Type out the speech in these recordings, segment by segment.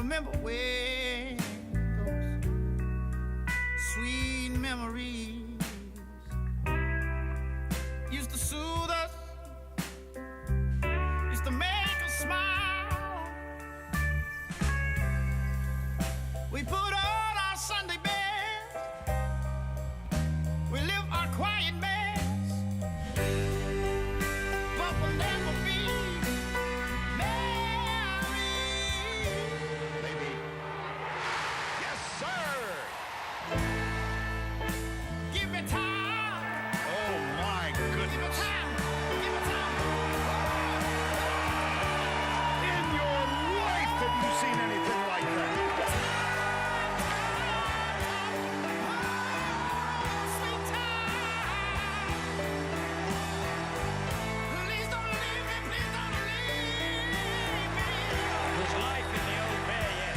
remember where it goes. Sweet memories used to soothe us, used to make us smile. We put on our Sunday best, we live our quiet mess, but we'll never be married. Baby. Yes, sir. Give me time. Oh, my Give me goodness. time. Give me time. In your life, have you seen anything like that? Sweet time. Please don't leave me. Please don't leave me. There's life in the old bear yet.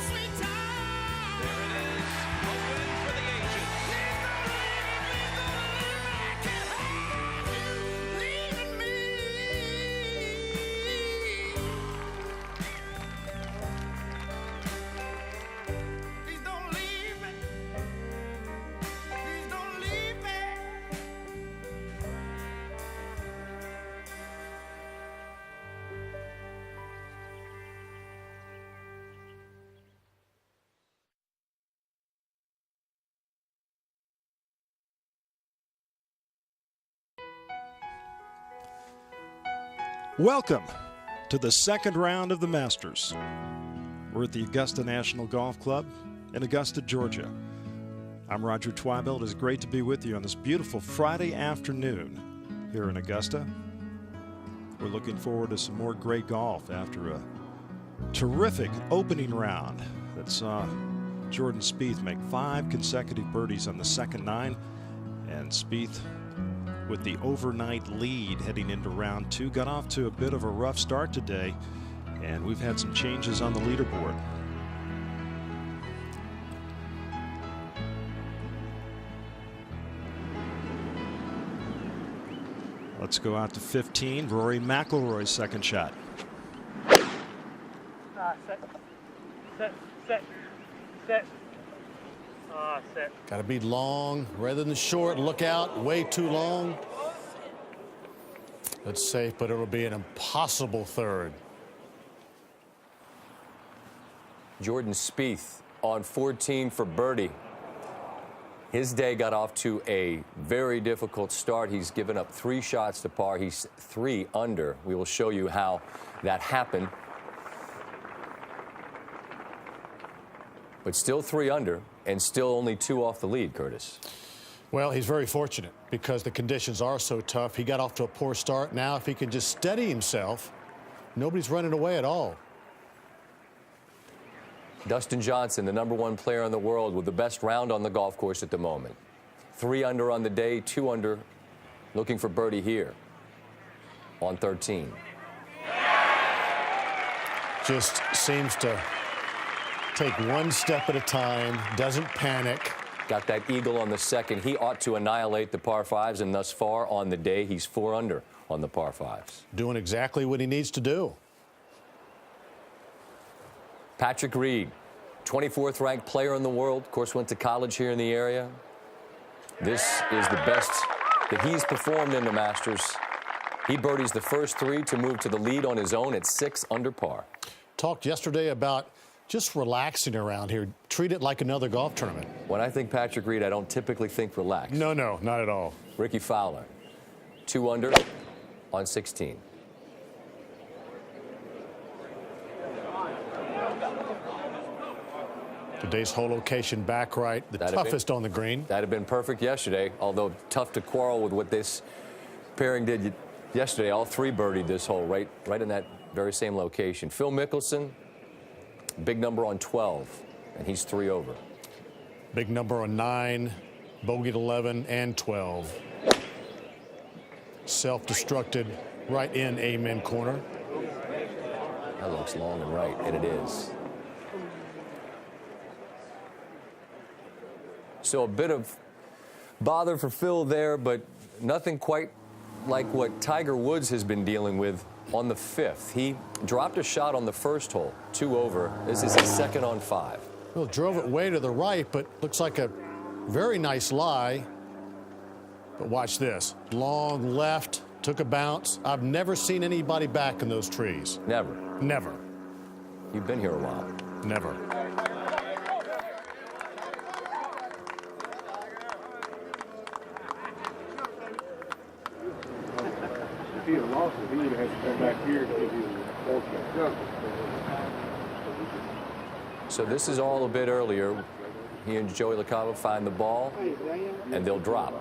Sweet time. There it is. Open for the ages. Please don't leave me. Please don't leave me. I can't have you leaving me. Please don't leave me. Please don't leave me. Welcome to the second round of the Masters. We're at the Augusta National Golf Club in Augusta, Georgia. I'm Roger Twibell. It is great to be with you on this beautiful Friday afternoon here in Augusta. We're looking forward to some more great golf after a terrific opening round that saw Jordan Spieth make 5 consecutive birdies on the second 9, and Spieth with the overnight lead heading into round 2. Got off to a bit of a rough start today, and we've had some changes on the leaderboard. Let's go out to 15. Rory McIlroy's second shot. Set. Set. Got to be long rather than short. Look out, way too long. That's safe, but it'll be an impossible third. Jordan Spieth on 14 for birdie. His day got off to a very difficult start. He's given up 3 shots to par. He's 3 under. We will show you how that happened. But still 3 under and still only 2 off the lead, Curtis. Well, he's very fortunate because the conditions are so tough. He got off to a poor start. Now, if he can just steady himself, nobody's running away at all. Dustin Johnson, the #1 player in the world with the best round on the golf course at the moment. 3 under on the day, 2 under, looking for birdie here on 13. Just seems to take one step at a time, doesn't panic. Got that eagle on the second. He ought to annihilate the par 5s, and thus far on the day, he's 4 under on the par 5s. Doing exactly what he needs to do. Patrick Reed, 24th ranked player in the world. Of course, went to college here in the area. This is the best that he's performed in the Masters. He birdies the first 3 to move to the lead on his own at 6 under par. Talked yesterday about just relaxing around here. Treat it like another golf tournament. When I think Patrick Reed, I don't typically think relax. No, not at all. Ricky Fowler, 2 under on 16. Today's hole location back right, the toughest on the green. That'd have been perfect yesterday, although tough to quarrel with what this pairing did yesterday. All 3 birdied this hole right in that very same location. Phil Mickelson, big number on 12, and he's 3 over. Big number on 9, bogeyed 11 and 12. Self-destructed right in amen corner. That looks long and right, and it is. So a bit of bother for Phil there, but nothing quite like what Tiger Woods has been dealing with on the 5th. He dropped a shot on the first hole, 2 over. This is his second on 5. Well, drove it way to the right, but looks like a very nice lie. But watch this. Long left, took a bounce. I've never seen anybody back in those trees. Never. Never. You've been here a while. Never. If he had lost it, he would have had to come back here to give you the ball shot. So this is all a bit earlier. He and Joey Locavo find the ball, and they'll drop.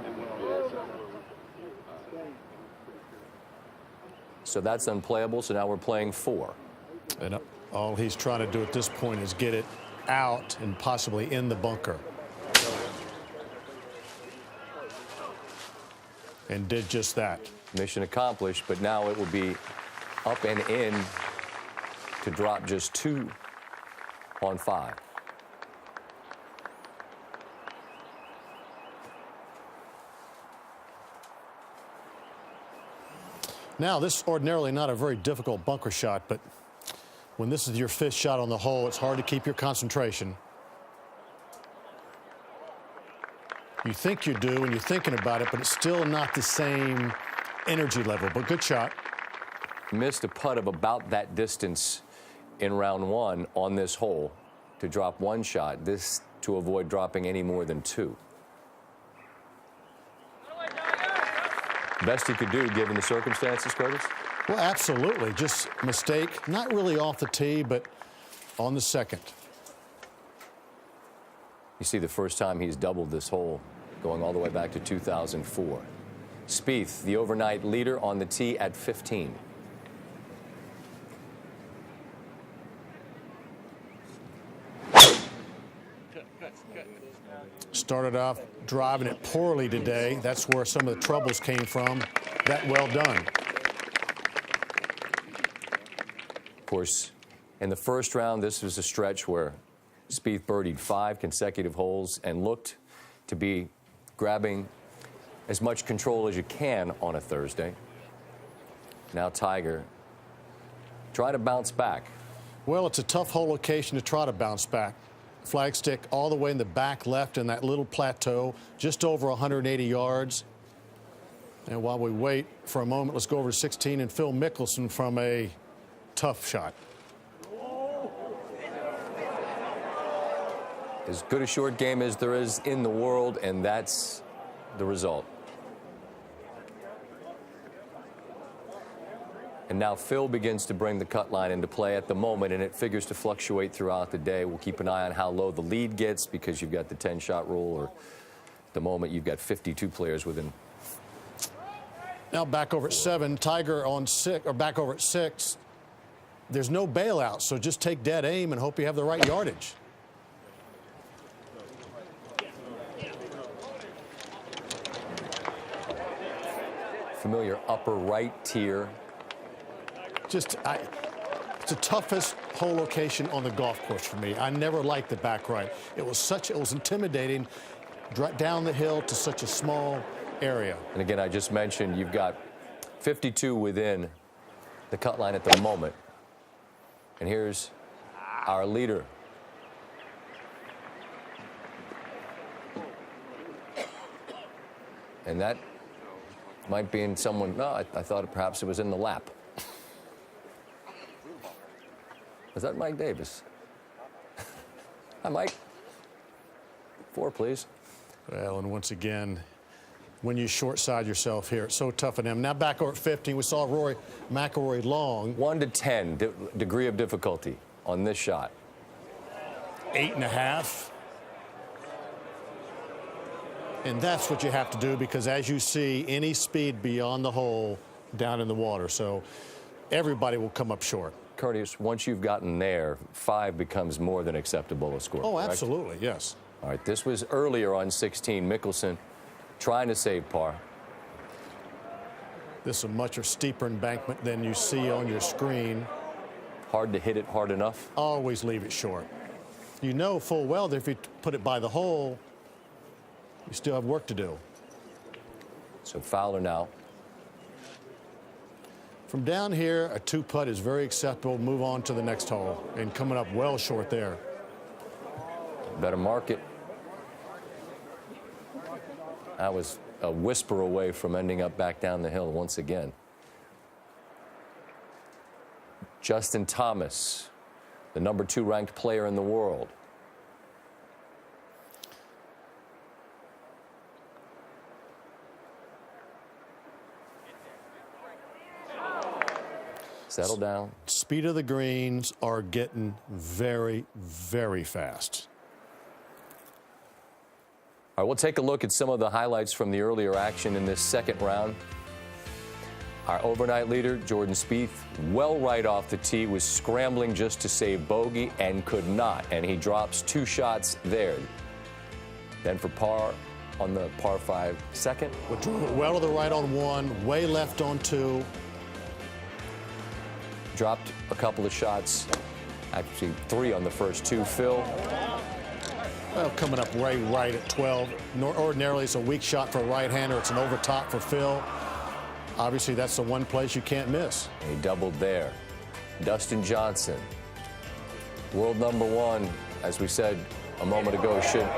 So that's unplayable, so now we're playing 4. And all he's trying to do at this point is get it out and possibly in the bunker. And did just that. Mission accomplished, but now it will be up and in to drop just 2 on 5. Now, this is ordinarily not a very difficult bunker shot, but when this is your 5th shot on the hole, it's hard to keep your concentration. You think you do, and you're thinking about it, but it's still not the same energy level. But good shot. Missed a putt of about that distance in round 1 on this hole to drop 1 shot. This to avoid dropping any more than 2. Best he could do given the circumstances, Curtis? Well, absolutely. Just mistake. Not really off the tee, but on the 2nd. You see the first time he's doubled this hole, going all the way back to 2004. Spieth, the overnight leader, on the tee at 15. Started off driving it poorly today. That's where some of the troubles came from. That well done. Of course, in the first round, this was a stretch where Spieth birdied 5 consecutive holes and looked to be grabbing as much control as you can on a Thursday. Now Tiger trying to bounce back. Well, it's a tough hole location to try to bounce back. Flagstick all the way in the back left in that little plateau, just over 180 yards. And while we wait for a moment, let's go over to 16 and Phil Mickelson from a tough shot. As good a short game as there is in the world, and that's the result. And now Phil begins to bring the cut line into play at the moment, and it figures to fluctuate throughout the day. We'll keep an eye on how low the lead gets because you've got the 10-shot rule, or at the moment you've got 52 players within. Now back over at 7, Tiger on 6, or back over at 6. There's no bailout, so just take dead aim and hope you have the right yardage. Familiar upper right tier. It's the toughest hole location on the golf course for me. I never liked the back right. It was intimidating down the hill to such a small area. And again, I just mentioned you've got 52 within the cut line at the moment. And here's our leader. And that might be in someone. No, I thought perhaps it was in the lap. Is that Mike Davis? Hi, Mike. 4, please. Well, and once again, when you short side yourself here, it's so tough on him. Now back over at 15, we saw Rory McIlroy long. 1 to 10 degree of difficulty on this shot. 8.5. And that's what you have to do because, as you see, any speed beyond the hole down in the water. So everybody will come up short. Curtis, once you've gotten there, 5 becomes more than acceptable a score. Oh, correct? absolutely, yes. All right, this was earlier on 16. Mickelson trying to save par. This is a much steeper embankment than you see on your screen. Hard to hit it hard enough. Always leave it short. You know full well that if you put it by the hole, you still have work to do. So Fowler now From down here, a 2-putt is very acceptable. Move on to the next hole. And coming up well short there. Better mark it. That was a whisper away from ending up back down the hill once again. Justin Thomas, the #2 ranked player in the world. Settle down. Speed of the greens are getting very, very fast. All right, we'll take a look at some of the highlights from the earlier action in this second round. Our overnight leader, Jordan Spieth, well right off the tee, was scrambling just to save bogey and could not, and he drops 2 shots there. Then for par on the par 5 second. Well to the right on 1, way left on 2. Dropped a couple of shots, actually 3 on the first 2. Phil. Well, coming up right at 12. Ordinarily, it's a weak shot for a right-hander. It's an over top for Phil. Obviously, that's the one place you can't miss. He doubled there. Dustin Johnson, world #1, as we said a moment ago, should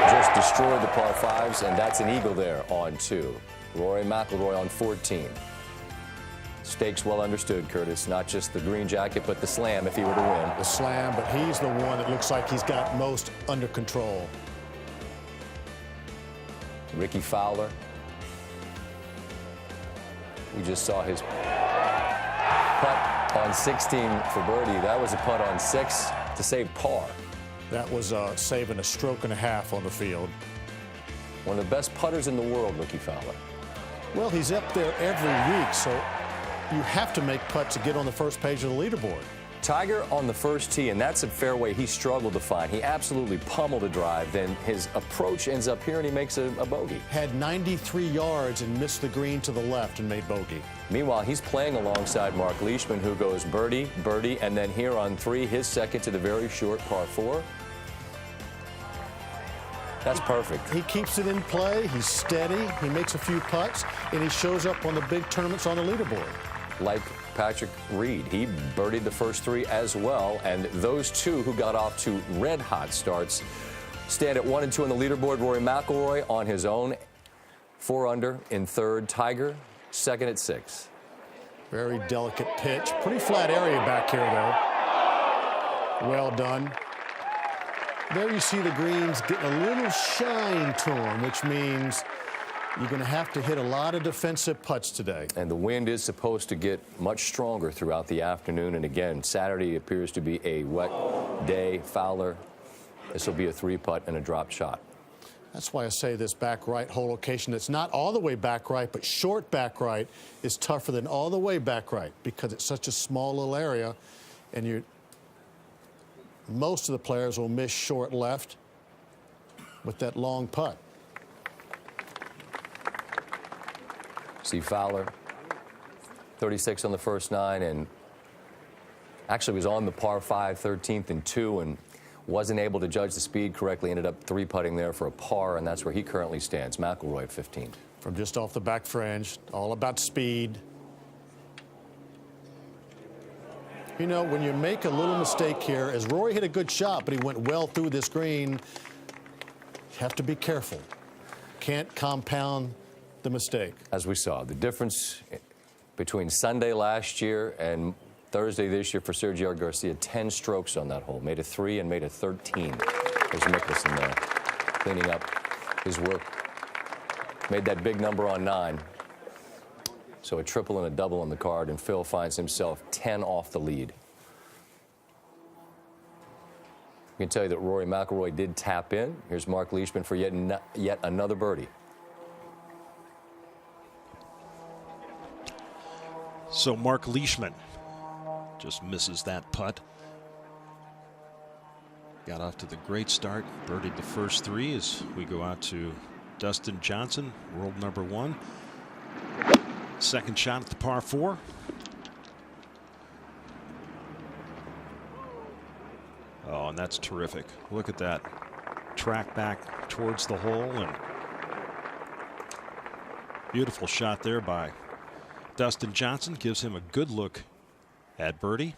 just destroy the par 5s, and that's an eagle there on 2. Rory McIlroy on 14. Stakes well understood, Curtis. Not just the green jacket, but the slam if he were to win. The slam, but he's the one that looks like he's got most under control. Ricky Fowler. We just saw his putt on 16 for birdie. That was a putt on 6 to save par. That was saving a stroke and a half on the field. One of the best putters in the world, Ricky Fowler. Well, he's up there every week, so you have to make putts to get on the first page of the leaderboard. Tiger on the first tee, and that's a fairway he struggled to find. He absolutely pummeled a drive. Then his approach ends up here, and he makes a bogey. Had 93 yards and missed the green to the left and made bogey. Meanwhile, he's playing alongside Mark Leishman, who goes birdie, birdie, and then here on 3, his second to the very short par 4. That's perfect. He keeps it in play. He's steady. He makes a few putts, and he shows up on the big tournaments on the leaderboard. Like Patrick Reed, he birdied the first 3 as well, and those 2 who got off to red-hot starts stand at 1 and 2 on the leaderboard. Rory McIlroy on his own, 4 under in 3rd. Tiger, 2nd at 6. Very delicate pitch. Pretty flat area back here, though. Well done. There you see the greens getting a little shine to them, which means you're going to have to hit a lot of defensive putts today. And the wind is supposed to get much stronger throughout the afternoon. And again, Saturday appears to be a wet day. Fowler, this will be a 3-putt and a dropped shot. That's why I say this back right hole location that's not all the way back right, but short back right is tougher than all the way back right because it's such a small little area, and most of the players will miss short left with that long putt. See Fowler, 36 on the first 9, and actually was on the par 5, 13th and 2, and wasn't able to judge the speed correctly. Ended up 3-putting there for a par, and that's where he currently stands. McIlroy at 15. From just off the back fringe, all about speed. You know, when you make a little mistake here, as Rory hit a good shot, but he went well through this green, you have to be careful. Can't compound the mistake. As we saw, the difference between Sunday last year and Thursday this year for Sergio Garcia, 10 strokes on that hole. Made a 3 and made a 13. There's Mickelson there, cleaning up his work. Made that big number on 9. So a triple and a double on the card, and Phil finds himself 10 off the lead. I can tell you that Rory McIlroy did tap in. Here's Mark Leishman for yet another birdie. So Mark Leishman just misses that putt. Got off to the great start, birdied the first 3 as we go out to Dustin Johnson, world #1. Second shot at the par 4. Oh, and that's terrific. Look at that. Track back towards the hole, and beautiful shot there by Dustin Johnson gives him a good look at birdie.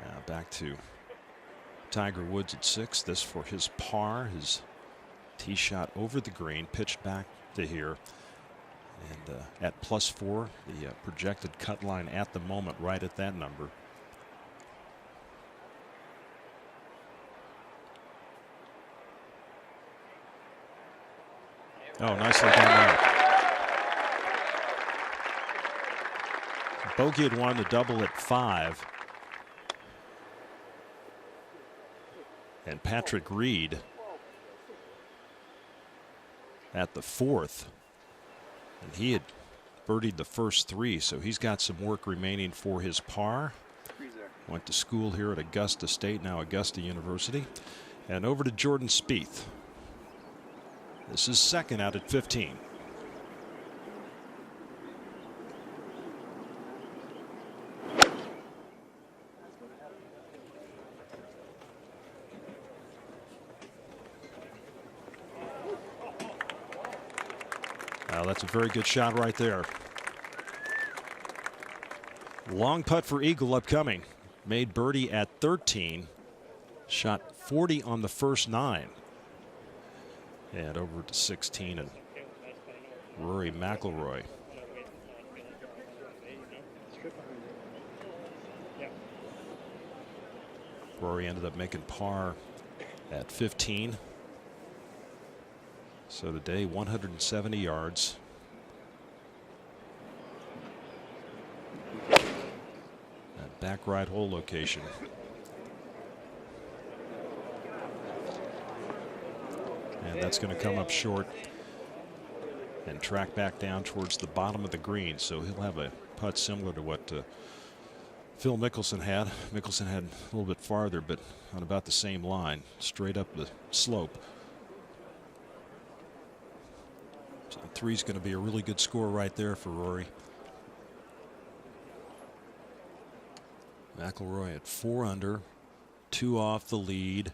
Now back to Tiger Woods at 6. This for his par. His tee shot over the green, pitched back to here. And at +4, the projected cut line at the moment right at that number. Oh, nicely done there. Bogey had won the double at 5. And Patrick Reed at the 4th. And he had birdied the first 3, so he's got some work remaining for his par. Went to school here at Augusta State, now Augusta University. And over to Jordan Spieth. This is second out at 15. Now that's a very good shot right there. Long putt for Eagle upcoming. Made birdie at 13. Shot 40 on the first 9. And over to 16 and Rory McIlroy. Rory ended up making par at 15. So today 170 yards. That back right hole location. And that's going to come up short and track back down towards the bottom of the green. So he'll have a putt similar to what Phil Mickelson had. Mickelson had a little bit farther, but on about the same line, straight up the slope. So 3 is going to be a really good score right there for Rory. McIlroy at 4 under, 2 off the lead.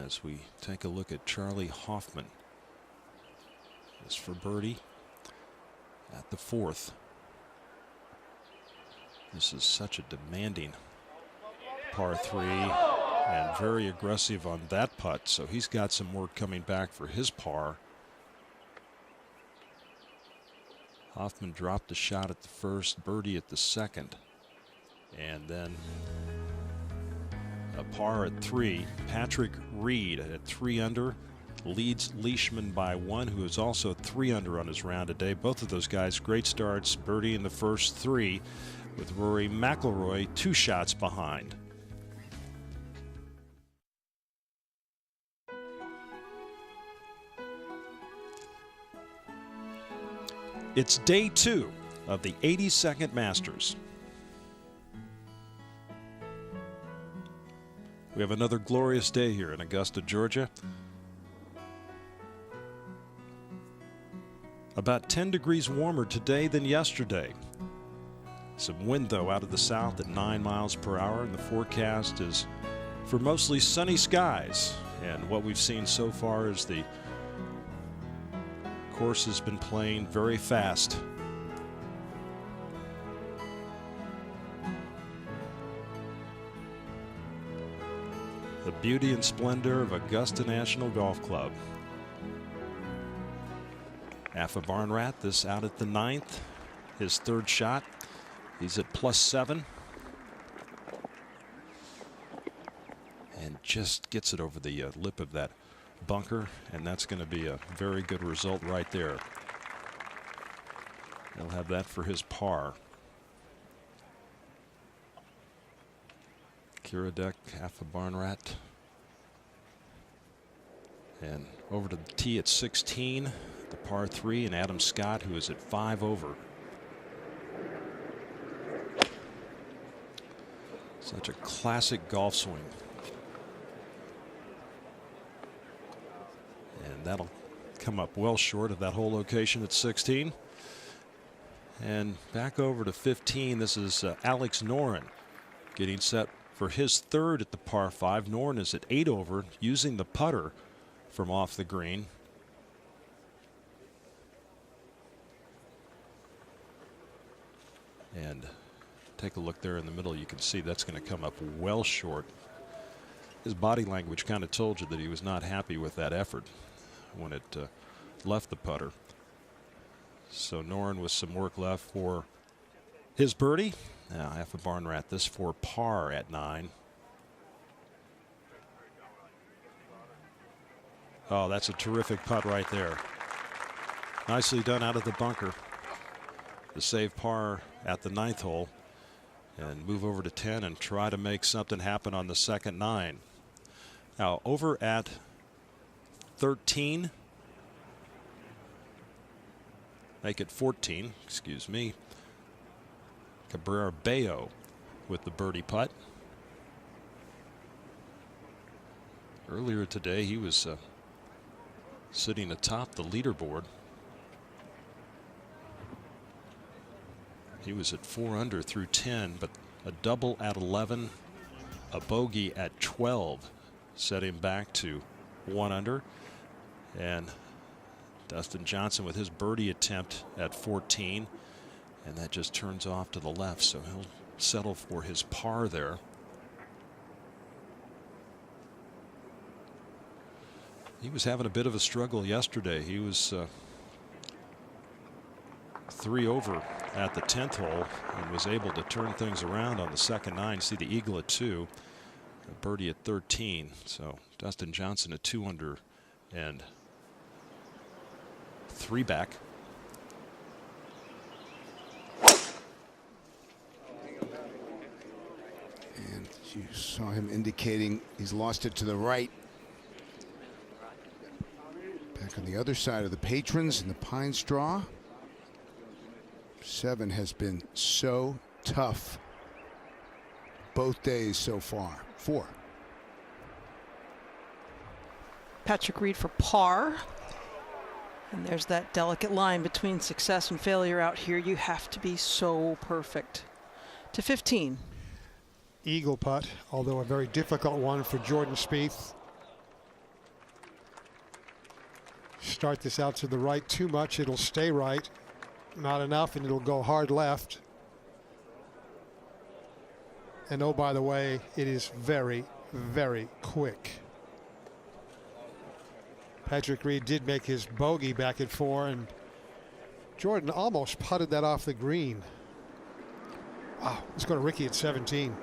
As we take a look at Charlie Hoffman. This for birdie at the 4th. This is such a demanding par 3 and very aggressive on that putt. So he's got some work coming back for his par. Hoffman dropped a shot at the first, birdie at the second, and then a par at 3. Patrick Reed at 3 under leads Leishman by 1, who is also 3 under on his round today. Both of those guys great starts, birdie in the first 3, with Rory McIlroy 2 shots behind. It's day 2 of the 82nd Masters. We have another glorious day here in Augusta, Georgia. About 10 degrees warmer today than yesterday. Some wind, though, out of the south at 9 miles per hour, and the forecast is for mostly sunny skies. And what we've seen so far is the course has been playing very fast. The beauty and splendor of Augusta National Golf Club. Afa Barnrat, this out at the 9th. His 3rd shot. He's at +7. And just gets it over the lip of that bunker, and that's going to be a very good result right there. He'll have that for his par. Kiradech, Afa Barnrat. And over to the tee at 16, the par 3, and Adam Scott, who is at 5 over. Such a classic golf swing. And that'll come up well short of that hole location at 16. And back over to 15, this is Alex Noren getting set for his 3rd at the par 5. Noren is at 8 over, using the putter from off the green. And take a look there in the middle. You can see that's going to come up well short. His body language kind of told you that he was not happy with that effort when it left the putter. So Noren with some work left for his birdie. Now half a barn rat this for par at 9. Oh, that's a terrific putt right there. Nicely done out of the bunker to save par at the 9th hole and move over to 10 and try to make something happen on the second 9. Now over at 13, make it 14, excuse me. Cabrera Bello with the birdie putt. Earlier today he was sitting atop the leaderboard. He was at 4 under through 10, but a double at 11, a bogey at 12 set him back to 1 under. And Dustin Johnson with his birdie attempt at 14, and that just turns off to the left, so he'll settle for his par there. He was having a bit of a struggle yesterday. He was 3 over at the 10th hole and was able to turn things around on the second 9. See the eagle at 2, a birdie at 13. So Dustin Johnson at 2 under and 3 back. And you saw him indicating he's lost it to the right. Back on the other side of the patrons in the pine straw. 7 has been so tough both days so far. 4. Patrick Reed for par. And there's that delicate line between success and failure out here. You have to be so perfect. To 15. Eagle putt, although a very difficult one for Jordan Spieth. Start this out to the right too much, it'll stay right. Not enough, and it'll go hard left. And oh, by the way, it is very, very quick. Patrick Reed did make his bogey back at 4, and Jordan almost putted that off the green. Wow, let's go to Ricky at 17.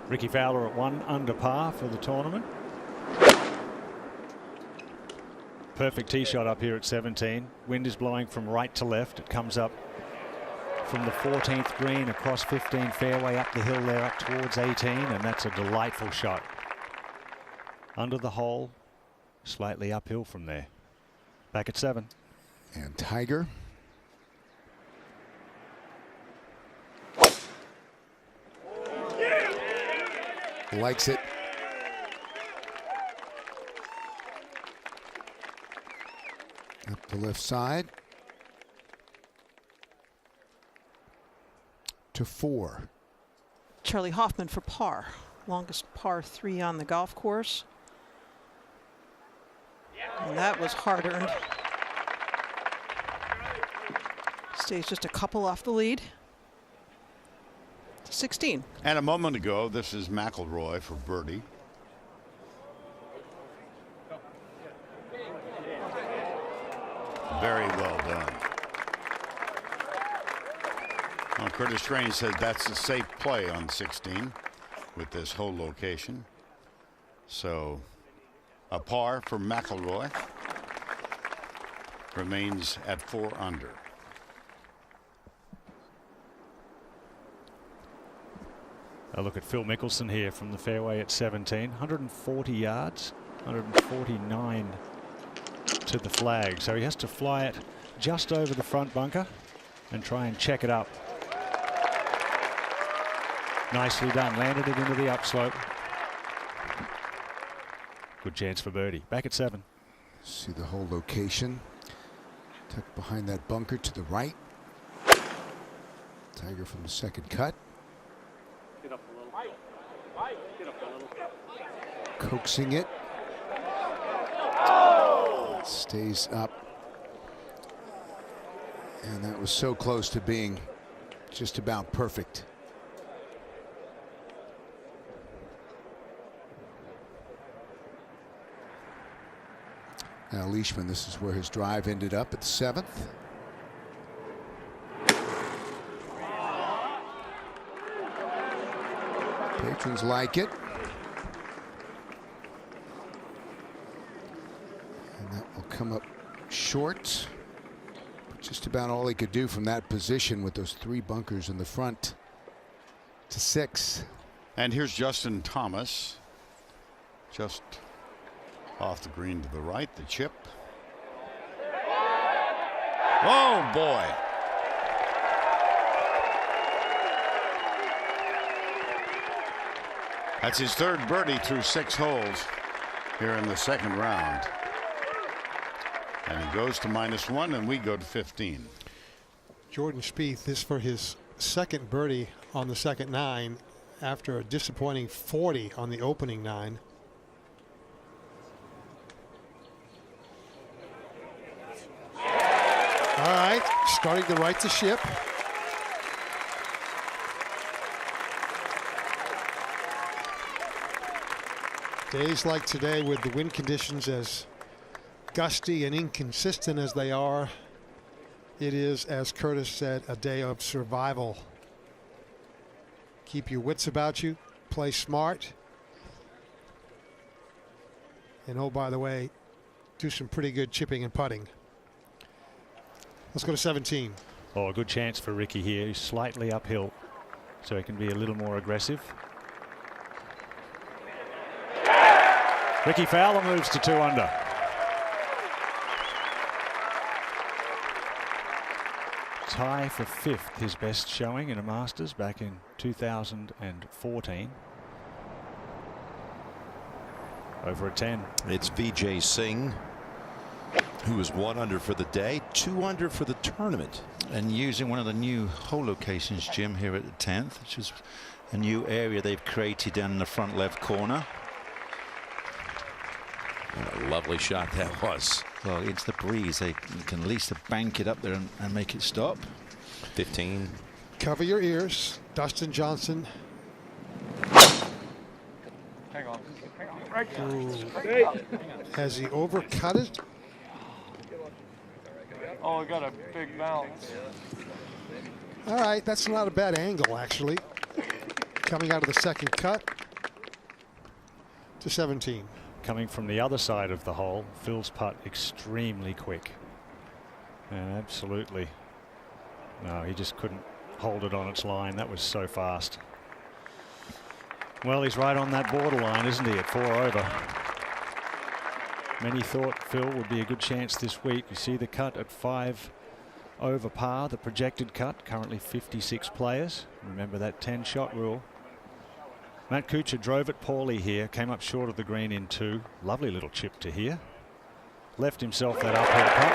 Ricky Fowler at 1 under par for the tournament. Perfect tee shot up here at 17. Wind is blowing from right to left. It comes up from the 14th green across 15 fairway up the hill there up towards 18, and that's a delightful shot. Under the hole, slightly uphill from there. Back at 7. And Tiger. Likes it. Up the left side. To 4. Charlie Hoffman for par. Longest par 3 on the golf course. And that was hard earned. Stays just a couple off the lead. 16. And a moment ago, this is McIlroy for birdie. Very well done. Well, Curtis Strange said that's a safe play on 16 with this whole location. So a par for McIlroy. Remains at 4 under. A look at Phil Mickelson here from the fairway at 17. 140 yards, 149 to the flag. So he has to fly it just over the front bunker and try and check it up. Nicely done. Landed it into the upslope. Good chance for birdie. Back at 7. See the whole location. Tucked behind that bunker to the right. Tiger from the second cut. Get up a little. Get up a little. Coaxing it. Stays up. And that was so close to being just about perfect. Now Leishman, this is where his drive ended up at the 7th. Patrons like it. And that will come up short. But just about all he could do from that position with those 3 bunkers in the front to 6. And here's Justin Thomas. Just off the green to the right, the chip. Oh, boy. That's his 3rd birdie through 6 holes here in the 2nd round. And he goes to -1, and we go to 15. Jordan Spieth, this for his 2nd birdie on the second 9 after a disappointing 40 on the opening 9. All right, starting to right the ship. Days like today with the wind conditions as gusty and inconsistent as they are, it is, as Curtis said, a day of survival. Keep your wits about you, play smart, and oh, by the way, do some pretty good chipping and putting. Let's go to 17. Oh, a good chance for Ricky here. He's slightly uphill, so he can be a little more aggressive. Ricky Fowler moves to 2 under. Tie for 5th, his best showing in a Masters back in 2014. Over a 10. It's Vijay Singh, who is 1 under for the day, 2 under for the tournament. And using one of the new hole locations, Jim, here at the 10th, which is a new area they've created down in the front left corner. What a lovely shot that was. Well, it's the breeze. They can at least bank it up there and make it stop. 15. Cover your ears. Dustin Johnson. Hang on. Has he overcut it? Oh, we got a big bounce. All right, that's not a bad angle, actually. Coming out of the 2nd cut to 17. Coming from the other side of the hole, Phil's putt extremely quick. And absolutely. No, he just couldn't hold it on its line. That was so fast. Well, he's right on that borderline, isn't he, at 4 over. Many thought Phil would be a good chance this week. You see the cut at 5 over par, the projected cut, currently 56 players. Remember that 10-shot rule. Matt Kuchar drove it poorly here, came up short of the green in 2. Lovely little chip to here. Left himself that uphill putt.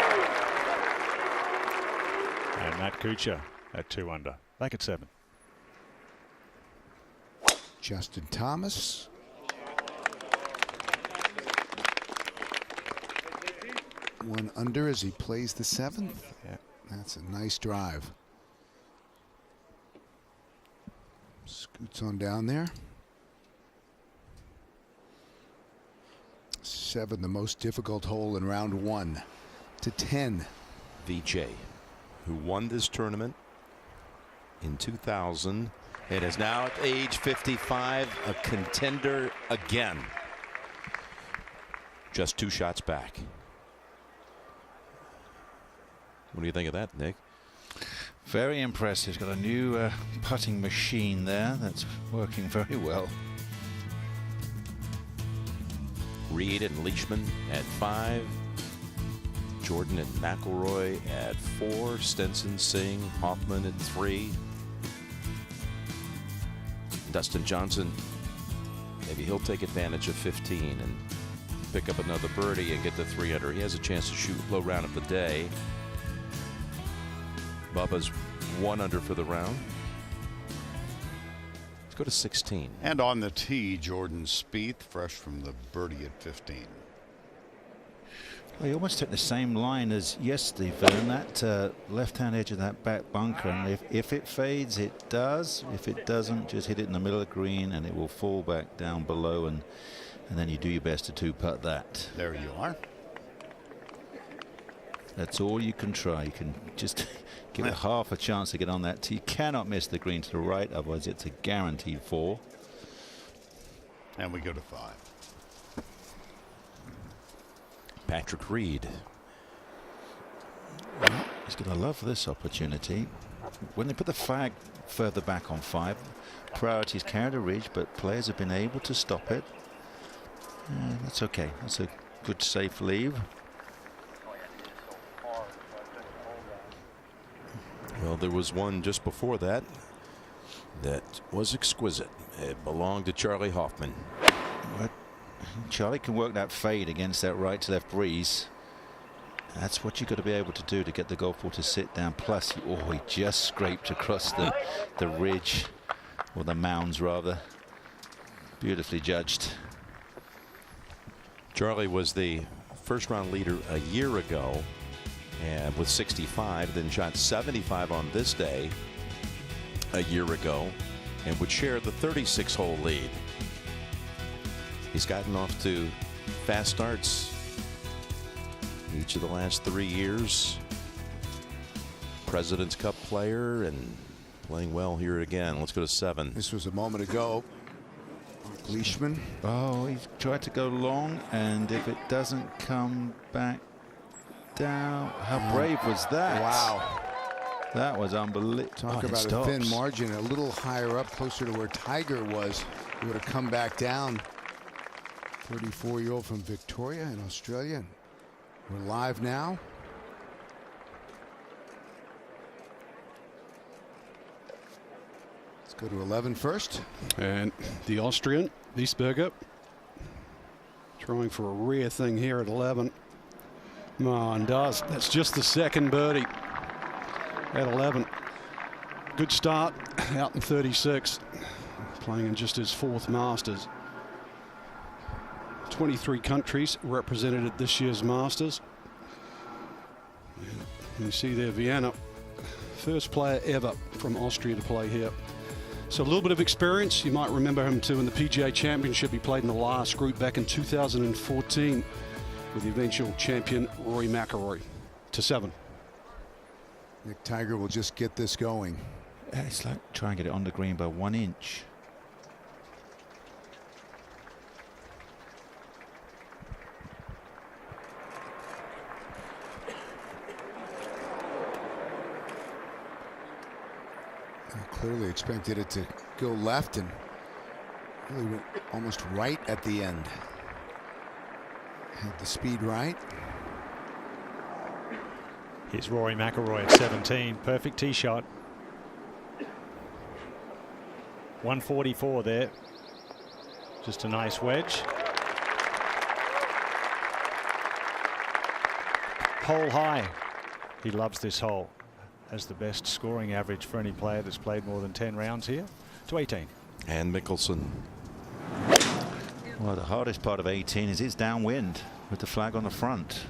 And Matt Kuchar at 2 under, back at 7. Justin Thomas. One under as he plays the 7th. Yeah. That's a nice drive. Scoots on down there. 7, the most difficult hole in round 1 to 10. Vijay, who won this tournament in 2000 and is now at age 55 a contender again. Just 2 shots back. What do you think of that, Nick? Very impressive. He's got a new putting machine there that's working very well. Reed and Leishman at 5. Jordan and McIlroy at 4. Stenson, Singh, Hoffman at 3. Dustin Johnson, maybe he'll take advantage of 15 and pick up another birdie and get to 3 under. He has a chance to shoot low round of the day. Bubba's 1 under for the round. Let's go to 16. And on the tee, Jordan Spieth, fresh from the birdie at 15. Well, he almost took the same line as yesterday, Vern. That left-hand edge of that back bunker, and if it fades, it does. If it doesn't, just hit it in the middle of the green, and it will fall back down below, and then you do your best to two-putt that. There you are. That's all you can try. You can just give it half a chance to get on that tee. You cannot miss the green to the right, otherwise it's a guaranteed 4. And we go to 5. Patrick Reed. He's going to love this opportunity. When they put the flag further back on 5, priorities carried a ridge, but players have been able to stop it. That's okay. That's a good safe leave. Well, there was one just before that that was exquisite. It belonged to Charlie Hoffman. But Charlie can work that fade against that right to left breeze. That's what you've got to be able to do to get the golf ball to sit down. Plus, he just scraped across the ridge, or the mounds rather. Beautifully judged. Charlie was the first round leader a year ago, and with 65, then shot 75 on this day a year ago, and would share the 36-hole lead. He's gotten off to fast starts each of the last 3 years. President's Cup player and playing well here again. Let's go to 7. This was a moment ago. Leishman. Oh, he tried to go long, and if it doesn't come back down, how brave was that? Wow. That was unbelievable. Talk about a thin margin, a little higher up, closer to where Tiger was. He would have come back down. 34-year-old from Victoria in Australia. We're live now. Let's go to 11 first. And the Austrian, Wiesberger, trying for a rare thing here at 11. Oh, and does. That's just the second birdie at 11. Good start out in 36. Playing in just his 4th Masters. 23 countries represented at this year's Masters. And you see there Vienna, first player ever from Austria to play here. So a little bit of experience. You might remember him too in the PGA Championship. He played in the last group back in 2014 with the eventual champion Rory McIlroy. To 7. Nick Tiger will just get this going. It's like trying to get it on the green by 1 inch. Clearly expected it to go left and really went almost right at the end. Had the speed right. Here's Rory McIlroy at 17. Perfect tee shot. 144 there. Just a nice wedge. Hole high. He loves this hole. Has the best scoring average for any player that's played more than 10 rounds here. To 18. And Mickelson. Well, the hardest part of 18 is it's downwind with the flag on the front.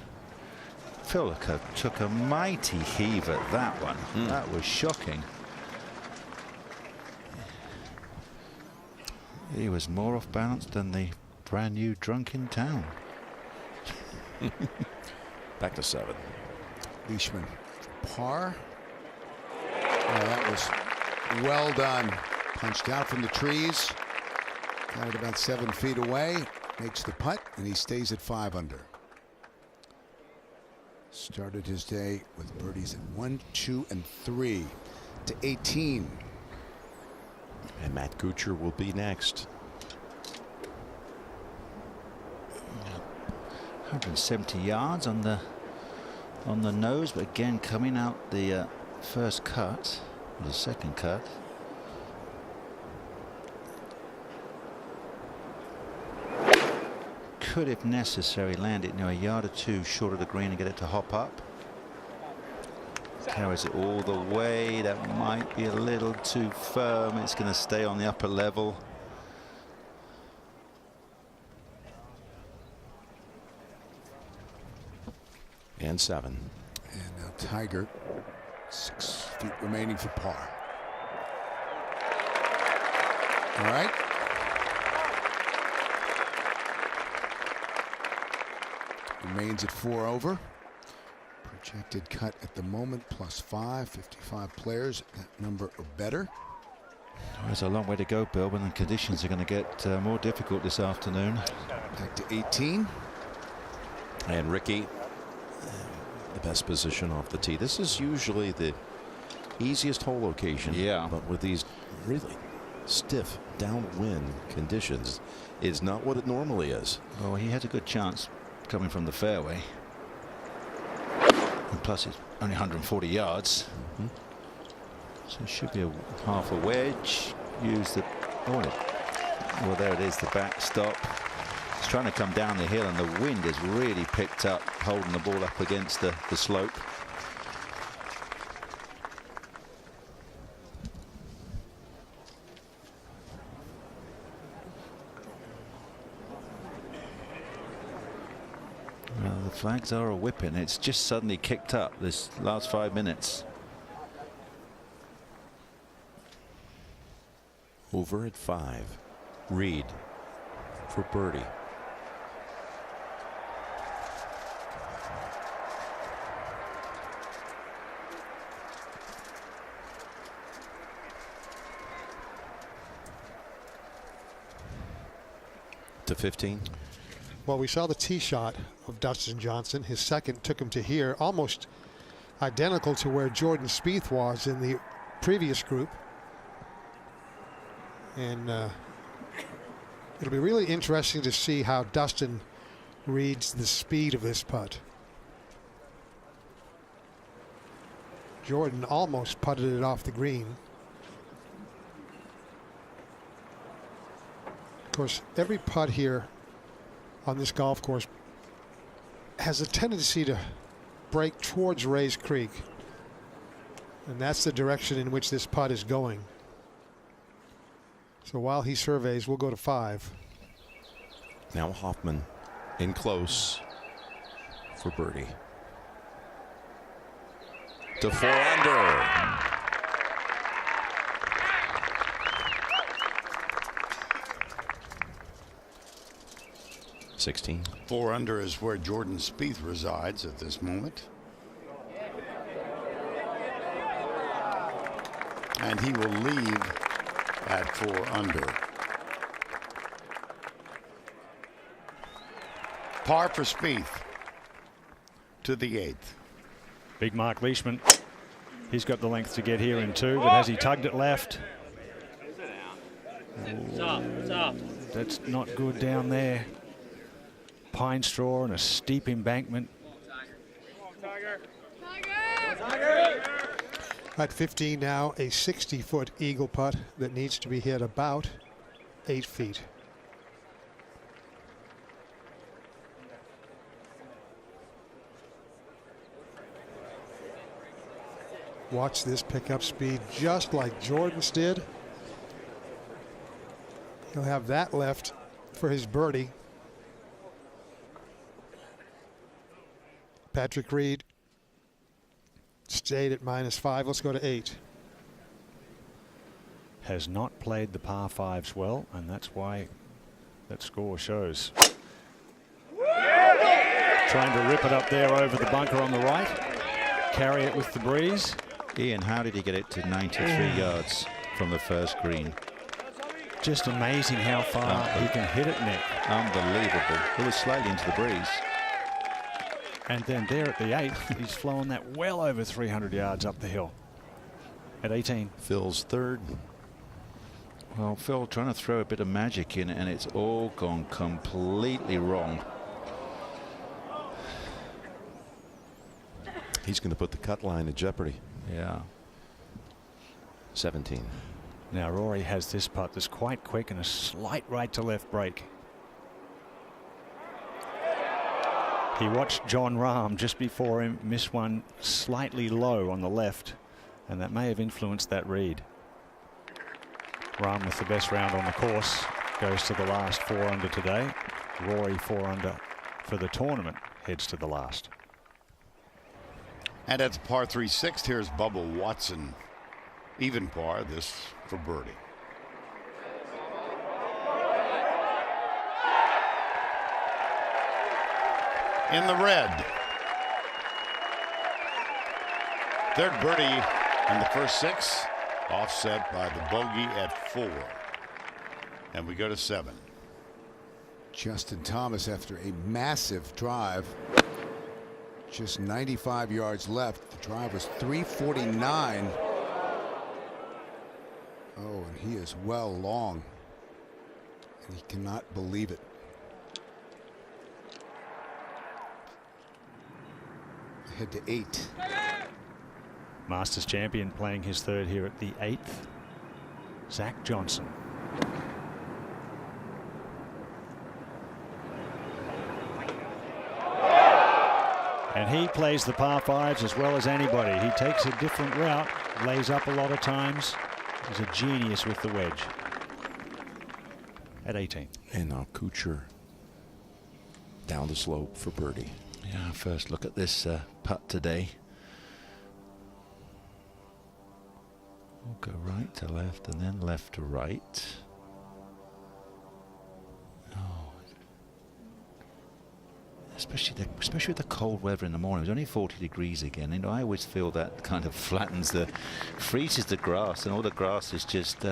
Phil took a mighty heave at that one. That was shocking. He was more off balance than the brand new drunk in town. Back to 7. Leishman par. Oh, that was well done. Punched out from the trees. Got it about 7 feet away. Makes the putt, and he stays at 5 under. Started his day with birdies at 1, 2, and 3 to 18. And Matt Kuchar will be next. 170 yards on the nose, but again coming out the first cut, or the second cut. Could, if necessary, land it near a yard or 2 short of the green and get it to hop up. Carries it all the way. That might be a little too firm. It's going to stay on the upper level. And 7. And now Tiger, 6 feet remaining for par. All right. Remains at 4 over. Projected cut at the moment +5, 55 players at that number or better. Oh, there's a long way to go, Bill, and the conditions are going to get more difficult this afternoon. Back to 18. And Ricky, the best position off the tee. This is usually the easiest hole location. Yeah. But with these really stiff downwind conditions, it's not what it normally is. Well, he had a good chance coming from the fairway. And plus, it's only 140 yards. So it should be a half a wedge. Use the. Oh, well, there it is, the backstop. It's trying to come down the hill, and the wind has really picked up, holding the ball up against the slope. Well, the flags are a whipping. It's just suddenly kicked up this last 5 minutes. Over at 5. Reed for birdie. To 15. Well, we saw the tee shot of Dustin Johnson. His second took him to here, almost identical to where Jordan Spieth was in the previous group. And it'll be really interesting to see how Dustin reads the speed of this putt. Jordan almost putted it off the green. Of course, every putt here on this golf course has a tendency to break towards Rays Creek. And that's the direction in which this putt is going. So while he surveys, we'll go to 5. Now Hoffman in close for birdie. To 4 under. (16) 4 under is where Jordan Spieth resides at this moment. And he will leave at 4 under. Par for Spieth to the 8th. Big Mark Leishman. He's got the length to get here in 2, but has he tugged it left? That's not good down there. Pine straw and a steep embankment. At 15 now, a 60-foot eagle putt that needs to be hit about 8 feet. Watch this pickup speed just like Jordan's did. He'll have that left for his birdie. Patrick Reed stayed at -5. Let's go to 8. Has not played the par 5s well, and that's why that score shows. Trying to rip it up there over the bunker on the right. Carry it with the breeze. Ian, how did he get it to 93 yards from the first green? Just amazing how far he can hit it, Nick. Unbelievable. It was slightly into the breeze. And then there at the 8th, he's flown that well over 300 yards up the hill. At 18. Phil's 3rd. Well, Phil trying to throw a bit of magic in it, and it's all gone completely wrong. He's going to put the cut line in jeopardy. Yeah. 17. Now Rory has this putt that's quite quick and a slight right to left break. He watched John Rahm just before him miss one slightly low on the left, and that may have influenced that read. Rahm with the best round on the course goes to the last 4 under today. Rory 4 under for the tournament heads to the last. And at the par 3/6, here's Bubba Watson. Even par, this for birdie. In the red. Third birdie in the first 6, offset by the bogey at 4. And we go to 7. Justin Thomas, after a massive drive, just 95 yards left. The drive was 349. Oh, and he is well long. And he cannot believe it. Head to 8. Masters champion playing his third here at the 8th. Zach Johnson. And he plays the par 5s as well as anybody. He takes a different route, lays up a lot of times. He's a genius with the wedge. At 18. And now Kuchar down the slope for birdie. Yeah, first look at this putt today. We'll go right to left and then left to right. Oh, especially with the cold weather in the morning. It was only 40 degrees again. You know, I always feel that kind of freezes the grass, and all the grass is just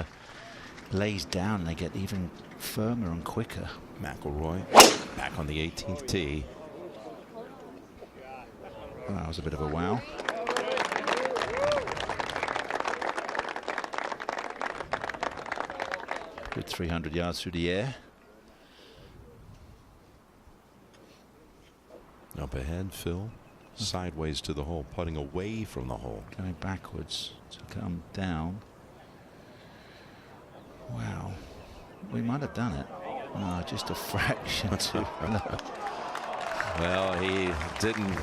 lays down, and they get even firmer and quicker. McIlroy back on the 18th tee. Well, that was a bit of a wow. Good 300 yards through the air. Up ahead, Phil. Sideways to the hole, putting away from the hole. Going backwards to come down. Wow. We might have done it. No, just a fraction too. No. Well, he didn't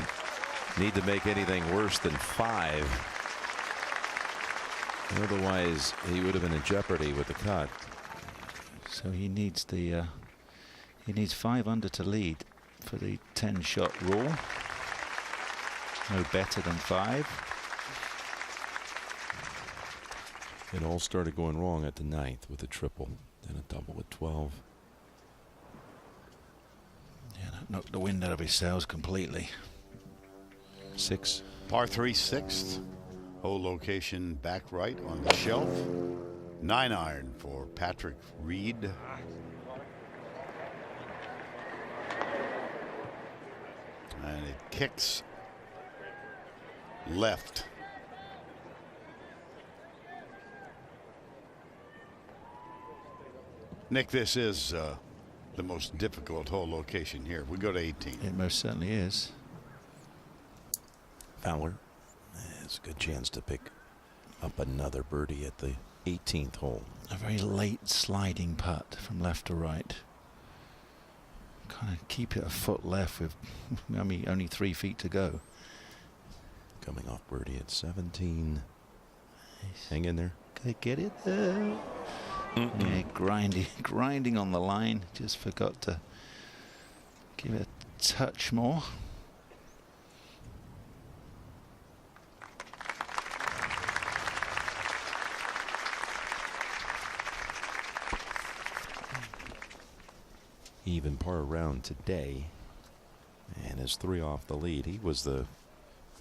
need to make anything worse than 5. Otherwise, he would have been in jeopardy with the cut. So he needs the he needs 5 under to lead for the 10-shot rule. No better than 5. It all started going wrong at the 9th with a triple, then a double at 12. Yeah, that knocked the wind out of his sails completely. 6. Par 3 6th. Hole location back right on the shelf. 9 iron for Patrick Reed. And it kicks left. Nick, this is the most difficult hole location here. We go to 18. It most certainly is. Fowler has a good chance to pick up another birdie at the 18th hole. A very late sliding putt from left to right. Kind of keep it a foot left with only 3 feet to go. Coming off birdie at 17. Hang in there. Can I get it there? Yeah, grinding on the line. Just forgot to give it a touch more. Even par round today, and is 3 off the lead. He was the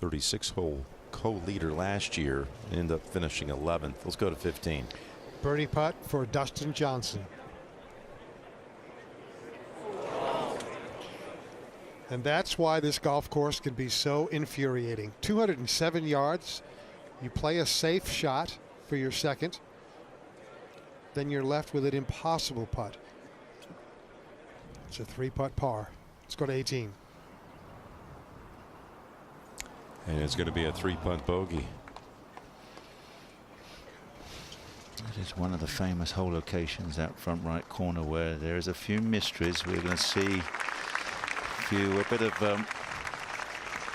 36-hole co-leader last year, ended up finishing 11th. Let's go to 15. Birdie putt for Dustin Johnson. And that's why this golf course can be so infuriating. 207 yards. You play a safe shot for your second. Then you're left with an impossible putt. It's a 3-putt par. Let's go to 18. And it's going to be a 3-putt bogey. It is one of the famous hole locations out front right corner where there is a few mysteries. We're going to see a bit of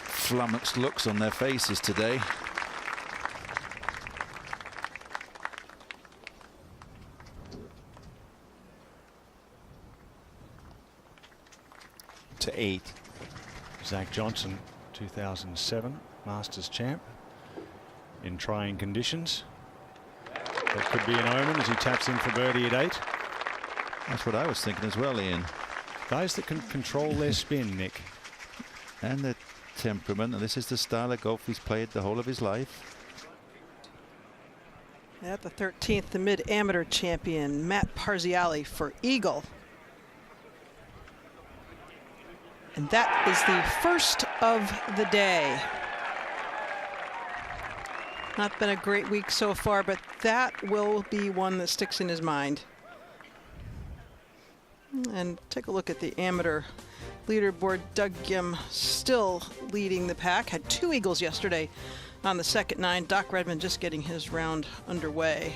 flummoxed looks on their faces today. To 8. Zach Johnson, 2007. Masters champ in trying conditions. That could be an omen as he taps in for birdie at 8. That's what I was thinking as well, Ian. Those that can control their spin, Nick. And the temperament, and this is the style of golf he's played the whole of his life. At the 13th, the mid-amateur champion, Matt Parziale for eagle. And that is the first of the day. Not been a great week so far, but that will be one that sticks in his mind. And take a look at the amateur leaderboard. Doug Gim still leading the pack. Had 2 eagles yesterday on the second 9. Doc Redman just getting his round underway.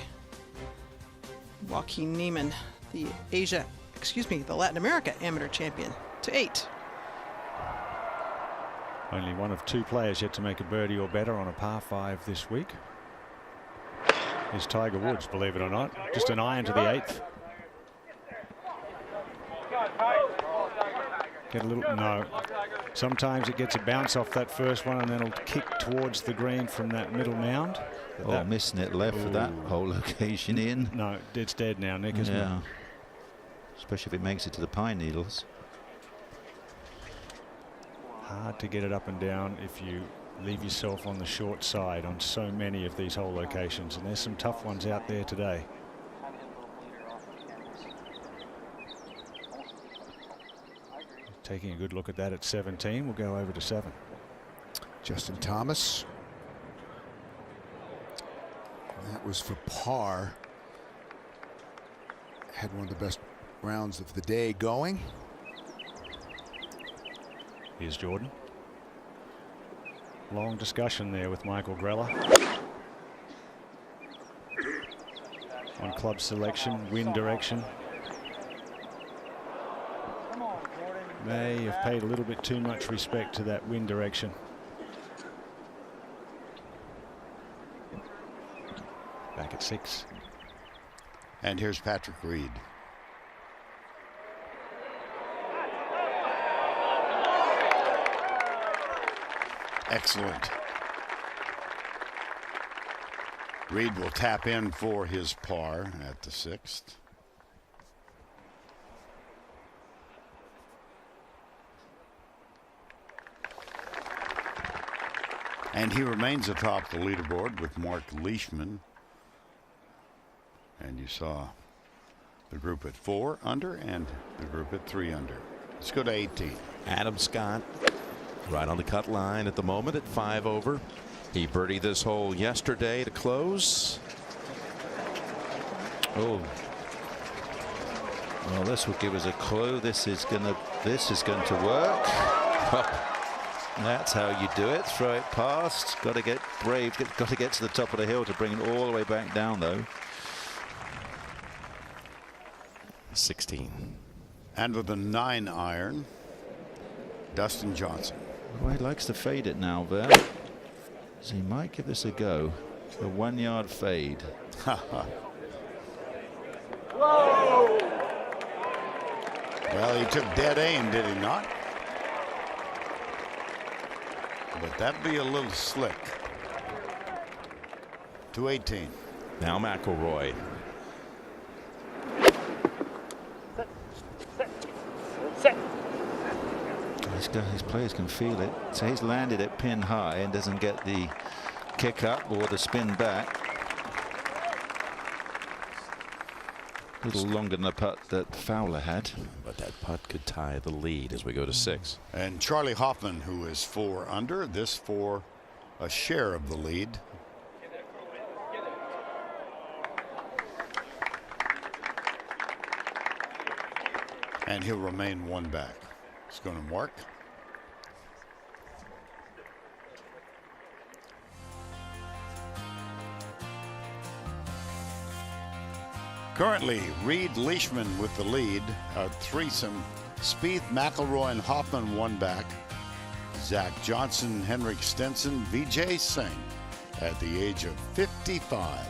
Joaquin Niemann, the Latin America amateur champion, to 8. Only one of 2 players yet to make a birdie or better on a par 5 this week is Tiger Woods, believe it or not. Just an iron to the 8th. Get a little, no. Sometimes it gets a bounce off that first one and then it'll kick towards the green from that middle mound. But missing it left for that whole occasion, Ian. No, it's dead now, Nick, isn't it? Especially if it makes it to the pine needles. Hard to get it up and down if you leave yourself on the short side on so many of these hole locations, and there's some tough ones out there today. Taking a good look at that at 17. We'll go over to 7. Justin Thomas. That was for par. Had one of the best rounds of the day going. Here's Jordan. Long discussion there with Michael Grella on club selection, wind direction. May have paid a little bit too much respect to that wind direction. Back at 6. And here's Patrick Reed. Excellent. Reed will tap in for his par at the 6th. And he remains atop the leaderboard with Mark Leishman. And you saw the group at 4 under and the group at 3 under. Let's go to 18. Adam Scott right on the cut line at the moment at 5 over. He birdied this hole yesterday to close. Oh. Well, this will give us a clue. This is going to work. That's how you do it. Throw it past. Got to get brave. Got to get to the top of the hill to bring it all the way back down, though. 16. And with a 9 iron, Dustin Johnson. Oh, he likes to fade it now, there. So he might give this a go. A 1-yard fade. Well, he took dead aim, did he not? But that'd be a little slick. To 18. Now McIlroy. His players can feel it. So he's landed it pin high and doesn't get the kick up or the spin back. A little longer than the putt that Fowler had. But that putt could tie the lead as we go to 6. And Charlie Hoffman, who is 4 under, this for a share of the lead. And he'll remain 1 back. It's going to mark. Currently, Reed Leishman with the lead. A threesome. Spieth, McIlroy, and Hoffman 1 back. Zach Johnson, Henrik Stenson, Vijay Singh at the age of 55.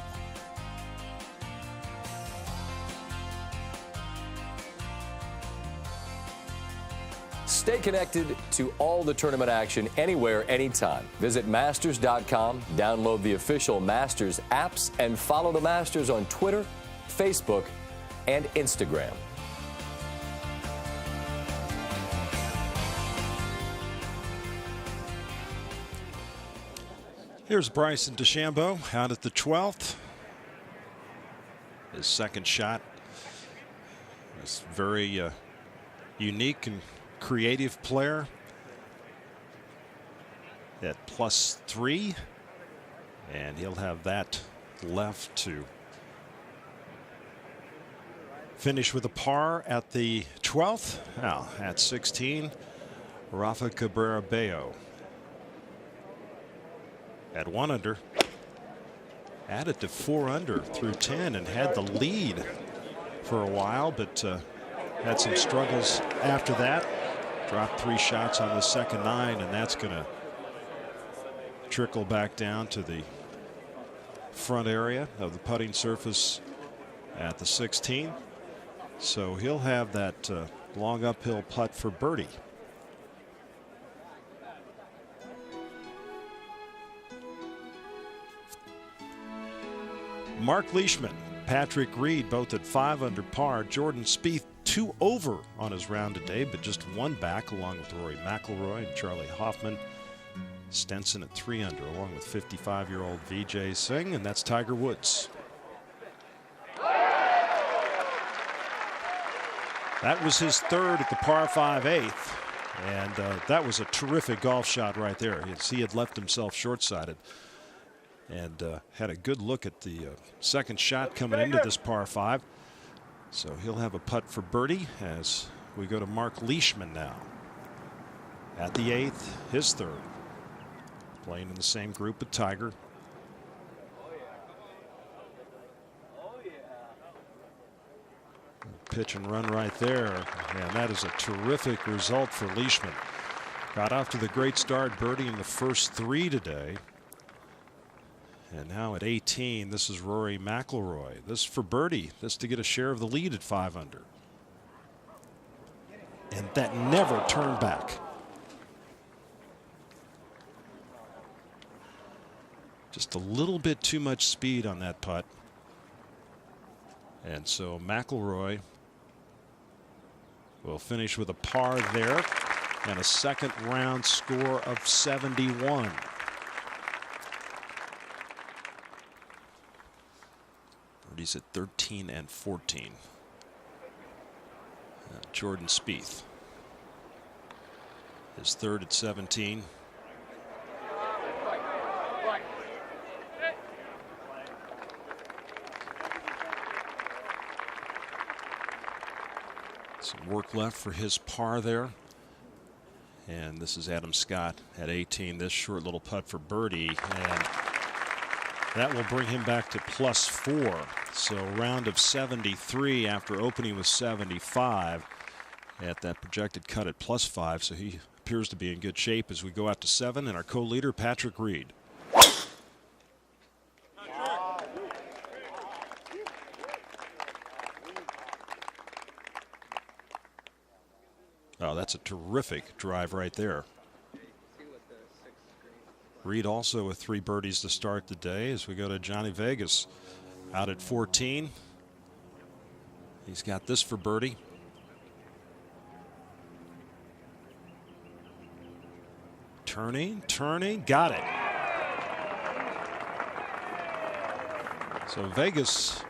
Stay connected to all the tournament action anywhere, anytime. Visit Masters.com, download the official Masters apps, and follow the Masters on Twitter, Facebook, and Instagram. Here's Bryson DeChambeau out at the 12th. His second shot is very unique and creative player at +3, and he'll have that left to finish with a par at the 12th. Now at 16, Rafa Cabrera Bello at 1 under, added to 4 under through 10 and had the lead for a while, but had some struggles after that. Dropped 3 shots on the second 9, and that's going to trickle back down to the front area of the putting surface at the 16th. So he'll have that long uphill putt for birdie. Mark Leishman, Patrick Reed, both at 5 under par. Jordan Spieth 2 over on his round today, but just 1 back, along with Rory McIlroy and Charlie Hoffman. Stenson at 3 under, along with 55-year-old Vijay Singh, and that's Tiger Woods. That was his 3rd at the par 5 8th, and that was a terrific golf shot right there. He had left himself short-sided, and had a good look at the second shot coming into this par 5. So he'll have a putt for birdie as we go to Mark Leishman now. At the 8th, his 3rd. Playing in the same group with Tiger. Pitch and run right there. And that is a terrific result for Leishman. Got off to the great start, birdie in the first 3 today. And now at 18, this is Rory McIlroy. This for birdie. This to get a share of the lead at 5 under. And that never turned back. Just a little bit too much speed on that putt. And so McIlroy will finish with a par there and a second round score of 71. He's at 13 and 14. Jordan Spieth, his 3rd at 17. Some work left for his par there. And this is Adam Scott at 18. This short little putt for birdie, and that will bring him back to +4. So round of 73 after opening with 75 at that projected cut at +5. So he appears to be in good shape as we go out to 7, and our co-leader Patrick Reed. Oh, that's a terrific drive right there. Reed also with 3 birdies to start the day as we go to Johnny Vegas out at 14. He's got this for birdie. Turning, got it. So Vegas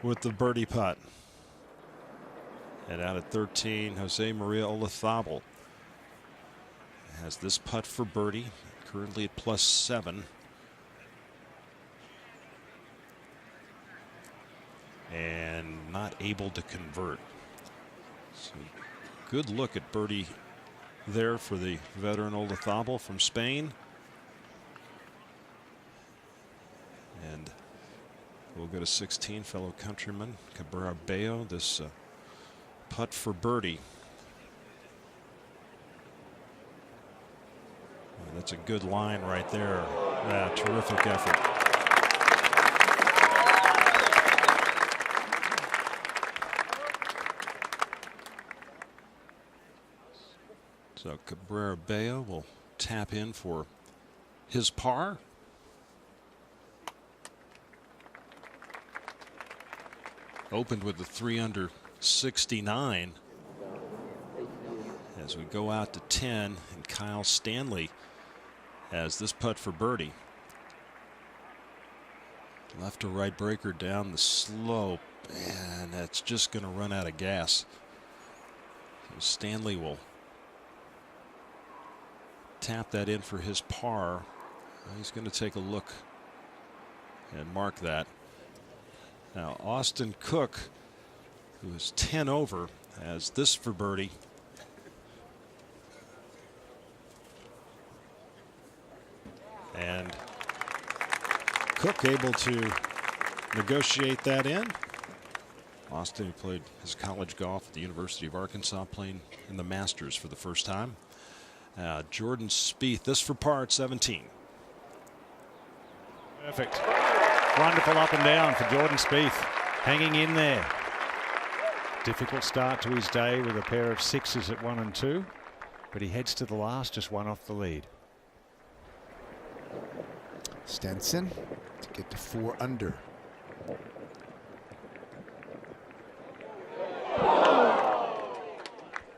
with the birdie putt. And out at 13, Jose Maria Olazabal has this putt for birdie, currently at +7. And not able to convert. So good look at birdie there for the veteran Olazabal from Spain. And we'll go to 16, fellow countryman Cabrera Bello. This putt for birdie. And that's a good line right there. Terrific effort. So Cabrera Bello will tap in for his par. Opened with a 3-under 69. As we go out to 10, and Kyle Stanley has this putt for birdie. Left to right breaker down the slope, and that's just going to run out of gas. So Stanley will tap that in for his par. He's going to take a look and mark that. Now Austin Cook, who is 10 over, has this for birdie. And Cook able to negotiate that in. Austin, who played his college golf at the University of Arkansas, playing in the Masters for the first time. Jordan Spieth, this for par at 17. Perfect. Wonderful up and down for Jordan Spieth. Hanging in there. Difficult start to his day with a pair of sixes at 1 and 2. But he heads to the last, just one off the lead. Stenson to get to 4 under.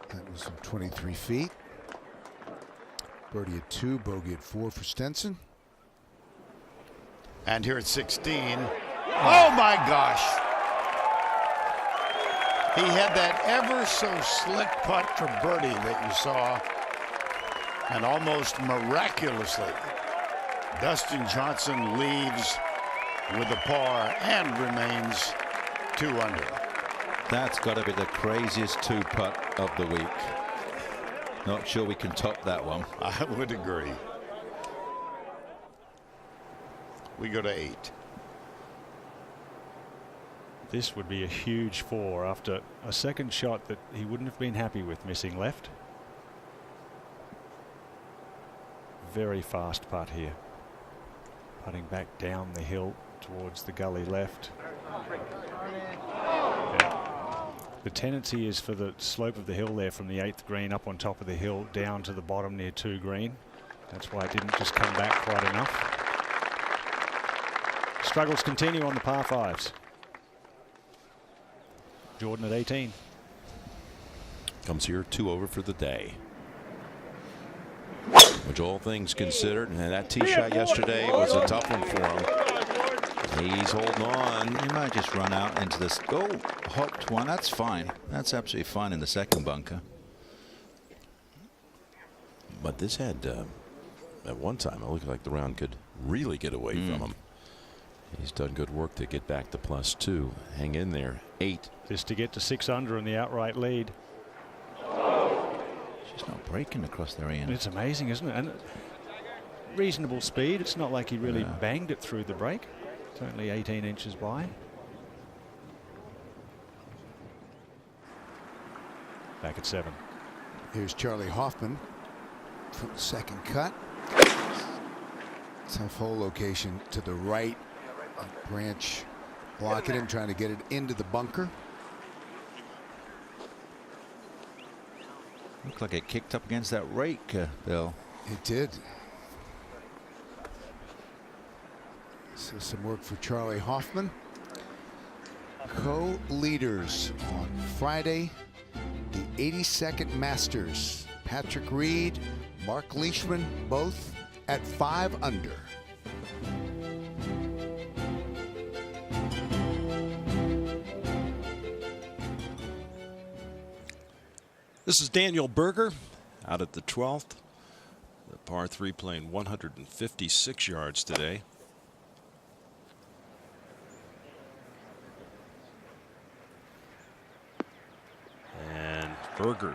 That was from 23 feet. Birdie at 2, bogey at 4 for Stenson. And here at 16. Oh my gosh. He had that ever so slick putt for birdie that you saw. And almost miraculously, Dustin Johnson leaves with a par and remains 2 under. That's got to be the craziest 2-putt of the week. Not sure we can top that one. I would agree. We go to 8. This would be a huge 4 after a second shot that he wouldn't have been happy with, missing left. Very fast putt here. Putting back down the hill towards the gully left. Yeah. The tendency is for the slope of the hill there from the 8th green up on top of the hill down to the bottom near 2 green. That's why it didn't just come back quite enough. Struggles continue on the par 5s. Jordan at 18. Comes here 2 over for the day. Which, all things considered, and that tee shot yesterday was a tough one for him. He's holding on. He might just run out into this. Oh, hopped one. That's fine. That's absolutely fine in the second bunker. But this had, at one time, it looked like the round could really get away from him. He's done good work to get back to +2. Hang in there. 8. Just to get to 6 under in the outright lead. She's not breaking across there, Ian. It's amazing, isn't it? And reasonable speed. It's not like he really banged it through the break. It's only 18 inches by. Back at 7. Here's Charlie Hoffman from the second cut. Tough hole location to the right. Branch blocking him, trying to get it into the bunker. Looked like it kicked up against that rake, Bill. It did. So some work for Charlie Hoffman. Co-leaders on Friday, the 82nd Masters. Patrick Reed, Mark Leishman, both at 5 under. This is Daniel Berger out at the 12th. The par 3 playing 156 yards today. And Berger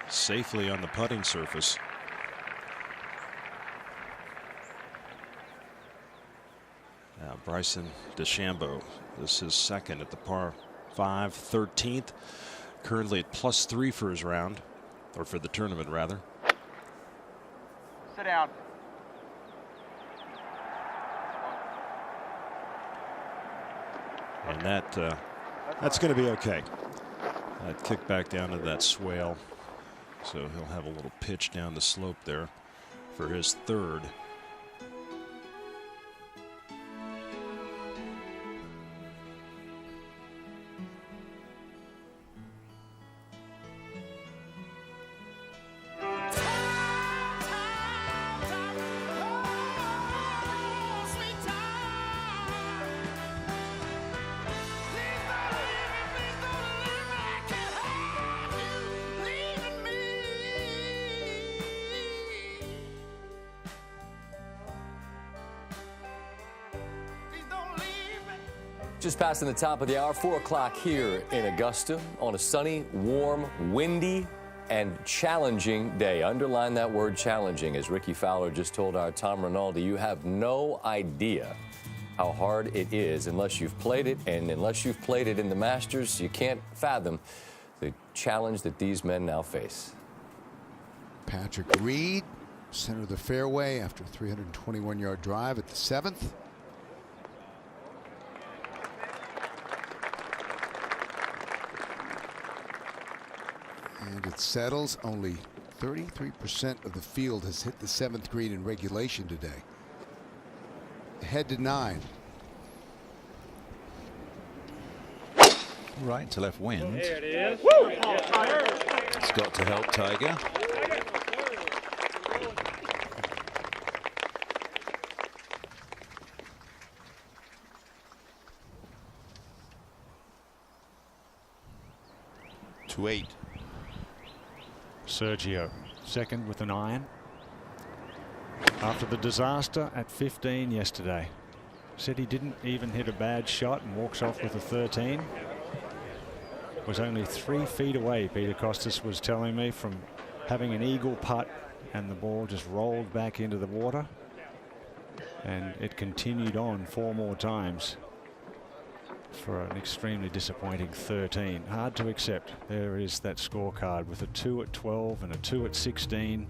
safely on the putting surface. Now Bryson DeChambeau, this is second at the par 5, 13th. Currently at +3 for his round, or for the tournament rather. Sit down. And that's going to be okay. That kick back down to that swale So he'll have a little pitch down the slope there for his third. Just passing the top of the hour, 4 o'clock here in Augusta on a sunny, warm, windy, and challenging day. Underline that word challenging. As Ricky Fowler just told our Tom Rinaldi, you have no idea how hard it is unless you've played it, and unless you've played it in the Masters, you can't fathom the challenge that these men now face. Patrick Reed, center of the fairway after a 321-yard drive at the 7th. And it settles. Only 33% of the field has hit the 7th green in regulation today. Head to 9. Right to left wind. There it is. It's got to help Tiger. To 8. Sergio, second with an iron. After the disaster at 15 yesterday. Said he didn't even hit a bad shot and walks off with a 13. Was only 3 feet away, Peter Kostis was telling me, from having an eagle putt, and the ball just rolled back into the water. And it continued on 4 more times for an extremely disappointing 13. Hard to accept. There is that scorecard with a 2 at 12 and a 2 at 16.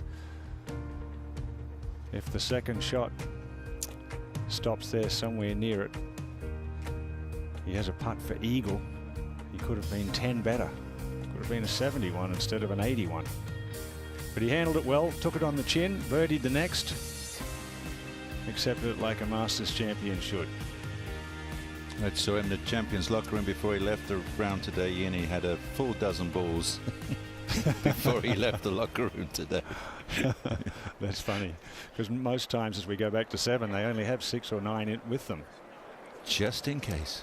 If the second shot stops there somewhere near it, he has a putt for eagle. He could have been 10 better. Could have been a 71 instead of an 81. But he handled it well, took it on the chin, birdied the next, accepted it like a Masters champion should. I saw him in the champions locker room before he left the round today, and he had a full dozen balls before he left the locker room today. That's funny, because most times as we go back to 7, they only have 6 or 9 with them. Just in case.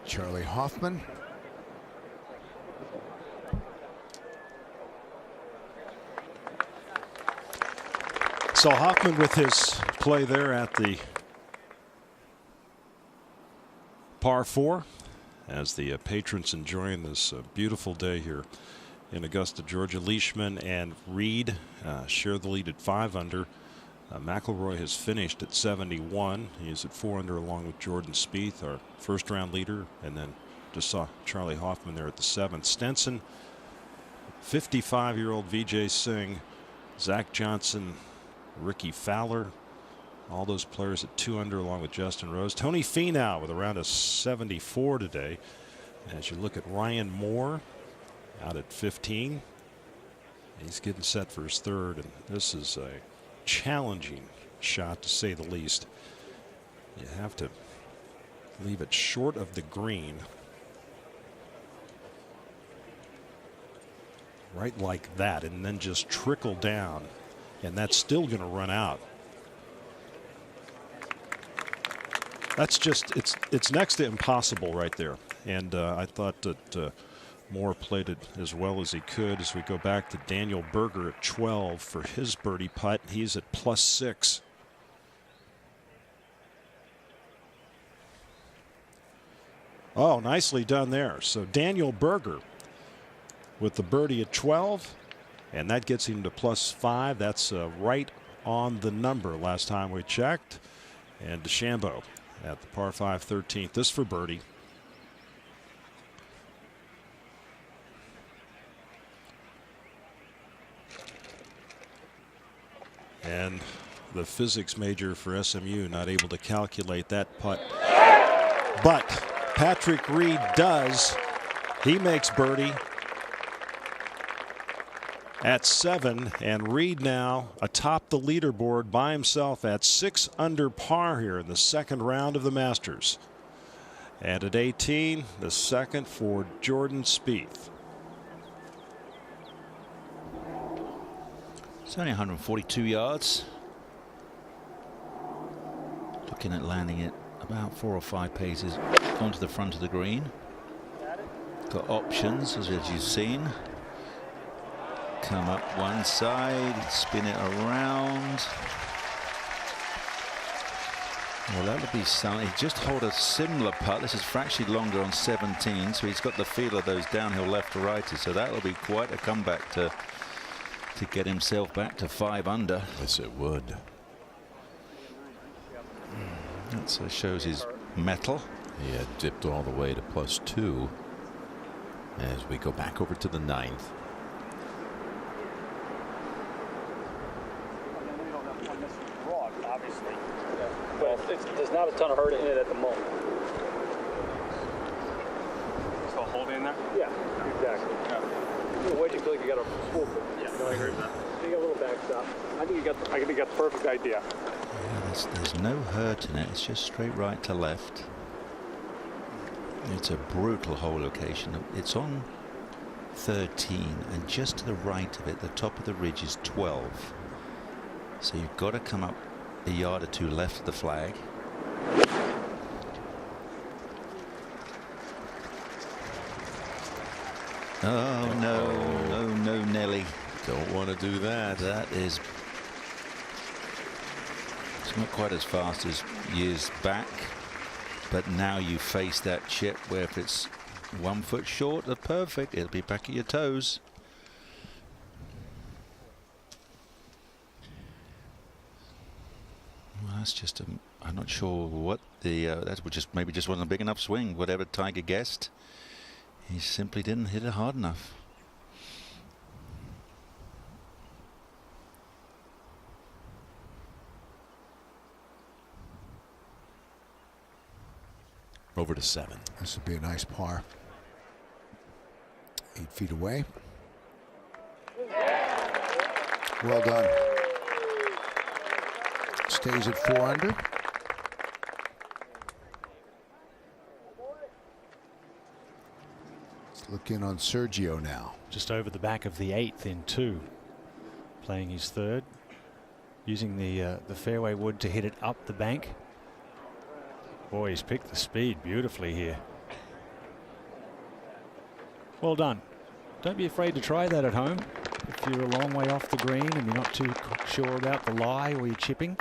Charlie Hoffman. So Hoffman with his play there at the par 4 as the patrons enjoying this beautiful day here in Augusta, Georgia. Leishman and Reed share the lead at 5 under. McIlroy has finished at 71. He's at 4 under along with Jordan Spieth, our first round leader, and then just saw Charlie Hoffman there at the 7th. Stenson, 55-year-old Vijay Singh, Zach Johnson, Ricky Fowler, all those players at 2 under along with Justin Rose. Tony Finau with around a 74 today. As you look at Ryan Moore out at 15, he's getting set for his 3rd, and this is a challenging shot to say the least. You have to leave it short of the green, right like that, and then just trickle down, and that's still going to run out. That's just, it's next to impossible right there. And I thought that Moore played it as well as he could. As we go back to Daniel Berger at 12 for his birdie putt, he's at +6. Oh, nicely done there. So Daniel Berger with the birdie at 12, and that gets him to +5. That's right on the number last time we checked. And DeChambeau at the par 5 13th. This for birdie. And the physics major for SMU not able to calculate that putt. But Patrick Reed does. He makes birdie. at 7, and Reed now atop the leaderboard by himself at 6 under par here in the second round of the Masters. And at 18, the second for Jordan Spieth. It's only 142 yards. Looking at landing it about 4 or 5 paces onto the front of the green. Got options, as you've seen. Come up one side, spin it around. Well, that would be something. He just hold a similar putt. This is fractionally longer on 17, so he's got the feel of those downhill left to righties. So that will be quite a comeback to get himself back to 5 under. Yes, it would. That shows his mettle. He had dipped all the way to +2 as we go back over to the 9th. Obviously, but there's not a ton of hurt in it at the moment. Still holding in there? Yeah, exactly. Yeah. Where'd you feel like you got a swoop? Yeah, no, I agree with that. You got a little backstop. I think you got the perfect idea. Yeah, there's no hurt in it. It's just straight right to left. It's a brutal hole location. It's on 13, and just to the right of it, the top of the ridge is 12. So you've got to come up a yard or 2 left of the flag. Oh no, Nelly. Don't want to do that. That is, it's not quite as fast as years back, but now you face that chip where if it's 1 foot short of perfect, it'll be back at your toes. Well, that's just I'm not sure what the that was just maybe just wasn't a big enough swing. Whatever Tiger guessed, he simply didn't hit it hard enough. Over to 7. This would be a nice par. 8 feet away. Well done. Stays at 4 under. Let's look in on Sergio now. Just over the back of the 8th in 2. Playing his 3rd. Using the fairway wood to hit it up the bank. Boy, he's picked the speed beautifully here. Well done. Don't be afraid to try that at home. If you're a long way off the green and you're not too sure about the lie or you're chipping,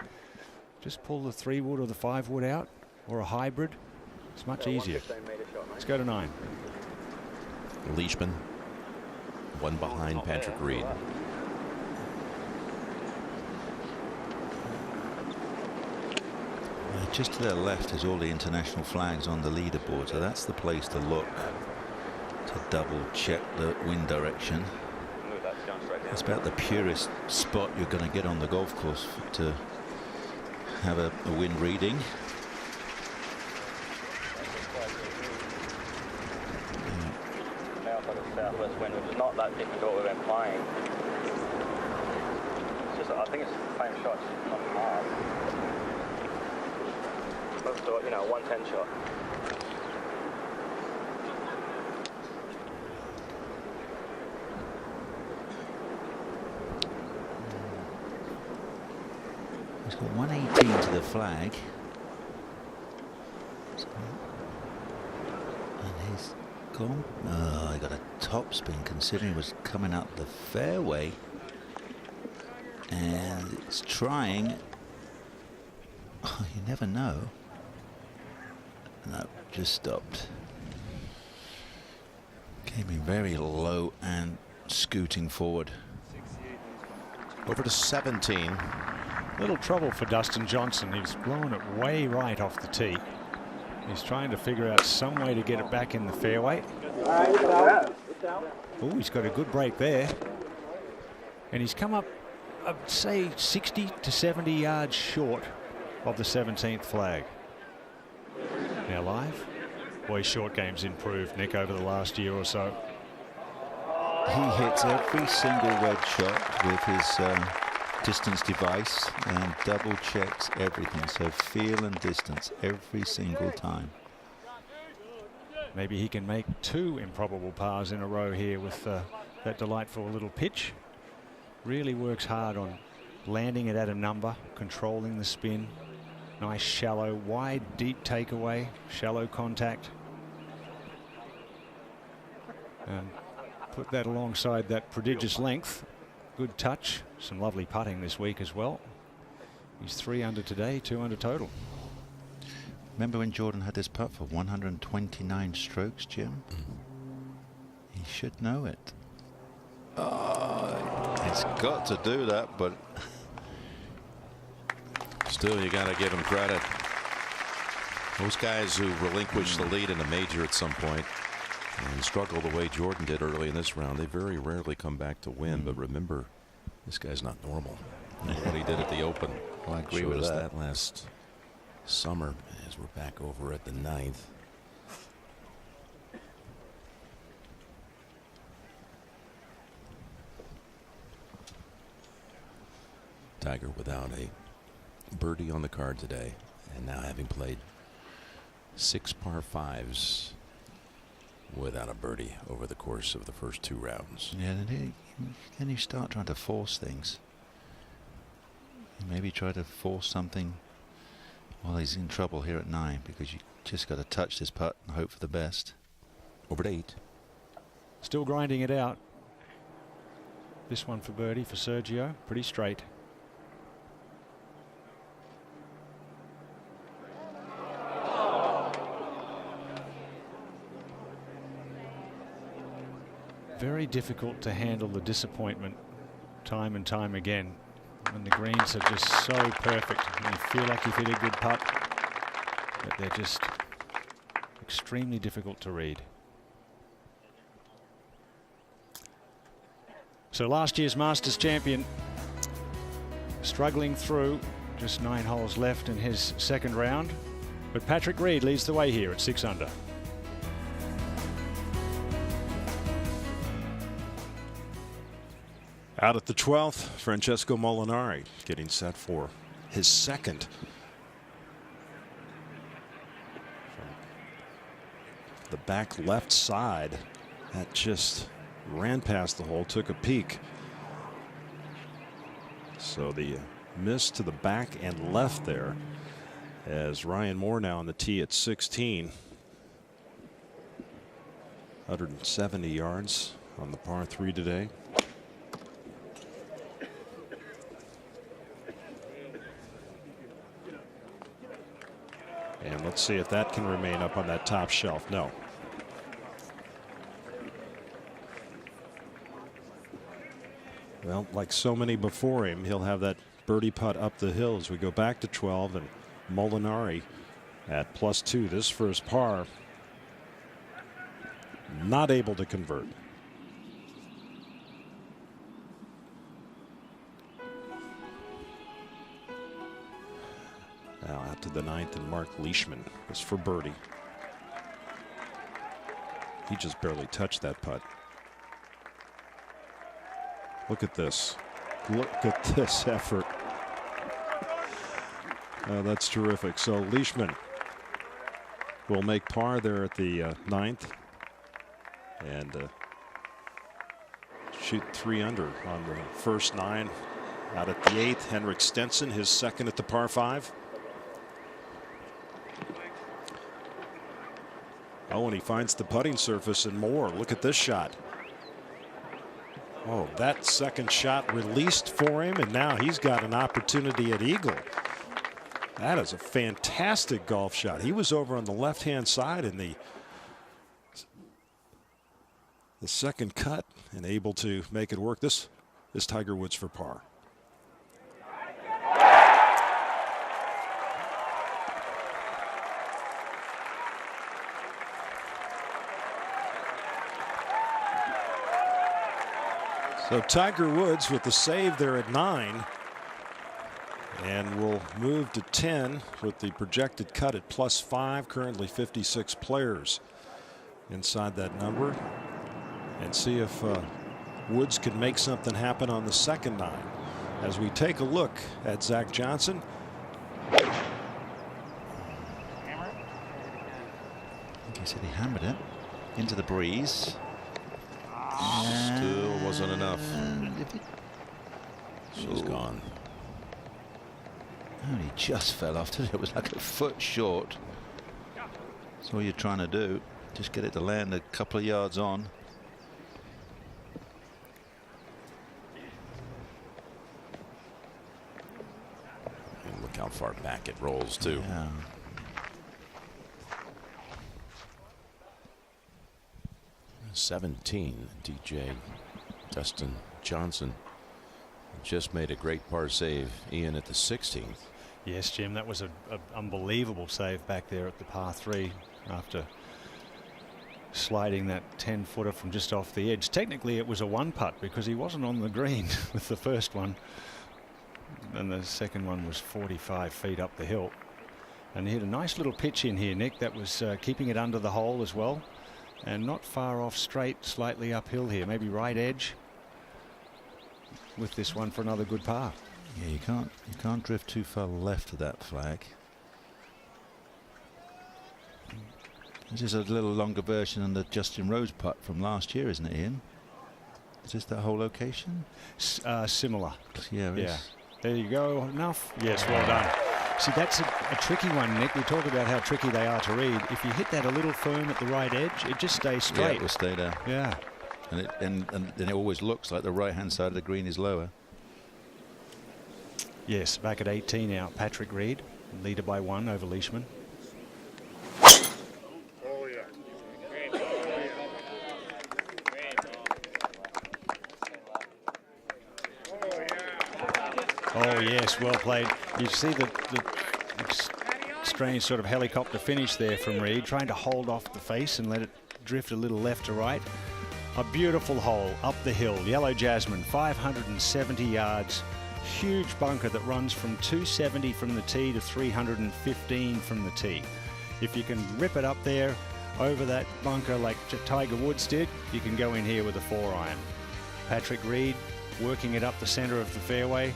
just pull the 3 wood or the 5 wood out, or a hybrid. It's much easier. Let's go to 9. Leishman, 1 behind Patrick Reed. Just to their left is all the international flags on the leaderboard, so that's the place to look to double check the wind direction. It's about the purest spot you're going to get on the golf course to have a wind reading. Southwest wind, which is not that difficult with them playing. It's just, I think it's the same shots, not hard. So, 110 shot. He's got 118 to the flag. And he's gone. Oh, he got a top spin considering he was coming out the fairway. And it's trying. Oh, you never know. No, just stopped. Came in very low and scooting forward. Over to 17. Little trouble for Dustin Johnson. He's blowing it way right off the tee. He's trying to figure out some way to get it back in the fairway. Oh, he's got a good break there. And he's come up, I'd say, 60 to 70 yards short of the 17th flag. Now live. Boy, short game's improved, Nick, over the last year or so. He hits every single wedge shot with his distance device and double checks everything. So feel and distance every single time. Maybe he can make 2 improbable pars in a row here with that delightful little pitch. Really works hard on landing it at a number, controlling the spin. Nice shallow, wide, deep takeaway, shallow contact. And put that alongside that prodigious length. Good touch. Some lovely putting this week as well. He's 3 under today, 2 under total. Remember when Jordan had this putt for 129 strokes, Jim? He should know it. Oh, he's got to do that, but still, you got to give him credit. Most guys who relinquish the lead in a major at some point and struggle the way Jordan did early in this round, they very rarely come back to win. But remember, this guy's not normal. What he did at the Open. Well, I agree with with that last summer, as we're back over at the 9th. Tiger without a birdie on the card today, and now having played 6 par 5s without a birdie over the course of the first 2 rounds. yeah, then you start trying to force things. Maybe try to force something while he's in trouble here at 9, because you just got to touch this putt and hope for the best. Over at 8. Still grinding it out. This one for birdie for Sergio. Pretty straight. Very difficult to handle the disappointment time and time again when the greens are just so perfect and you feel like you've hit a good putt, but they're just extremely difficult to read. So last year's Masters champion struggling through, just 9 holes left in his second round, but Patrick Reed leads the way here at 6 under. Out at the 12th, Francesco Molinari getting set for his second. From the back left side, that just ran past the hole, took a peek. So the miss to the back and left there, as Ryan Moore now on the tee at 16. 170 yards on the par 3 today. And let's see if that can remain up on that top shelf. No. Well, like so many before him, he'll have that birdie putt up the hill as we go back to 12, and Molinari at +2. This first par, not able to convert. Now out to the 9th, and Mark Leishman was for birdie. He just barely touched that putt. Look at this. Look at this effort. That's terrific. So Leishman will make par there at the 9th and shoot 3 under on the first 9. Out at the 8th, Henrik Stenson, his second at the par 5. Oh, and he finds the putting surface and more. Look at this shot. Oh, that second shot released for him, and now he's got an opportunity at eagle. That is a fantastic golf shot. He was over on the left-hand side in the second cut and able to make it work. This is Tiger Woods for par. So Tiger Woods with the save there at 9, and will move to 10 with the projected cut at +5. Currently 56 players inside that number, and see if Woods could make something happen on the second 9. As we take a look at Zach Johnson. I think he said he hammered it into the breeze. Still wasn't enough. She's gone. Oh, he just fell off. It was like a foot short. That's all you're trying to do. Just get it to land a couple of yards on. And look how far back it rolls too. Yeah. $17, DJ Dustin Johnson just made a great par save, Ian, at the 16th. Yes, Jim, that was an unbelievable save back there at the par 3 after sliding that 10-footer from just off the edge. Technically it was a 1-putt because he wasn't on the green with the first one, and the second one was 45 feet up the hill, and he had a nice little pitch in here, Nick, that was keeping it under the hole as well, and not far off straight, slightly uphill here, maybe right edge with this one for another good par. Yeah, you can't drift too far left of that flag. This is a little longer version than the Justin Rose putt from last year, isn't it, Ian? Is this that whole location? Similar. Yeah, yeah. There you go. Enough. Yes, well done. See, that's a tricky one, Nick. We talk about how tricky they are to read. If you hit that a little firm at the right edge, it just stays straight. Yeah, it will stay there. Yeah. And it always looks like the right-hand side of the green is lower. Yes, back at 18 now, Patrick Reed, leader by 1 over Leishman. Oh yes, well played. You see the strange sort of helicopter finish there from Reed, trying to hold off the face and let it drift a little left to right. A beautiful hole up the hill, Yellow Jasmine, 570 yards. Huge bunker that runs from 270 from the tee to 315 from the tee. If you can rip it up there over that bunker like Tiger Woods did, you can go in here with a 4-iron. Patrick Reed working it up the center of the fairway.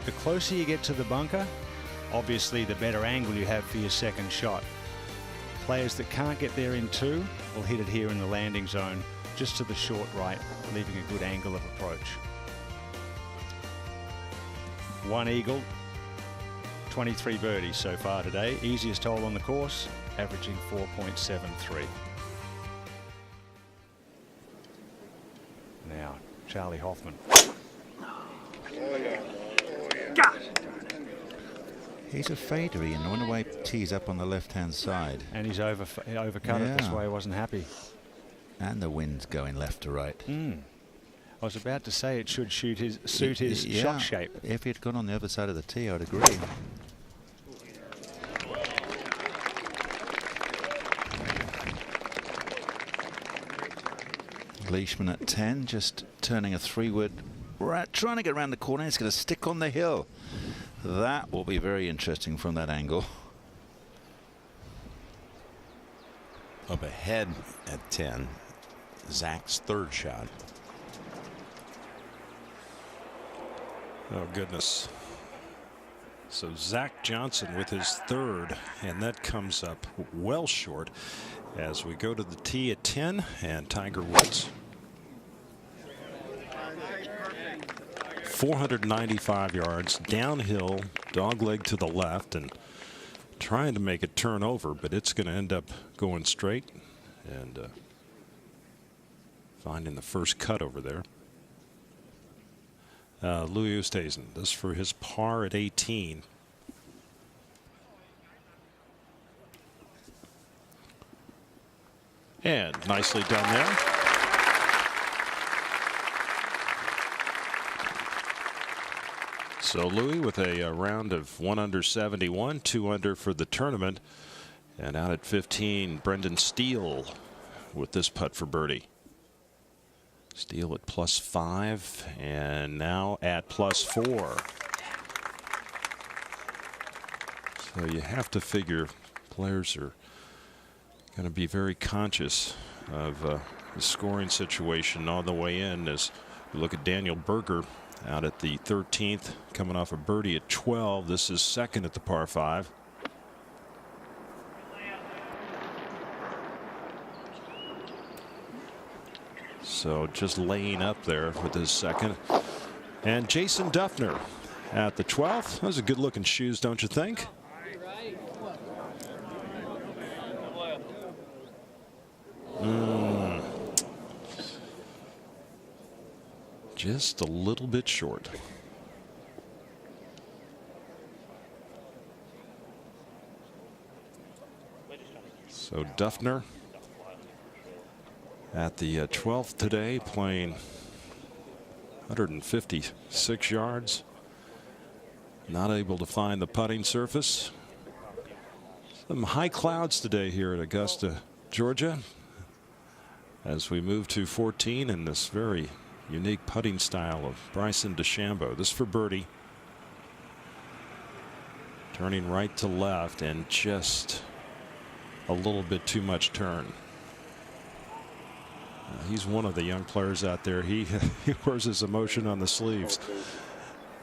The closer you get to the bunker, obviously the better angle you have for your second shot. Players that can't get there in 2 will hit it here in the landing zone, just to the short right, leaving a good angle of approach. 1 eagle, 23 birdies so far today. Easiest hole on the course, averaging 4.73. Now, Charlie Hoffman. He's a fader, Ian. I wonder why he tees up on the left-hand side. And he's overcut it. That's why he wasn't happy. And the wind's going left to right. I was about to say it should suit his shot shape. If he'd gone on the other side of the tee, I'd agree. Leishman at 10, just turning a 3-wood, trying to get around the corner. It's going to stick on the hill. That will be very interesting from that angle. Up ahead at 10, Zach's 3rd shot. Oh, goodness. So Zach Johnson with his 3rd, and that comes up well short as we go to the tee at 10, and Tiger Woods. 495 yards downhill, dogleg to the left, and trying to make it turn over, but it's going to end up going straight and finding the first cut over there. Louis Oosthuizen, this for his par at 18. And nicely done there. So Louis with a round of 1 under 71, 2 under for the tournament. And out at 15, Brendan Steele with this putt for birdie. Steele at +5 and now at +4. So you have to figure players are going to be very conscious of the scoring situation on the way in, as Look at Daniel Berger out at the 13th, coming off a birdie at 12. This is second at the par 5. So just laying up there with his second. And Jason Dufner at the 12th. Those are good looking shoes, don't you think? Just a little bit short. So Dufner at the 12th today, playing 156 yards. Not able to find the putting surface. Some high clouds today here at Augusta, Georgia, as we move to 14 in this very unique putting style of Bryson DeChambeau. This for birdie. Turning right to left and just a little bit too much turn. He's one of the young players out there. He wears his emotion on the sleeves.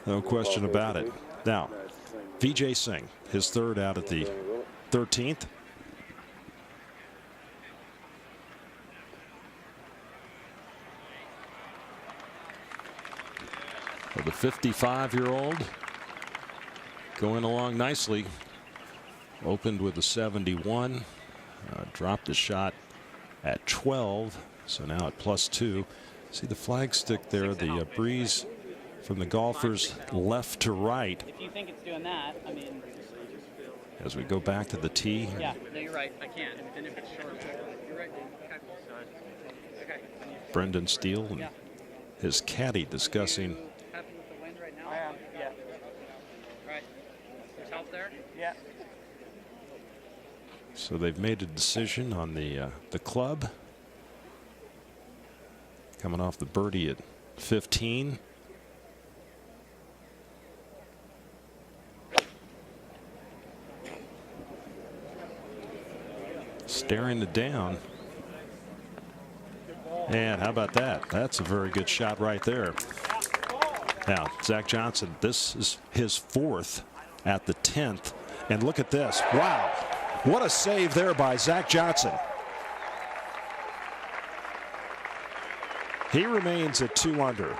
No question about it. Now, Vijay Singh, his third out at the 13th. For the 55-year-old, going along nicely. Opened with a 71, dropped the shot at 12, so now at +2. See the flag stick there, the breeze from the golfers left to right. If you think it's doing that, I mean. As we go back to the tee. Yeah, no, you're right. I can't. And if it's short, you're right. Okay. Brendan Steele and his caddy discussing. Happy with the wind right now? I am. Yeah. Right. There's help there. Yeah. So they've made a decision on the club. Coming off the birdie at 15. Staring it down. And how about that? That's a very good shot right there. Now, Zach Johnson, this is his 4th at the 10th. And look at this. Wow. What a save there by Zach Johnson. He remains at 2 under.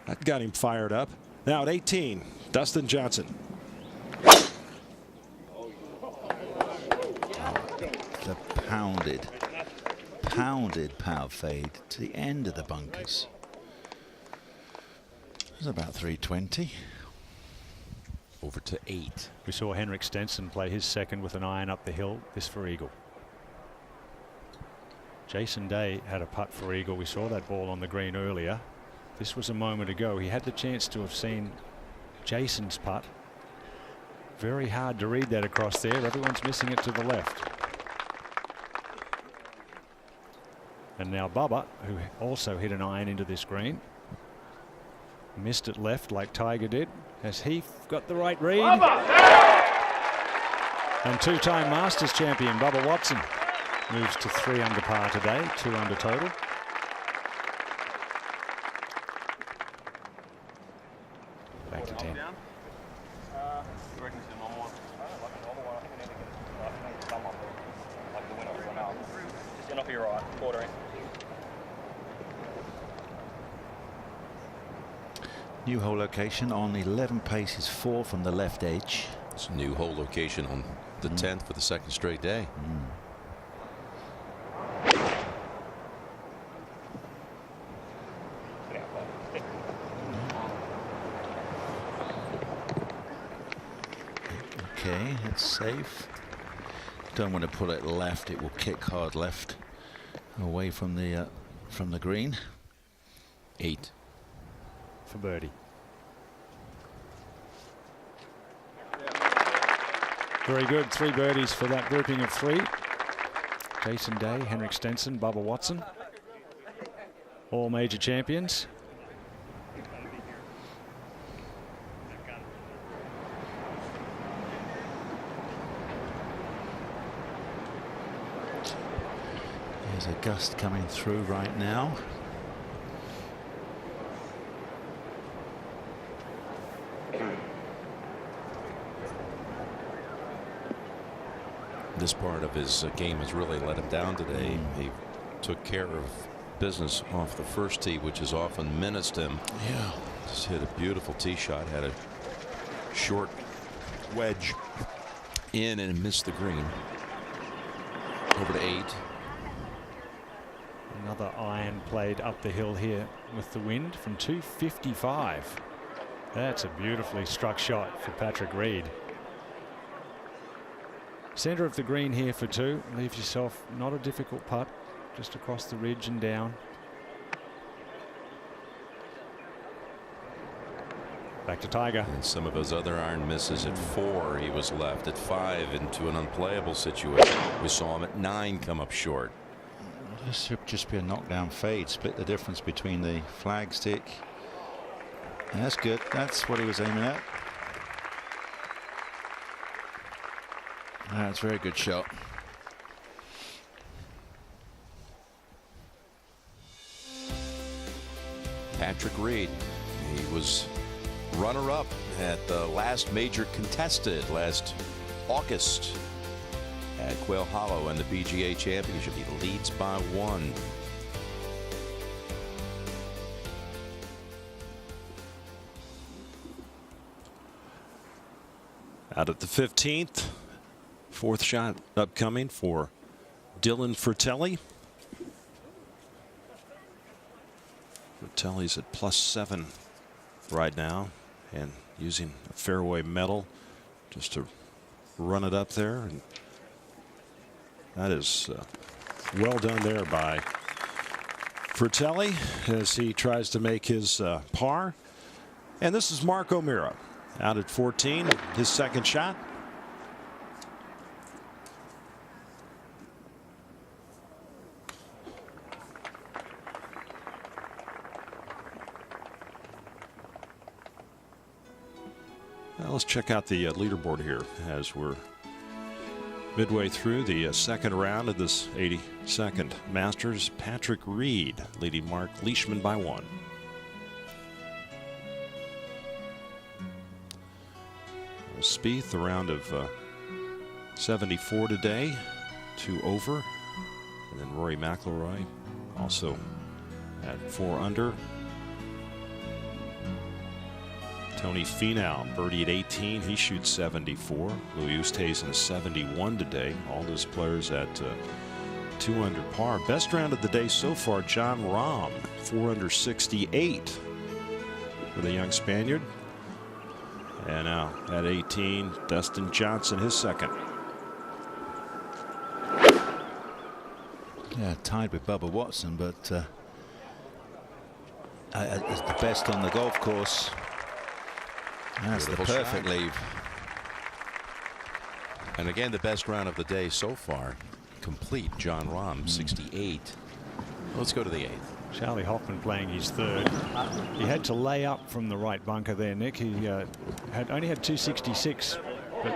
That got him fired up. Now at 18, Dustin Johnson. The pounded power fade to the end of the bunkers. It was about 320. Over to 8. We saw Henrik Stenson play his second with an iron up the hill. This for eagle. Jason Day had a putt for eagle. We saw that ball on the green earlier. This was a moment ago. He had the chance to have seen Jason's putt. Very hard to read that across there. Everyone's missing it to the left. And now Bubba, who also hit an iron into this green. Missed it left like Tiger did. Has he got the right read? And two-time Masters champion Bubba Watson moves to 3 under par today, 2 under total. Back to 10. New hole location on 11 paces 4 from the left edge. It's a new hole location on the 10th for the second straight day. Okay, it's safe. Don't want to pull it left. It will kick hard left away from the green. 8 for birdie. Very good. 3 birdies for that grouping of 3. Jason Day, Henrik Stenson, Bubba Watson. All major champions. There's a gust coming through right now. This part of his game has really let him down today. He took care of business off the first tee, which has often menaced him. Yeah. Just hit a beautiful tee shot, had a short wedge in and missed the green. Over to 8. Another iron played up the hill here with the wind from 255. That's a beautifully struck shot for Patrick Reed. Center of the green here for 2. Leaves yourself not a difficult putt, just across the ridge and down. Back to Tiger. And some of those other iron misses at 4. He was left at 5 into an unplayable situation. We saw him at 9 come up short. This should just be a knockdown fade. Split the difference between the flagstick. And that's good. That's what he was aiming at. That's a very good shot. Patrick Reed. He was runner-up at the last major contested last August at Quail Hollow and the PGA Championship. He leads by 1. Out at the 15th. 4th shot upcoming for Dylan Fratelli. Fratelli's at +7 right now and using a fairway metal just to run it up there. And that is well done there by Fratelli as he tries to make his par. And this is Mark O'Meara out at 14, his 2nd shot. Now let's check out the leaderboard here as we're midway through the 2nd round of this 82nd Masters. Patrick Reed leading Mark Leishman by 1. Spieth, a round of 74 today, 2 over. And then Rory McIlroy also at 4 under. Tony Finau, birdie at 18. He shoots 74. Louis Oosthuizen 71 today. All his players at 2 under par. Best round of the day so far, Jon Rahm, 4 under 68 for the young Spaniard. And now at 18, Dustin Johnson, his 2nd. Yeah, tied with Bubba Watson, but as the best on the golf course. That's the perfect leave. And again, the best round of the day so far complete. Jon Rahm, 68. Let's go to the 8th. Charlie Hoffman playing his 3rd. He had to lay up from the right bunker there, Nick. He only had 266, but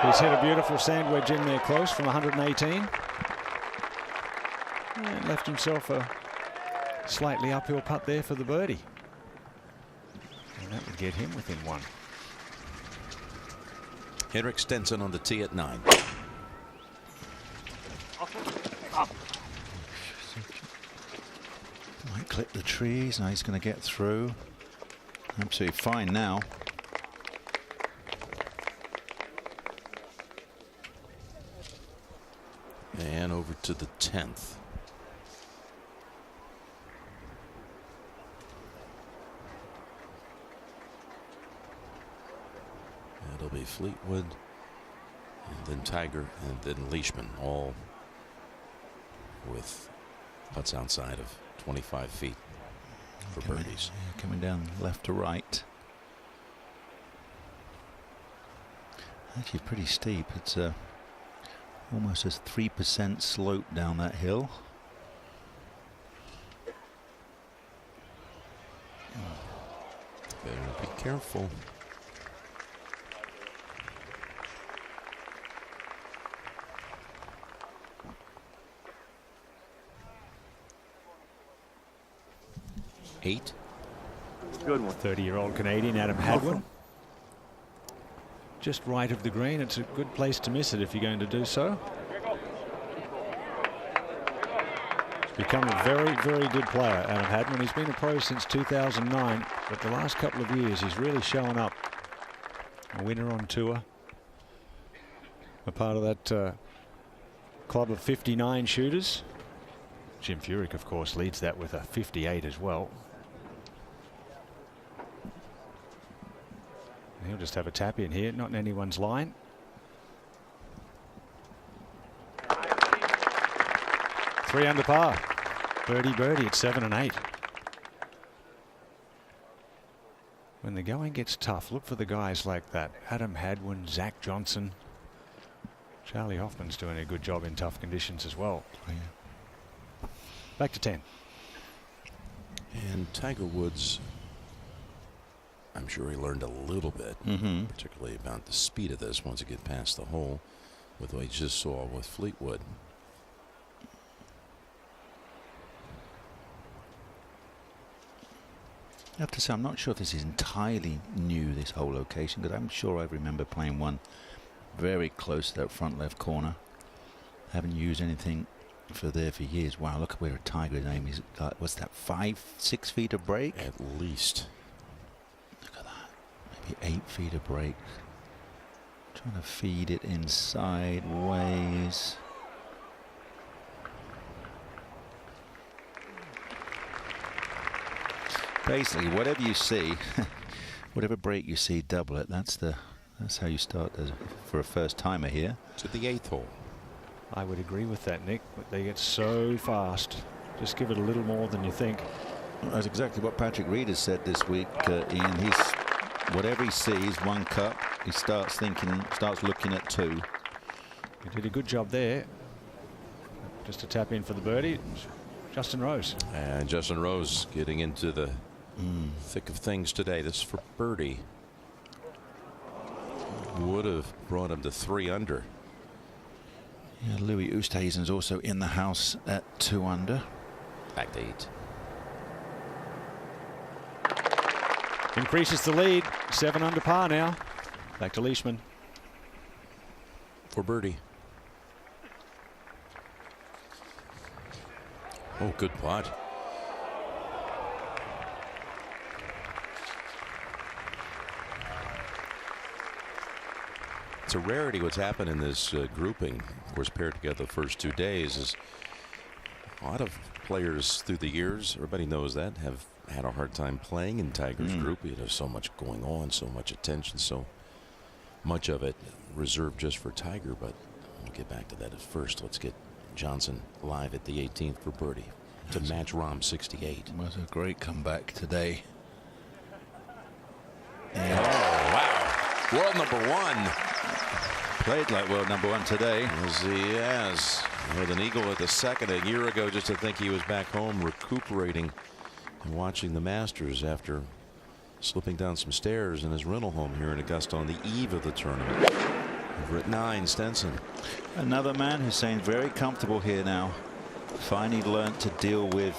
he's hit a beautiful sand wedge in there close from 118. And left himself a slightly uphill putt there for the birdie. And that would get him within 1. Henrik Stenson on the tee at 9. Might clip the trees. Now he's going to get through. Absolutely fine now. And over to the 10th. It'll be Fleetwood, and then Tiger, and then Leishman, all with putts outside of 25 feet for birdies. Coming down left to right. Actually pretty steep. It's almost a 3% slope down that hill. Better be careful. 8. Good one. 30-year-old Canadian Adam Hadwin. Just right of the green. It's a good place to miss it if you're going to do so. He's become a very, very good player, Adam Hadwin. He's been a pro since 2009, but the last couple of years he's really shown up. A winner on tour. A part of that club of 59 shooters. Jim Furyk, of course, leads that with a 58 as well. He'll just have a tap in here, not in anyone's line. Three under par. Birdie at 7 and 8. When the going gets tough, look for the guys like that. Adam Hadwin, Zach Johnson. Charlie Hoffman's doing a good job in tough conditions as well. Yeah. Back to 10. And Tiger Woods, I'm sure he learned a little bit, particularly about the speed of this once you get past the hole with what he just saw with Fleetwood. I have to say, I'm not sure if this is entirely new, this whole location, because I'm sure I remember playing one very close to that front left corner. Haven't used anything for years. Wow, look at where a Tiger's aim is. What's that, 5-6 feet of break? At least. Look at that. Maybe 8 feet of break. Trying to feed it in sideways. Basically, whatever you see, whatever break you see, double it. That's how you start for a first timer here. To the 8th hole. I would agree with that, Nick, but they get so fast. Just give it a little more than you think. That's exactly what Patrick Reed has said this week, Ian. He's whatever he sees, one cut, he starts looking at 2. He did a good job there. Just a tap in for the birdie. Justin Rose. And Justin Rose getting into the thick of things today. This is for birdie. Would have brought him to 3 under. Yeah, Louis Oosthuizen's also in the house at 2 under. Back to 8. Increases the lead. 7 under par now. Back to Leishman. For birdie. Oh, good putt. It's a rarity what's happened in this grouping. Of course, paired together the first 2 days is a lot of players through the years, everybody knows that, have had a hard time playing in Tiger's group. There's so much going on, so much attention, so much of it reserved just for Tiger. But we'll get back to that at first. Let's get Johnson live at the 18th for birdie to match Rahm 68. Was a great comeback today. Yeah. Oh, wow. World number 1. Played like world number 1 today. Yes, he has. With an eagle at the 2nd a year ago, just to think he was back home recuperating and watching the Masters after slipping down some stairs in his rental home here in Augusta on the eve of the tournament. Over at 9, Stenson. Another man who's saying very comfortable here now. Finally learned to deal with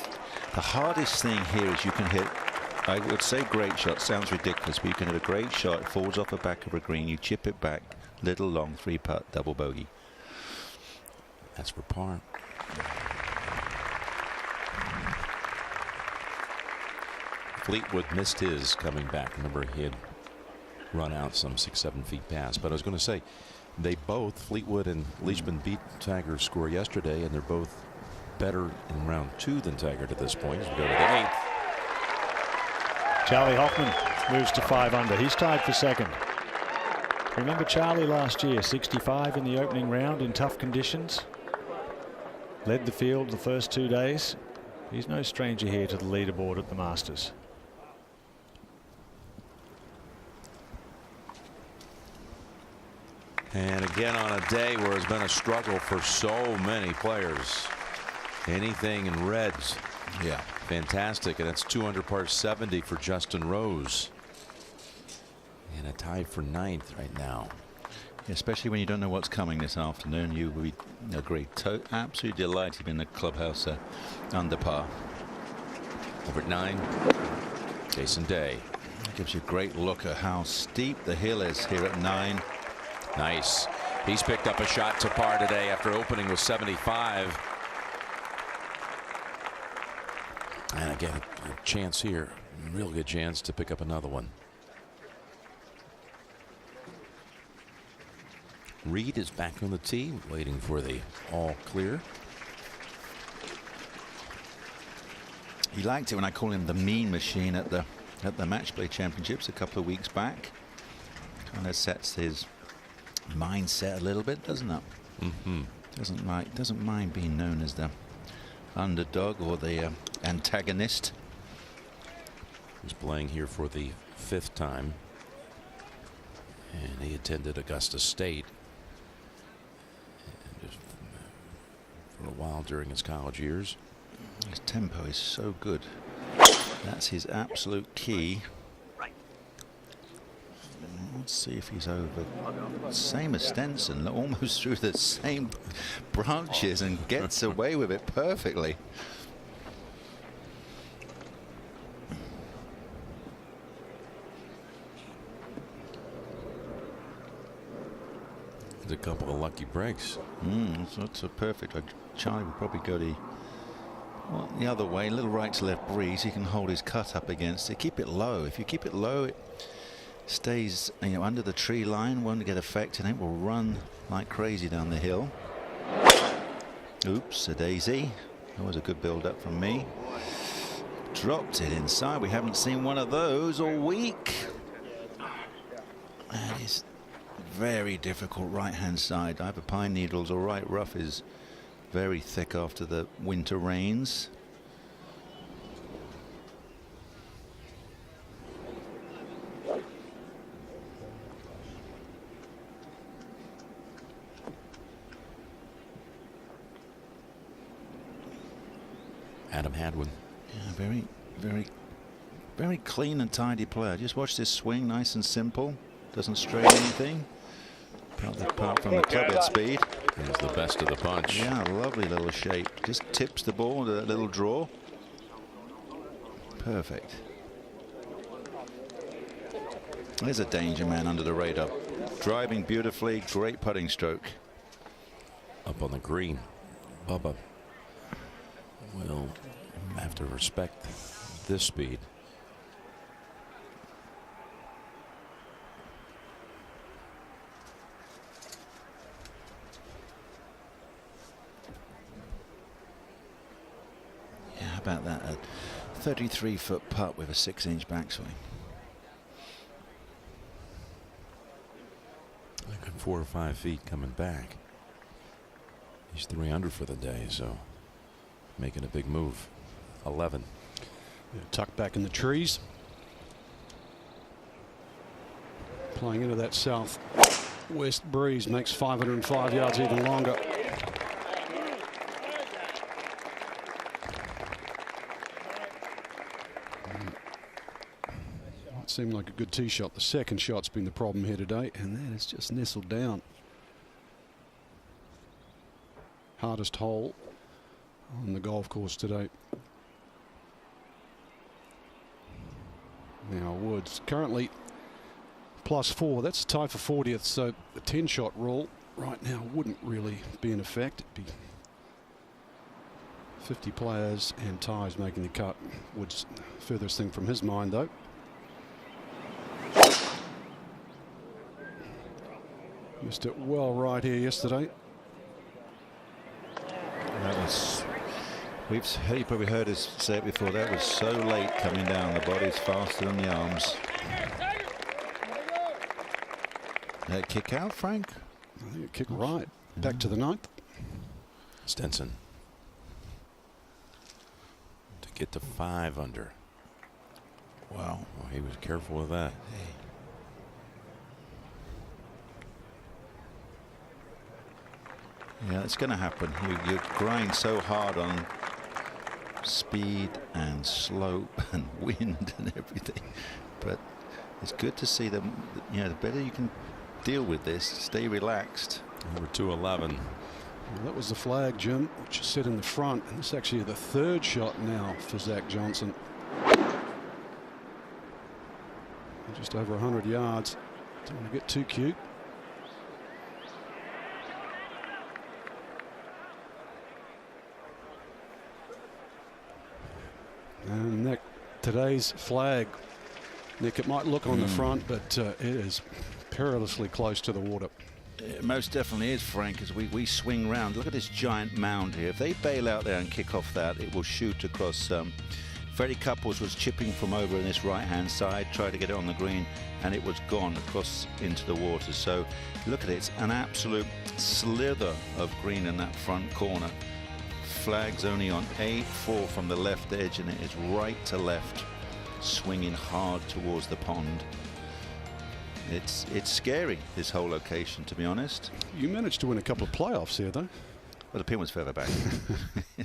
the hardest thing here is you can hit, I would say great shot, sounds ridiculous, but you can hit a great shot, it falls off the back of a green, you chip it back, little long 3-putt double bogey. That's for par. Fleetwood missed his coming back. Remember, he had run out some 6-7 feet past. But I was going to say, they both, Fleetwood and Leishman, beat Tiger's score yesterday, and they're both better in round 2 than Tiger to this point. As we go to the 8th. Charlie Hoffman moves to 5 under. He's tied for 2nd. Remember Charlie last year, 65 in the opening round in tough conditions. Led the field the first 2 days. He's no stranger here to the leaderboard at the Masters. And again on a day where it's been a struggle for so many players. Anything in reds. Yeah. Fantastic. And it's 2 under par 70 for Justin Rose. And a tie for 9th right now. Especially when you don't know what's coming this afternoon. You will be agreed. Absolutely delighted in the clubhouse under par. Over at 9, Jason Day. That gives you a great look at how steep the hill is here at 9. Nice. He's picked up a shot to par today after opening with 75. And again, a chance here, a real good chance to pick up another one. Reed is back on the tee, waiting for the all clear. He liked it when I called him the mean machine at the match play championships a couple of weeks back. Kind of sets his mindset a little bit, doesn't it? Doesn't mind being known as the underdog or the antagonist. He's playing here for the 5th time, and he attended Augusta State for a while during his college years. His tempo is so good. That's his absolute key. Let's see if he's over. Same as Stenson, almost through the same branches and gets away with it perfectly. A couple of lucky breaks. That's a perfect. Charlie would probably go the other way, a little right to left breeze. He can hold his cut up against it. Keep it low. If you keep it low, it stays under the tree line, won't get affected. It will run like crazy down the hill. Oops, a daisy. That was a good build up from me. Dropped it inside. We haven't seen one of those all week. That is very difficult right hand side. Either pine needles or right rough is very thick after the winter rains. Adam Hadwin. Yeah, very clean and tidy player. Just watch this swing, nice and simple. Doesn't strain anything. Apart from the clubhead speed. He's the best of the bunch. Yeah, lovely little shape. Just tips the ball with a little draw. Perfect. There's a danger man under the radar. Driving beautifully, great putting stroke. Up on the green, Bubba will have to respect this speed. About that, a 33-foot putt with a 6-inch backswing. Like 4 or 5 feet coming back. He's 3 under for the day, so making a big move. 11. Tucked back in the trees. Playing into that southwest breeze makes 505 yards even longer. Seemed like a good tee shot. The second shot's been the problem here today, and that is just nestled down. Hardest hole on the golf course today. Now Woods currently +4. That's tied for 40th, so the 10-shot rule right now wouldn't really be in effect. It'd be 50 players and ties making the cut. Woods furthest thing from his mind, though. Missed it well right here yesterday. That was, you probably heard us say it before, that was so late coming down. The body's faster than the arms. That kick out, Frank? I think it kicked right. Back to the 9th. Stenson to get to 5 under. Wow. Well, he was careful with that. Yeah, it's going to happen. You grind so hard on speed and slope and wind and everything, but it's good to see them. You know, the better you can deal with this, stay relaxed. Number 211. Well, that was the flag, Jim, which is set in the front, and this is actually the 3rd shot now for Zach Johnson. Just over 100 yards. Don't want to get too cute. And Nick, today's flag, Nick, it might look on the front, but it is perilously close to the water. It most definitely is, Frank, as we swing round. Look at this giant mound here. If they bail out there and kick off that, it will shoot across. Freddie Couples was chipping from over in this right-hand side, tried to get it on the green, and it was gone across into the water. So look at it, it's an absolute slither of green in that front corner. Flag's only on 8-4 from the left edge, and it is right to left, swinging hard towards the pond. It's scary, this whole location, to be honest. You managed to win a couple of playoffs here, though. Well, the pin was further back.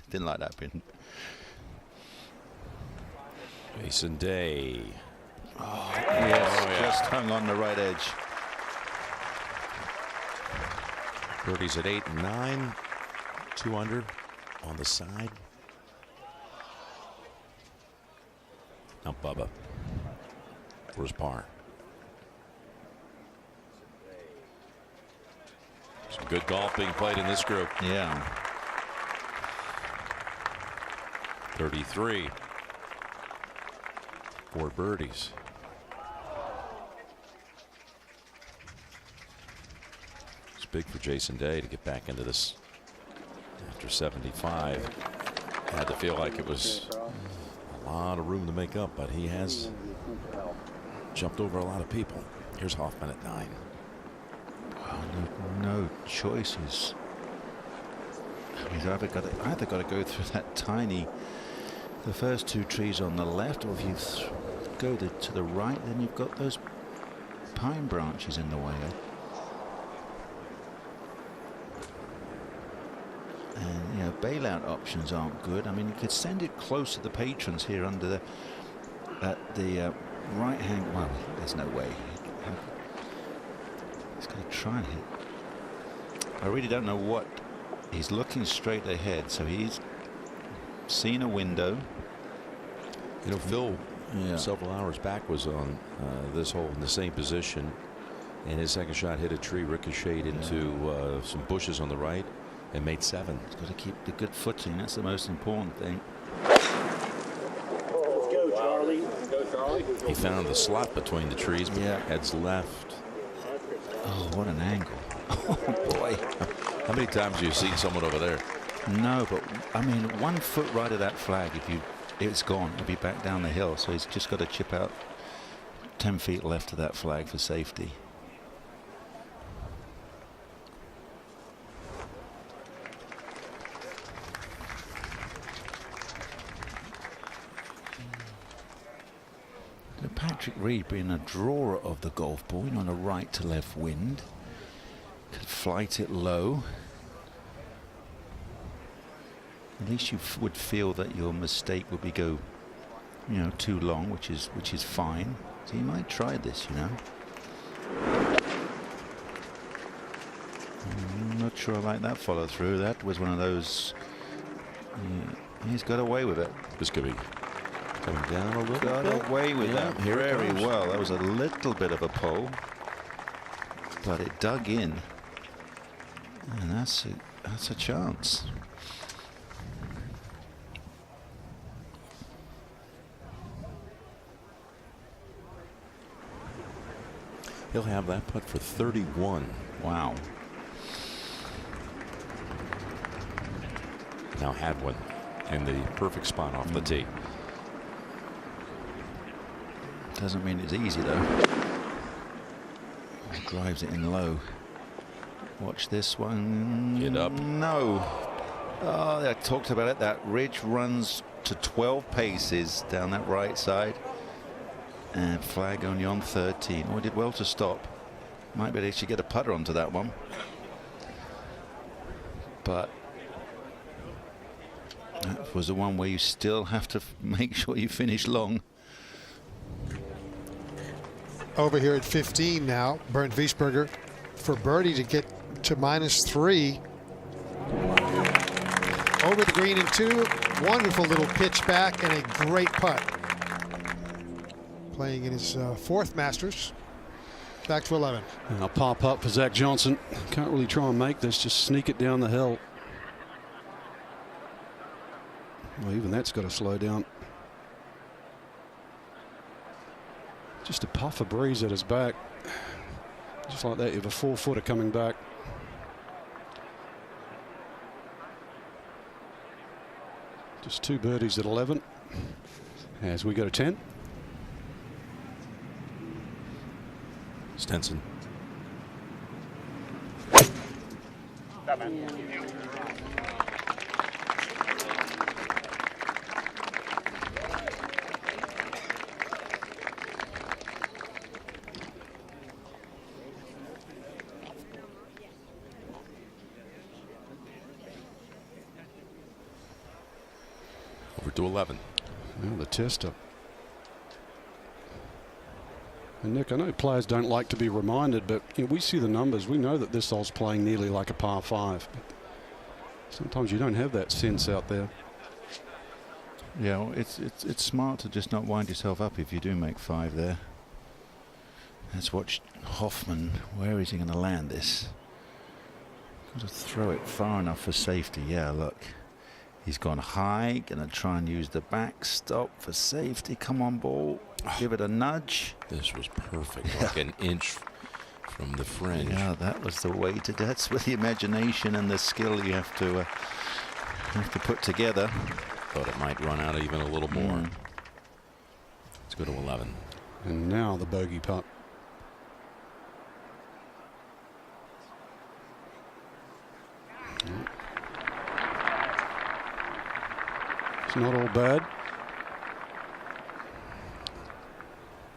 Didn't like that pin. Jason Day. Oh, yes, just hung on the right edge. Birdies at 8 and 9. 2 under on the side. Now Bubba for his par. Some good golf being played in this group. Yeah. 33. 4 birdies. It's big for Jason Day to get back into this after 75. Had to feel like it was a lot of room to make up, but he has jumped over a lot of people. Here's Hoffman at 9. Wow, no choices. He's either got to go through that tiny, the first 2 trees on the left, or if you go to the right, then you've got those pine branches in the way. And you know, bailout options aren't good. I mean, you could send it close to the patrons here under the right hand. Well, there's no way. He's going to try and hit. I really don't know what. He's looking straight ahead, so he's seen a window. You know, Phil, several hours back, was on this hole in the same position, and his second shot hit a tree, ricocheted into some bushes on the right, and made 7. He's got to keep the good footing. That's the most important thing. Let's go, Charlie. Go, Charlie. He found the slot between the trees, but heads left. Oh, what an angle. Oh, boy. How many times have you seen someone over there? No, but I mean, 1 foot right of that flag, it's gone. It'll be back down the hill. So he's just got to chip out 10 feet left of that flag for safety. Patrick Reed, being a drawer of the golf ball, on a right to left wind, could flight it low. At least you would feel that your mistake would be go, too long, which is fine. So you might try this, I'm not sure I like that follow through. That was one of those. He's got away with it. This could be coming down a little bit. Got away with that very well. That was a little bit of a pull, but it dug in, and that's a chance. He'll have that putt for 31. Wow. Now Hadwin in the perfect spot off the tee. Doesn't mean it's easy though. Drives it in low. Watch this one. Get up. No. Oh, I talked about it. That ridge runs to 12 paces down that right side. And flag only on 13. Oh, he did well to stop. Might be able to get a putter onto that one. But that was the one where you still have to make sure you finish long. Over here at 15 now, Bernd Wiesberger for birdie to get to -3. Over the green in 2. Wonderful little pitch back and a great putt. playing in his fourth Masters. Back to 11. And I'll pop up for Zach Johnson. Can't really try and make this, just sneak it down the hill. Well, even that's got to slow down. Just a puff of breeze at his back. Just like that, you have a 4-footer coming back. Just 2 birdies at 11 as we go to 10. Stenson. Over to 11. Well, the tester. And Nick, I know players don't like to be reminded, but you know, we see the numbers. We know that this hole's playing nearly like a par 5. But sometimes you don't have that sense out there. Yeah, well, it's smart to just not wind yourself up if you do make 5 there. Let's watch Hoffman. Where is he going to land this? Got to throw it far enough for safety. Yeah, look. He's gone high. Going to try and use the backstop for safety. Come on, ball. Give it a nudge. This was perfect. Like an inch from the fringe. Yeah, that was the way to. That's with the imagination and the skill you have to put together. Thought it might run out even a little more. Let's go to 11. And now the bogey putt. It's not all bad.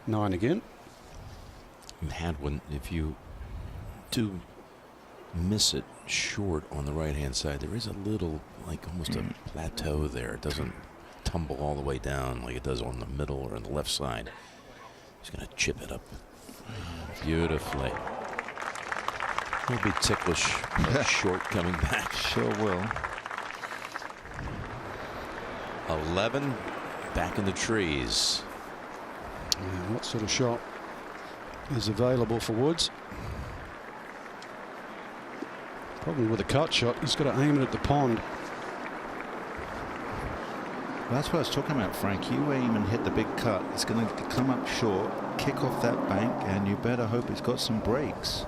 9 again. And Hadwin, if you do miss it short on the right-hand side, there is a little, like almost a plateau there. It doesn't tumble all the way down like it does on the middle or on the left side. He's going to chip it up beautifully. He'll be ticklish short coming back. Sure will. 11 back in the trees. Yeah, what sort of shot is available for Woods? Probably with a cut shot. He's got to aim it at the pond. Well, that's what I was talking about, Frank. You aim and hit the big cut. It's going to come up short, kick off that bank, and you better hope it's got some breaks.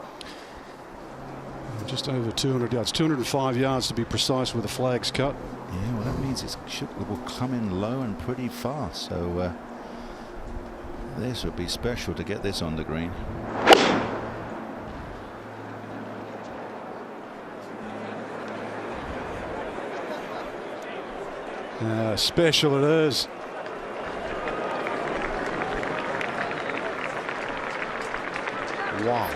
Just over 200 yards, 205 yards to be precise with the flags cut. Yeah, well, that means it will come in low and pretty fast. So this would be special to get this on the green. Special it is. Wow.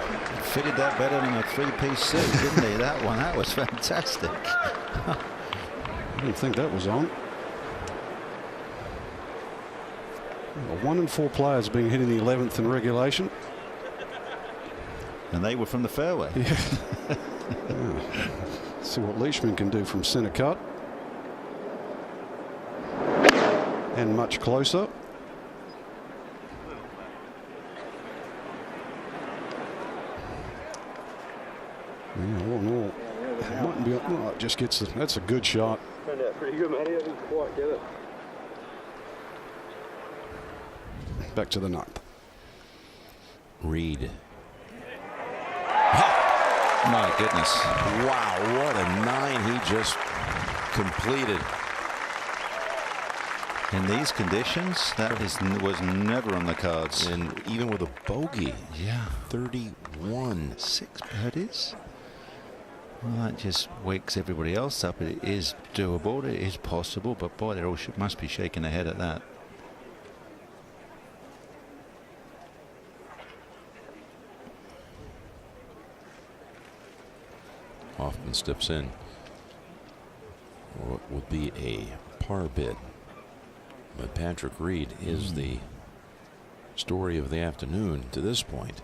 Fitted that better than a 3-piece suit, didn't he? That one, that was fantastic. I didn't think that was on. 1 in 4 players being hit in the 11th in regulation. And they were from the fairway. Yeah. Yeah. Let's see what Leishman can do from center cut. And much closer. Yeah, all in all, it mightn't be, well, it just gets that's a good shot. Turned out pretty good, man. He doesn't quite get it. Back to the 9th. Reed. My goodness. Wow, what a 9 he just completed. In these conditions, that was never on the cards. And even with a bogey. Yeah. 31. 6 birdies. Well, that just wakes everybody else up. It is doable. It is possible. But boy, they all must be shaking their head at that. Hoffman steps in. What would be a par bid. But Patrick Reed is the story of the afternoon to this point.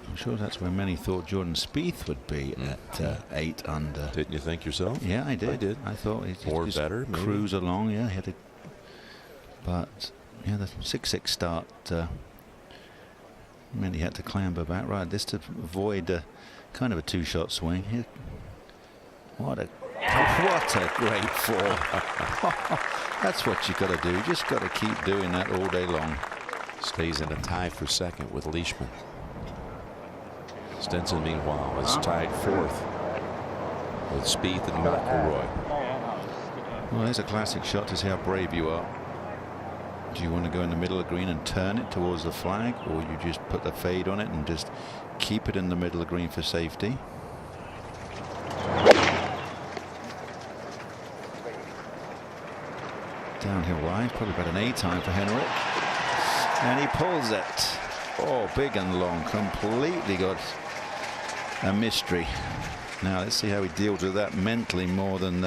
I'm sure that's where many thought Jordan Spieth would be at 8 under. Didn't you think yourself? Yeah, I did. I did. I thought he'd or just better, maybe. cruise along. Yeah, he had to. But Yeah, the 6-6 start meant he had to clamber back. Right, this to avoid kind of a two-shot swing. What a great fall. That's what you got to do. You just got to keep doing that all day long. Stays in a tie for second with Leishman. Stenson, meanwhile, is tied fourth with Spieth and McIlroy. Well, there's a classic shot to see how brave you are. Do you want to go in the middle of the green and turn it towards the flag, or you just put the fade on it and just keep it in the middle of the green for safety? Downhill line, probably about an A time for Henrik. And he pulls it. Oh, big and long. Completely got a mystery. Now let's see how he deals with that mentally more than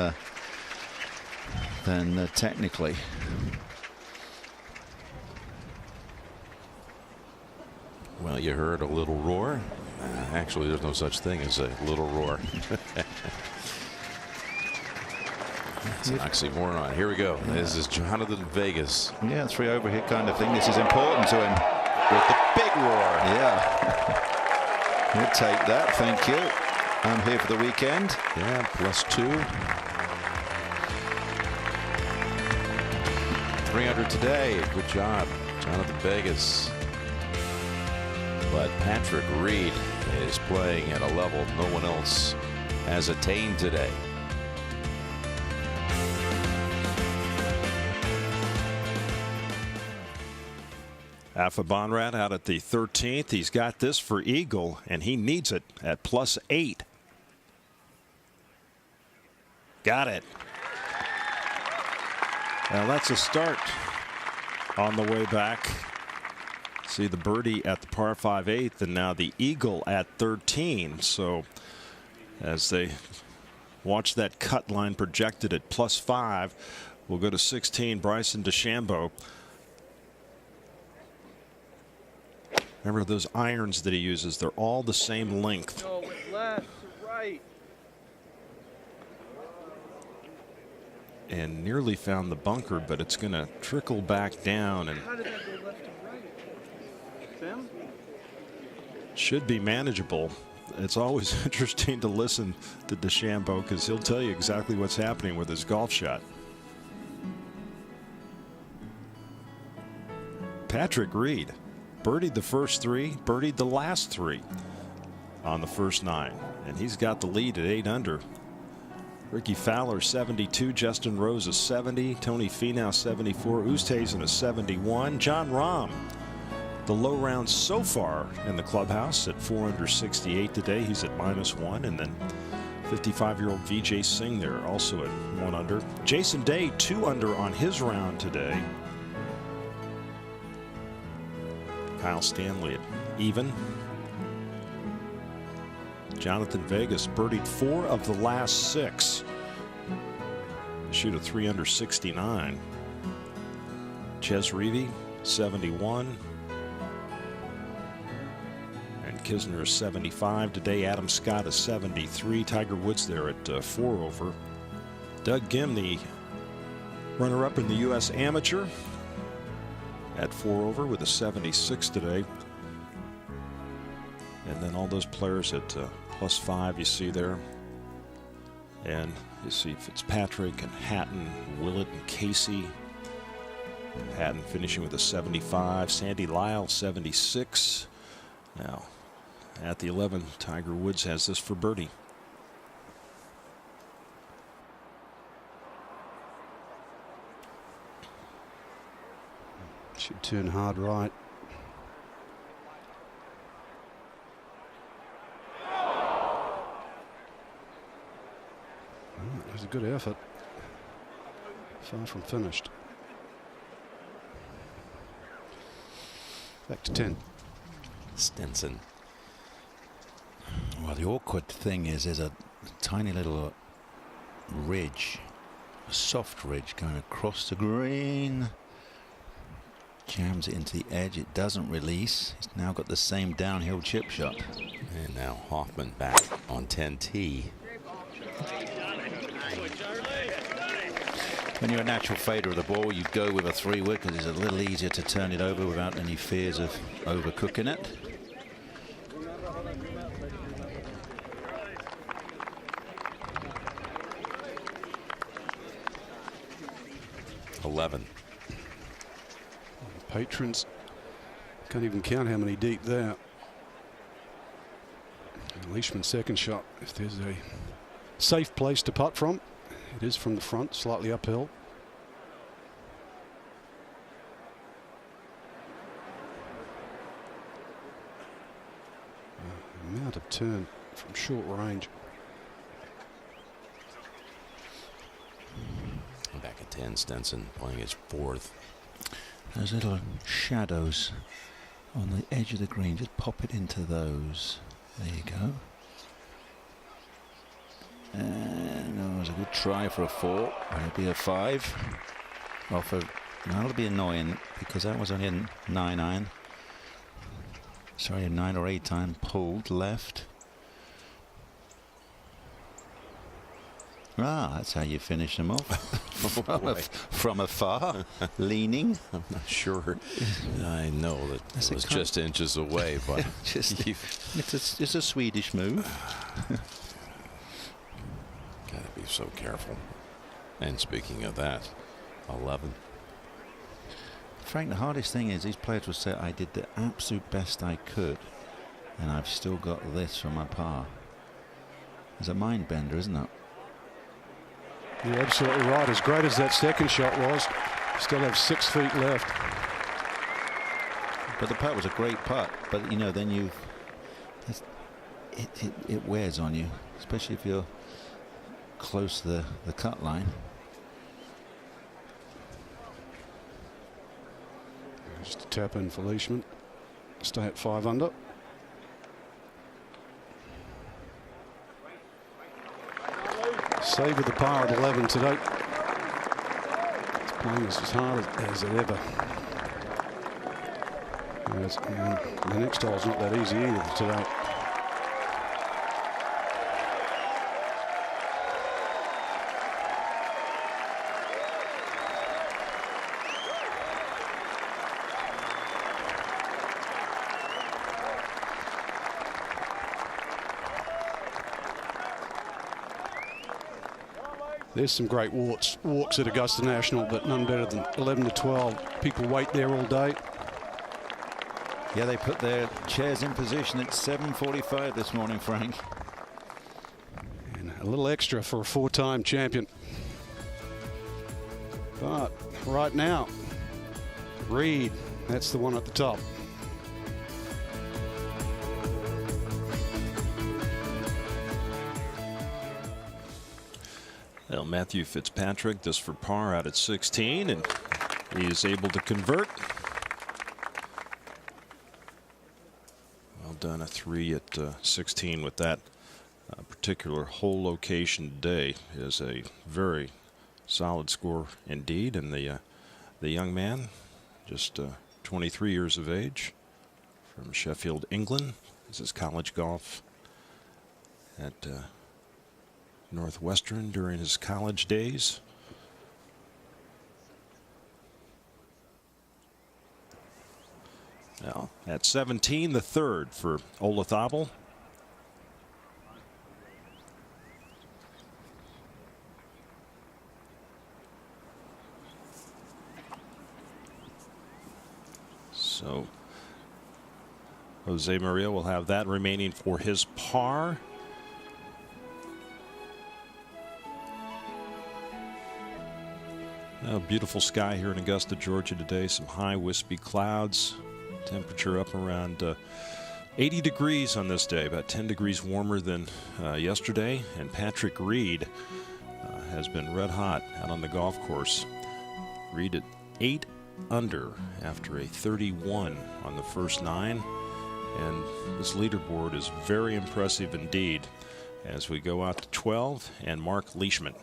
technically. Well, you heard a little roar. Actually, there's no such thing as a little roar. It's an oxymoron. Here we go. This is Jonathan Vegas. Yeah, 3 over hit kind of thing. This is important to him. With the big roar. Yeah. He'll take that. Thank you. I'm here for the weekend. Yeah, +2. 300 today. Good job, Jonathan Vegas. But Patrick Reed is playing at a level no one else has attained today. Afa Bonrat out at the 13th. He's got this for eagle, and he needs it at +8. Got it. Now that's a start on the way back. See the birdie at the par 5 8th, and now the eagle at 13. So as they watch that cut line projected at +5, we'll go to 16. Bryson DeChambeau. Remember those irons that he uses, they're all the same length. Go with left to right. And nearly found the bunker, but it's going to trickle back down and How did that go left to right? Sam? should be manageable. It's always interesting to listen to DeChambeau because he'll tell you exactly what's happening with his golf shot. Patrick Reed birdied the first 3, birdied the last 3 on the first 9, and he's got the lead at 8 under. Ricky Fowler 72, Justin Rose a 70, Tony Finau 74, Oosthuizen a 71. Jon Rahm, the low round so far in the clubhouse at 4 under 68 today. He's at -1, and then 55-year-old Vijay Singh there also at 1 under. Jason Day 2 under on his round today. Kyle Stanley at even. Jonathan Vegas birdied 4 of the last 6. Shoot a 3 under 69. Ches Reavie 71. And Kisner is 75 today. Adam Scott is 73. Tiger Woods there at 4 over. Doug Ghim, the runner-up in the U.S. Amateur, at 4 over with a 76 today. And then all those players at +5 you see there. And you see Fitzpatrick and Hatton, Willett and Casey. Hatton finishing with a 75. Sandy Lyle 76. Now at the 11, Tiger Woods has this for birdie. Should turn hard right. That was a good effort. Far from finished. Back to 10. Stenson. Well, the awkward thing is there's a tiny little ridge, a soft ridge going across the green. Jams it into the edge. It doesn't release. It's now got the same downhill chip shot. And now Hoffman back on 10T. When you're a natural fader of the ball, you go with a 3-wood because it's a little easier to turn it over without any fears of overcooking it. Patrons can't even count how many deep there. And Leishman's second shot, if there's a safe place to putt from, it is from the front, slightly uphill. Amount of turn from short range. Back at 10, Stenson playing his 4th. Those little shadows on the edge of the green, just pop it into those. There you go. And that was a good try for a 4. It'll be a 5. Off a, that'll be annoying because that was only a 9-iron. Sorry, a 9 or 8 iron pulled left. Ah, that's how you finish them off. from afar, leaning. I'm not sure. I know that it was just inches away, but it's a Swedish move. Gotta be so careful. And speaking of that, 11. Frank, the hardest thing is these players will say, I did the absolute best I could, and I've still got this for my par. It's a mind bender, isn't it? You're absolutely right. As great as that second shot was, still have 6 feet left. But the putt was a great putt. But you know, then it wears on you, especially if you're close to the cut line. Just a tap in for Leishman. Stay at 5 under. Save with the par at 11 today. It's playing as hard as it ever. The next hole's not that easy either today. There's some great walks at Augusta National, but none better than 11 to 12. People wait there all day. Yeah, they put their chairs in position at 7:45 this morning, Frank. And a little extra for a 4-time champion. But right now, Reed, that's the one at the top. Well, Matthew Fitzpatrick, this for par out at 16, and he is able to convert. Well done, a 3 at 16 with that particular hole location today is a very solid score indeed. And the young man, just 23 years of age, from Sheffield, England. This is college golf at Northwestern during his college days. Now at 17, the 3rd for Olazabal. So Jose Maria will have that remaining for his par. Beautiful sky here in Augusta, Georgia today. Some high wispy clouds. Temperature up around 80 degrees on this day, about 10 degrees warmer than yesterday. And Patrick Reed has been red hot out on the golf course. Reed at 8 under after a 31 on the first 9. And this leaderboard is very impressive indeed as we go out to 12 and Mark Leishman.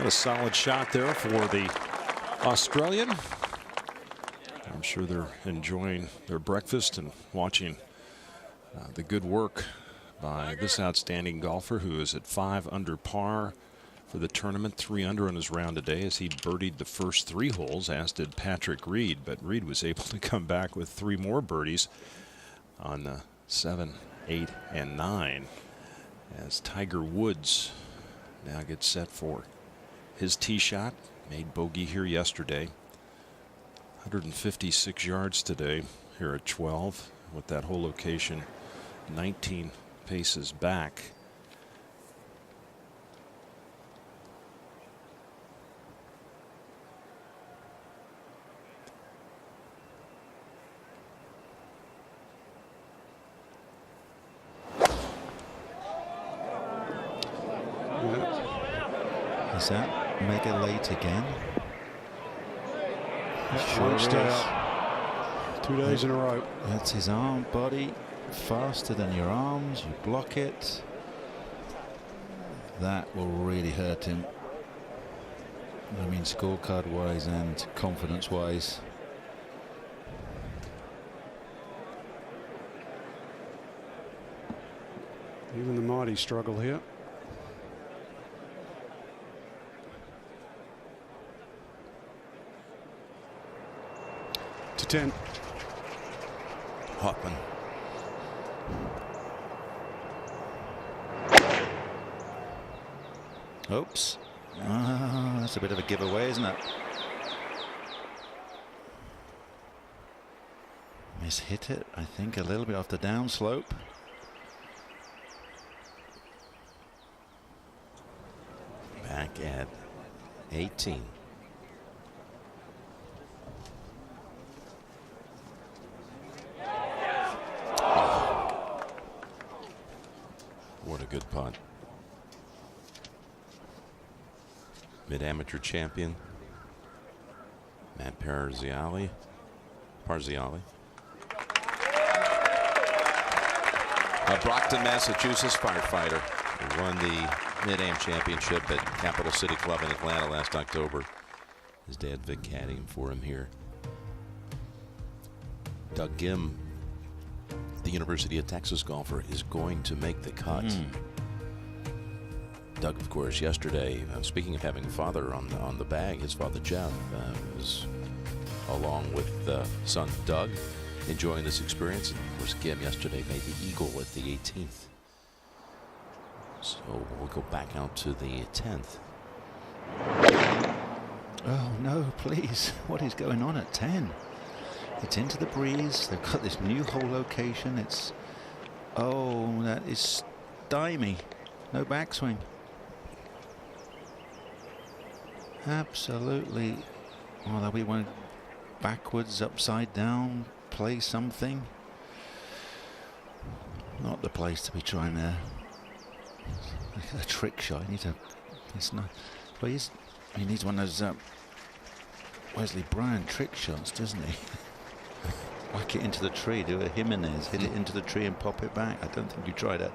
A solid shot there for the Australian. I'm sure they're enjoying their breakfast and watching the good work by this outstanding golfer, who is at 5 under par for the tournament, 3 under on his round today, as he birdied the first 3 holes, as did Patrick Reed. But Reed was able to come back with 3 more birdies on 7, 8, and 9, as Tiger Woods now gets set for his tee shot. Made bogey here yesterday. 156 yards today here at 12, with that whole location 19 paces back. Is that mega late again? Sure out. 2 days in a row. That's his arm body. Faster than your arms. You block it. That will really hurt him. I mean, scorecard wise and confidence wise. Even the mighty struggle here. To 10. Hoffman. Oops. That's a bit of a giveaway, isn't it? Hit it, I think, a little bit off the downslope. Back at 18. What a good putt. Mid-amateur champion Matt Parziale. A Brockton, Massachusetts firefighter who won the Mid-Am Championship at Capital City Club in Atlanta last October. His dad Vic caddying for him here. Doug Gim, the University of Texas golfer, is going to make the cut. Doug, of course, yesterday, speaking of having a father on the bag, his father Jeff was along with son Doug enjoying this experience. And of course, Gim yesterday made the eagle at the 18th. So we'll go back out to the 10th. Oh no, please. What is going on at 10? It's into the breeze. They've got this new hole location. It's, oh, that is stymie. No backswing. Absolutely. Well, that we went backwards, upside down, play something. Not the place to be trying to. A trick shot. You need to. It's not. Please. He needs one of those Wesley Bryan trick shots, doesn't he? Whack it into the tree, do a Jimenez, hit it into the tree and pop it back. I don't think you tried that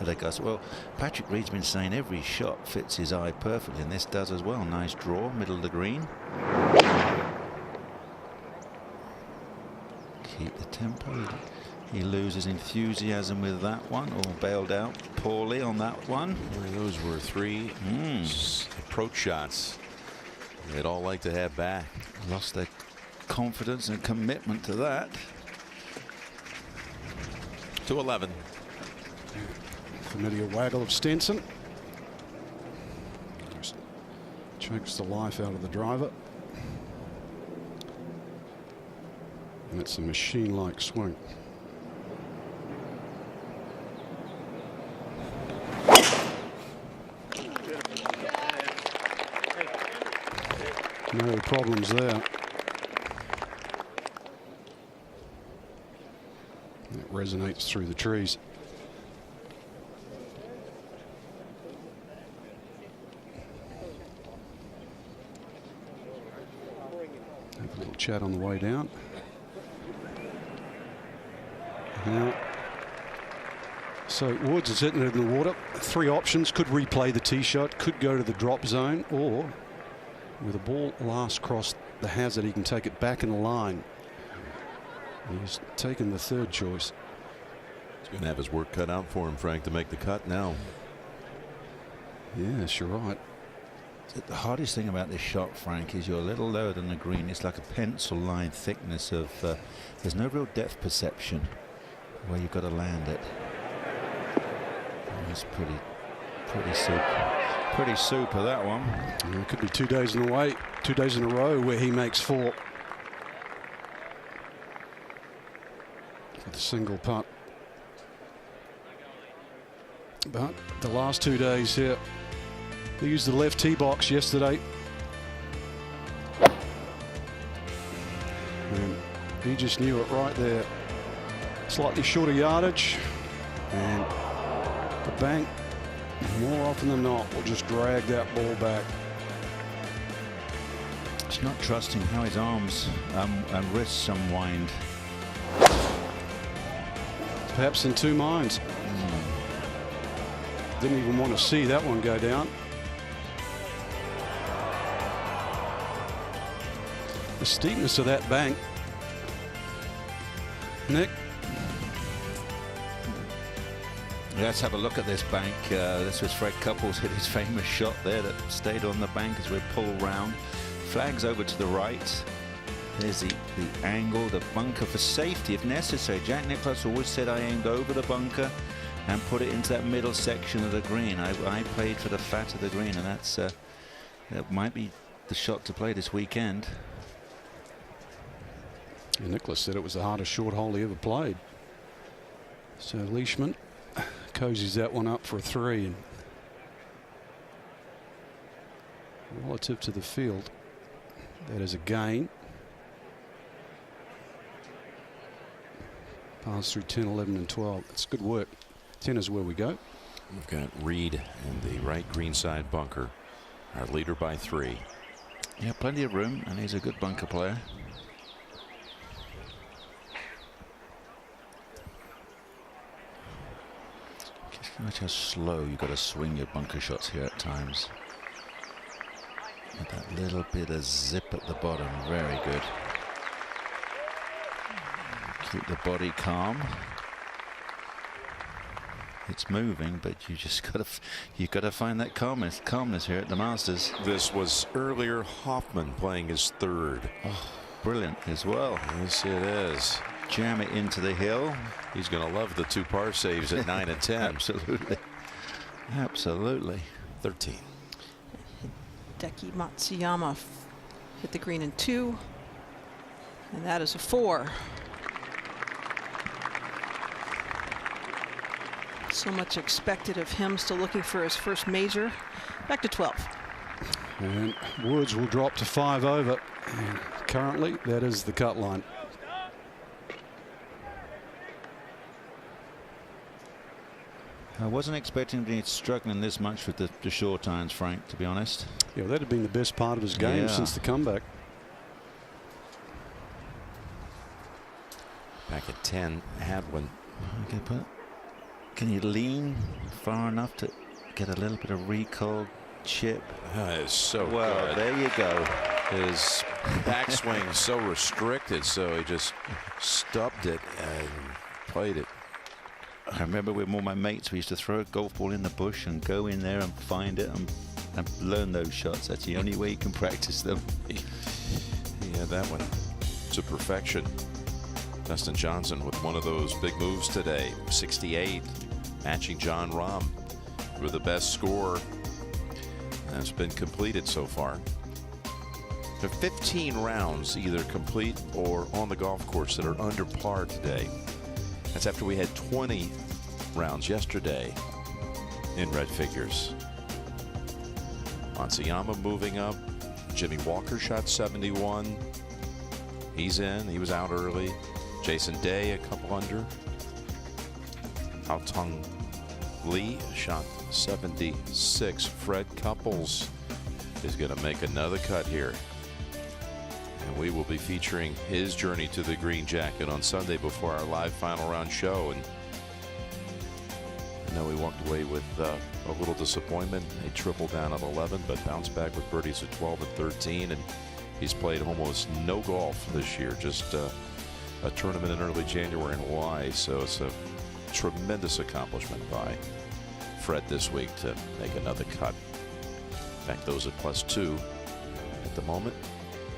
at Augusta. Well, Patrick Reed's been saying every shot fits his eye perfectly, and this does as well. Nice draw, middle of the green. Keep the tempo. He loses enthusiasm with that one, or bailed out poorly on that one. Those were 3 approach shots they'd all like to have back. Lost their confidence and commitment to that. 2-11. Familiar waggle of Stenson. Just chokes the life out of the driver. And it's a machine-like swing. No problems there. It resonates through the trees. Have a little chat on the way down. Now, so Woods is hitting it in the water. 3 options: could replay the tee shot, could go to the drop zone, or with a ball last crossed the hazard, he can take it back in the line He's taken the third choice. He's going to have his work cut out for him, Frank, to make the cut now. Yes, you're right. The hardest thing about this shot, Frank, is you're a little lower than the green. It's like a pencil line thickness of, there's no real depth perception where you've got to land it. It's pretty super, that one. Yeah, it could be 2 days in a row where he makes 4. With a single putt. But the last 2 days here, he used the left tee box yesterday. And he just knew it right there. Slightly shorter yardage, and the bank, more often than not, will just drag that ball back. It's not trusting how his arms and wrists unwind. Perhaps in two minds. Didn't even want to see that one go down. The steepness of that bank, Nick. Let's have a look at this bank. This was Fred Couples hit his famous shot there that stayed on the bank as we pull round. Flags over to the right. There's the angle, the bunker for safety if necessary. Jack Nicklaus always said I aimed over the bunker and put it into that middle section of the green. I played for the fat of the green, and that might be the shot to play this weekend. And Nicklaus said it was the hardest short hole he ever played. So Leishman cozies that one up for a 3. And relative to the field, that is a gain. Pass through 10, 11, and 12. That's good work. 10 is where we go. We've got Reed in the right greenside bunker. Our leader by 3. Yeah, plenty of room, and he's a good bunker player. Just watch how slow you've got to swing your bunker shots here at times. With that little bit of zip at the bottom, very good. Keep the body calm. It's moving, but you just got to find that calmness here at the Masters. This was earlier Hoffman playing his 3rd. Oh, brilliant as well. Yes, it is. Jam it into the hill. He's going to love the 2 par saves at 9 and 10. Absolutely. Absolutely. 13. Hideki Matsuyama hit the green in 2, and that is a 4. So much expected of him, still looking for his first major. Back to 12. And Woods will drop to 5 over. And currently, that is the cut line. I wasn't expecting to be struggling this much with the short irons, Frank, to be honest. Yeah, that had been the best part of his game since the comeback. Back at 10, Hadwin. Okay, but can you lean far enough to get a little bit of recoil chip? That is so well, good. There you go. His backswing so restricted, so he just stubbed it and played it. I remember with all my mates, we used to throw a golf ball in the bush and go in there and find it and learn those shots. That's the only way you can practice them. Yeah, that one to perfection. Dustin Johnson with one of those big moves today. 68, matching John Rahm for the best score that's been completed so far. There are 15 rounds either complete or on the golf course that are under par today. That's after we had 20 rounds yesterday in red figures. Matsuyama moving up. Jimmy Walker shot 71. He's in. He was out early. Jason Day a couple under. Haotong Lee shot 76. Fred Couples is going to make another cut here. And we will be featuring his journey to the green jacket on Sunday before our live final round show. And I know we walked away with a little disappointment. They tripled down at 11, but bounced back with birdies at 12 and 13. And he's played almost no golf this year. Just a tournament in early January in Hawaii. So it's a tremendous accomplishment by Fred this week to make another cut. In fact, those at +2 at the moment,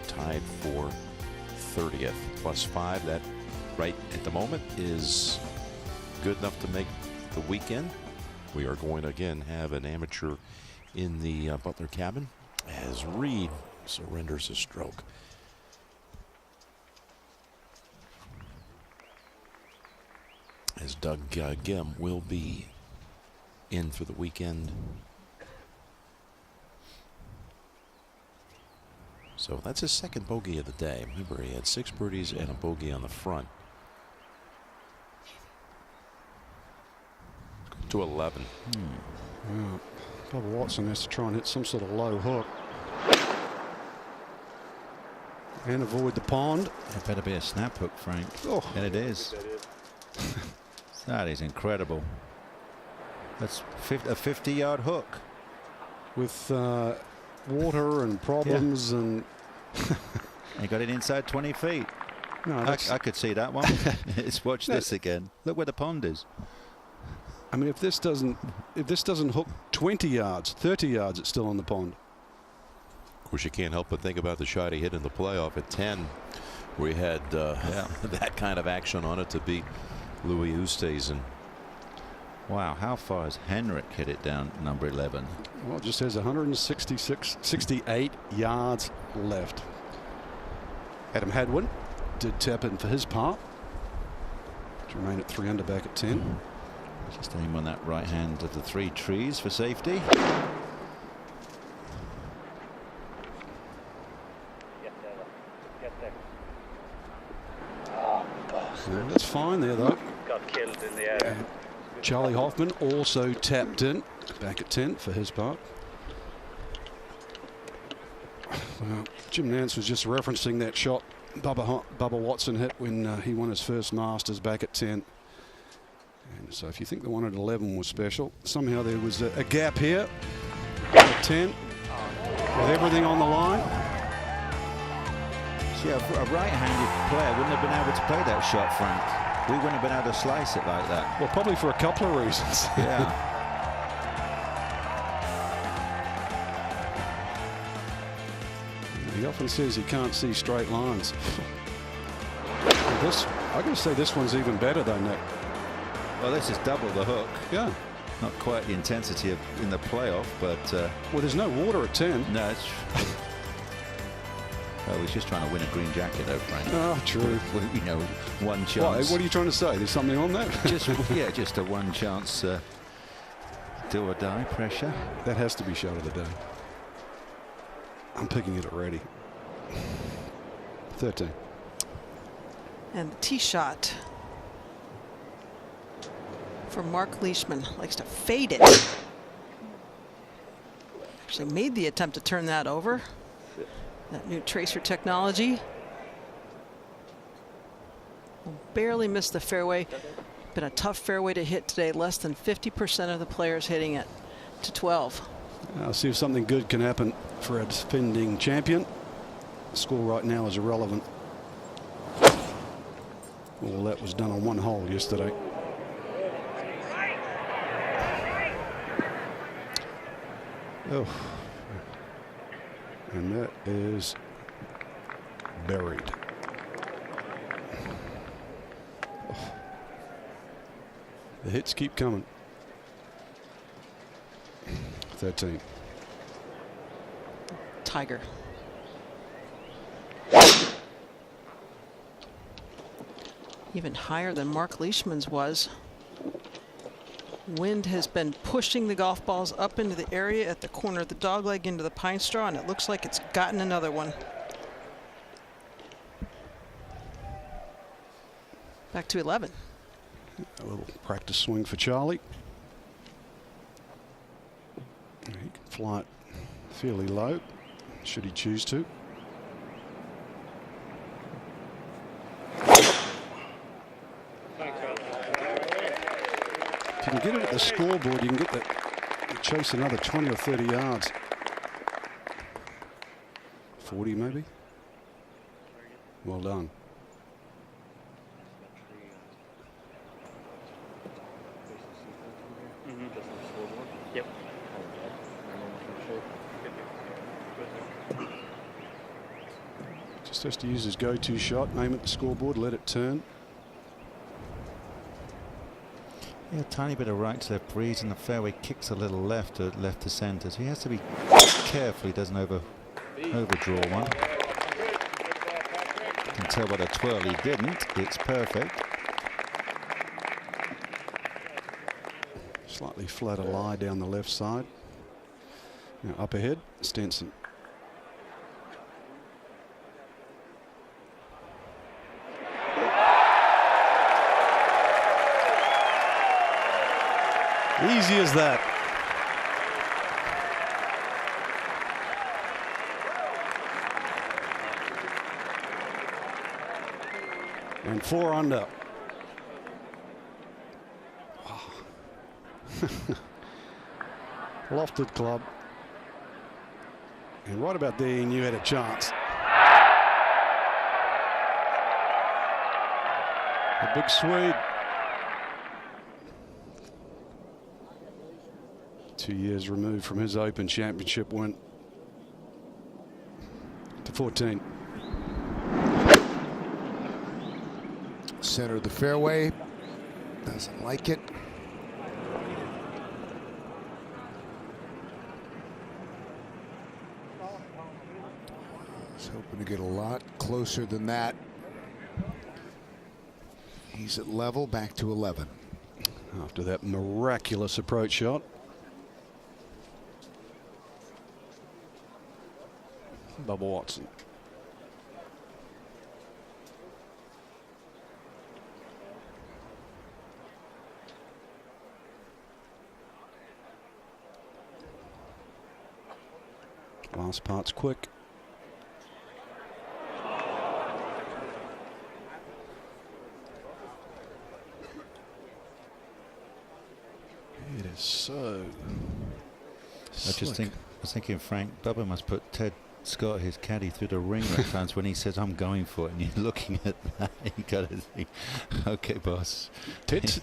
tied for 30th. +5, that right at the moment is good enough to make the weekend. We are going to again have an amateur in the Butler cabin as Reed surrenders a stroke. As Doug Gim will be in for the weekend. So that's his second bogey of the day. Remember, he had 6 birdies and a bogey on the front. To 11. Well, Bubba Watson has to try and hit some sort of low hook and avoid the pond. It better be a snap hook, Frank. Oh. And it is. That is incredible. That's a 50-yard hook. With water and problems and... He got it inside 20 feet. No, I could see that one. Let's watch this again. Look where the pond is. I mean, if this doesn't hook 20 yards, 30 yards, it's still on the pond. Of course, you can't help but think about the shot he hit in the playoff at 10, where he had that kind of action on it to beat Louis Oosthuizen. Wow, how far has Henrik hit it down number 11? Well, it just says 68 yards left. Adam Hadwin did tap in for his part to remain at 3 under back at 10. Just aim on that right hand of the 3 trees for safety. That's fine there, though. Got killed in the air. Charlie Hoffman also tapped in back at 10 for his part. Well, Jim Nance was just referencing that shot Bubba Watson hit when he won his first Masters back at 10. And so if you think the one at 11 was special, somehow there was a gap here at 10 with everything on the line. See, a right-handed player wouldn't have been able to play that shot, Frank. We wouldn't have been able to slice it like that. Well, probably for a couple of reasons. Yeah. He often says he can't see straight lines. I gotta say this one's even better though, Nick. Well, this is double the hook. Yeah. Not quite the intensity in the playoff, but... well, there's no water at 10. No, it's... Well, he's just trying to win a green jacket, though, Frank. Oh, true. You know, one chance. What are you trying to say? There's something on that? just a one chance do or die pressure. That has to be shot of the day. I'm picking it already. 13. And the tee shot for Mark Leishman. Likes to fade it. Actually made the attempt to turn that over. That new tracer technology. Barely missed the fairway. Been a tough fairway to hit today. Less than 50% of the players hitting it to 12. I'll see if something good can happen for a defending champion. The score right now is irrelevant. All that was done on one hole yesterday. Oh. And that is buried. Oh. The hits keep coming. 13. Tiger. Even higher than Mark Leishman's was. Wind has been pushing the golf balls up into the area at the corner of the dogleg into the pine straw, and it looks like it's gotten another one. Back to 11. A little practice swing for Charlie. He can fly it fairly low, should he choose to. If you can get it at the scoreboard, you can get that, chase another 20 or 30 yards. 40 maybe. Well done. Just has to use his go-to shot, aim at the scoreboard, let it turn. Yeah, a tiny bit of right to left breeze, and the fairway kicks a little left to centre. So he has to be careful he doesn't overdraw one. You can tell by the twirl he didn't. It's perfect. Slightly flatter lie down the left side. Now up ahead, Stenson. Easy as that. And 4 under. Lofted club. And right about there, he knew he had a chance. A big Swede. 2 years removed from his Open Championship win. To 14. Center of the fairway. Doesn't like it. He's hoping to get a lot closer than that. He's at level, back to 11. After that miraculous approach shot. Bubba Watson. Last part's quick. It is so. I was thinking, Frank, Bubba must put Ted Scott, his caddy, through the ring at times when he says, "I'm going for it," and you're looking at that. You got to think, "Okay, boss." Ted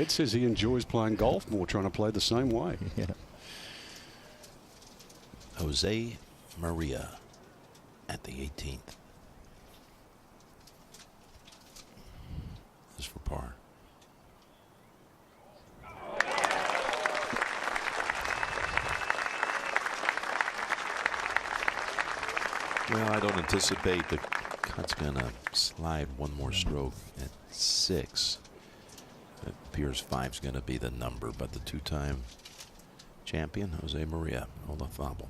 says he enjoys playing golf more, trying to play the same way. Yeah. Jose Maria at the 18th. This is for par. Well, I don't anticipate the cut's going to slide one more stroke at 6. It appears 5's going to be the number, but the two-time champion, Jose Maria Olazabal.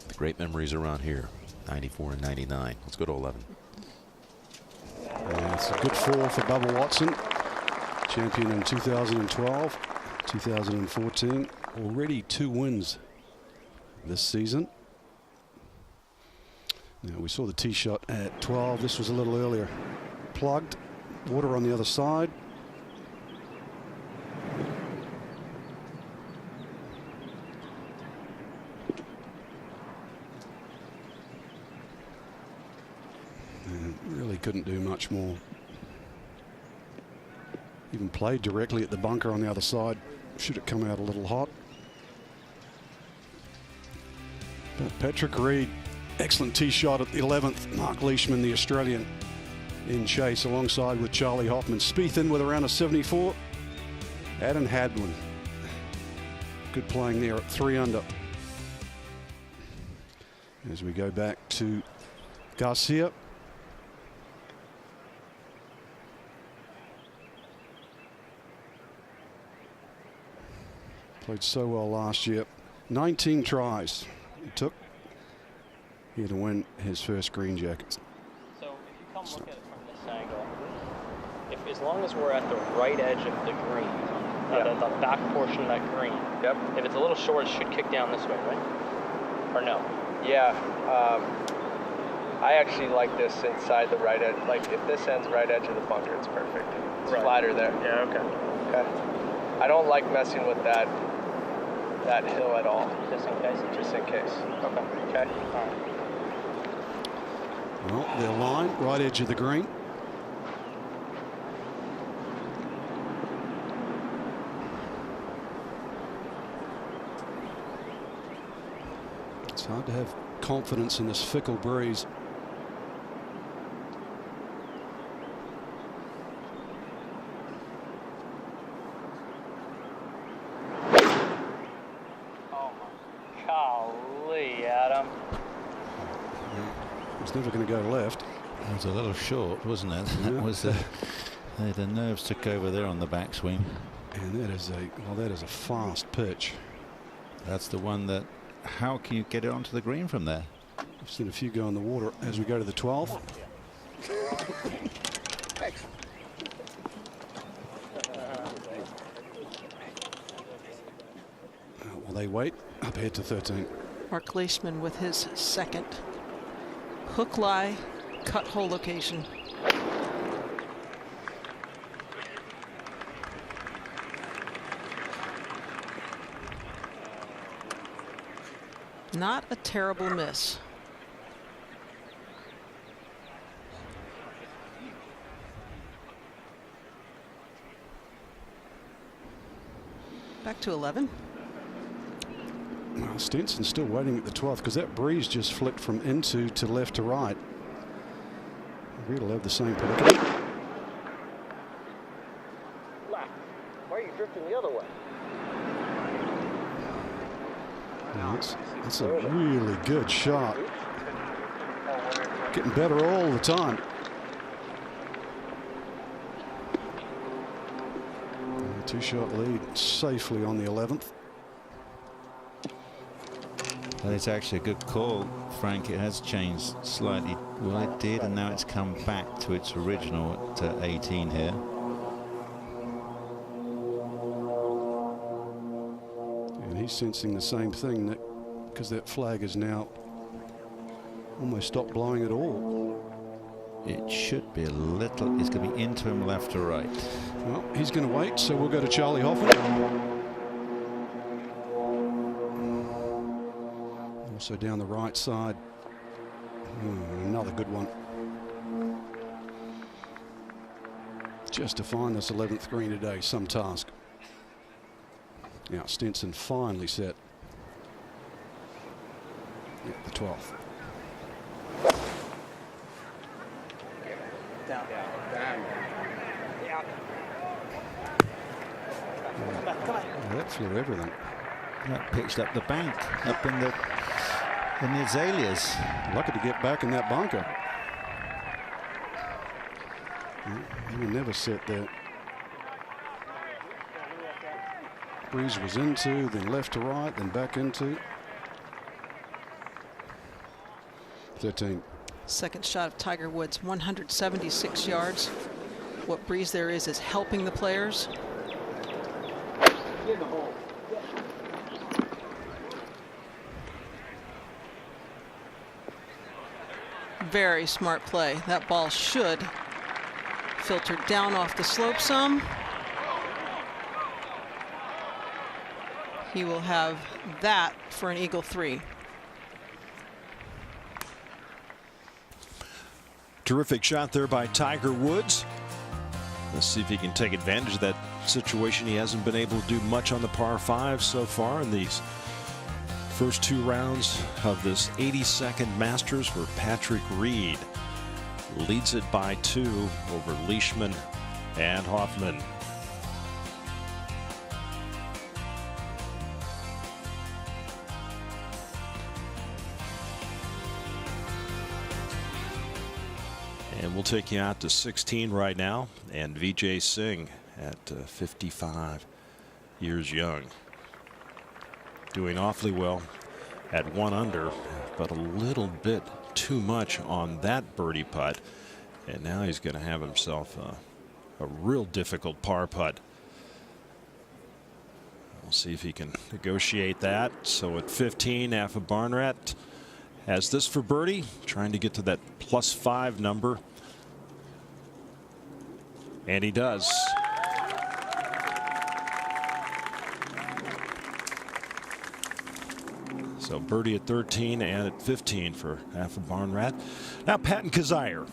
The great memories around here, 94 and 99. Let's go to 11. It's a good 4 for Bubba Watson. Champion in 2012, 2014. Already 2 wins this season. Now we saw the tee shot at 12. This was a little earlier. Plugged. Water on the other side. And really couldn't do much more. Even played directly at the bunker on the other side. Should have come out a little hot. But Patrick Reed, excellent tee shot at the 11th. Mark Leishman, the Australian, in chase alongside with Charlie Hoffman. Spieth in with around a 74. Adam Hadwin, good playing there at 3 under. As we go back to Garcia. Played so well last year. 19 tries it took here to win his first green jacket. So if you come look at it from this angle, as long as we're at the right edge of the green, the back portion of that green, if it's a little short, it should kick down this way, right? Or no? Yeah. I actually like this inside the right edge. Like if this ends right edge of the bunker, it's perfect. It's flatter there. Yeah, okay. Okay. I don't like messing with that hill at all. Just in case? Just in case. Okay. Okay. All right. Well, their line, right edge of the green. It's hard to have confidence in this fickle breeze. It's never going to go left. It was a little short, wasn't it? Yeah. That was the nerves took over there on the backswing. And that is a fast pitch. That's the one that, how can you get it onto the green from there? I've seen a few go in the water as we go to the 12th. While they wait, up here to 13. Mark Leishman with his second. Hook lie, cut hole location. Not a terrible miss. Back to 11. Well, Stenson's still waiting at the 12th because that breeze just flicked from into to left to right. We'll have the same predicament. Left. Why are you drifting the other way? That's a really good shot. Getting better all the time. Two-shot lead safely on the 11th. Well, it's actually a good call, Frank. It has changed slightly. Well, it did, and now it's come back to its original at 18 here. And he's sensing the same thing, Nick, because that flag is now almost stopped blowing at all. It should be a little, it's going to be into him left to right. Well, he's going to wait, so we'll go to Charlie Hoffman. Also down the right side. Another good one. Just to find this 11th green today, some task. Now Stenson finally set. The 12th. Down. That flew everything. That pitched up the bank, up in the azaleas. Lucky to get back in that bunker. He would never set that. Breeze was into, then left to right, then back into. 13. Second shot of Tiger Woods, 176 yards. What breeze there is helping the players. Very smart play. That ball should filter down off the slope some. He will have that for an eagle 3. Terrific shot there by Tiger Woods. Let's see if he can take advantage of that situation. He hasn't been able to do much on the par 5 so far in these first 2 rounds of this 82nd Masters, where Patrick Reed leads it by 2 over Leishman and Hoffman. And we'll take you out to 16 right now, and Vijay Singh at 55 years young, doing awfully well at 1 under, but a little bit too much on that birdie putt, and now he's going to have himself a real difficult par putt. We'll see if he can negotiate that. So at 15, Afa Barnrat has this for birdie, trying to get to that +5 number. And he does. So birdie at 13 and at 15 for Afa Barnrat. Now Patton Kizzire.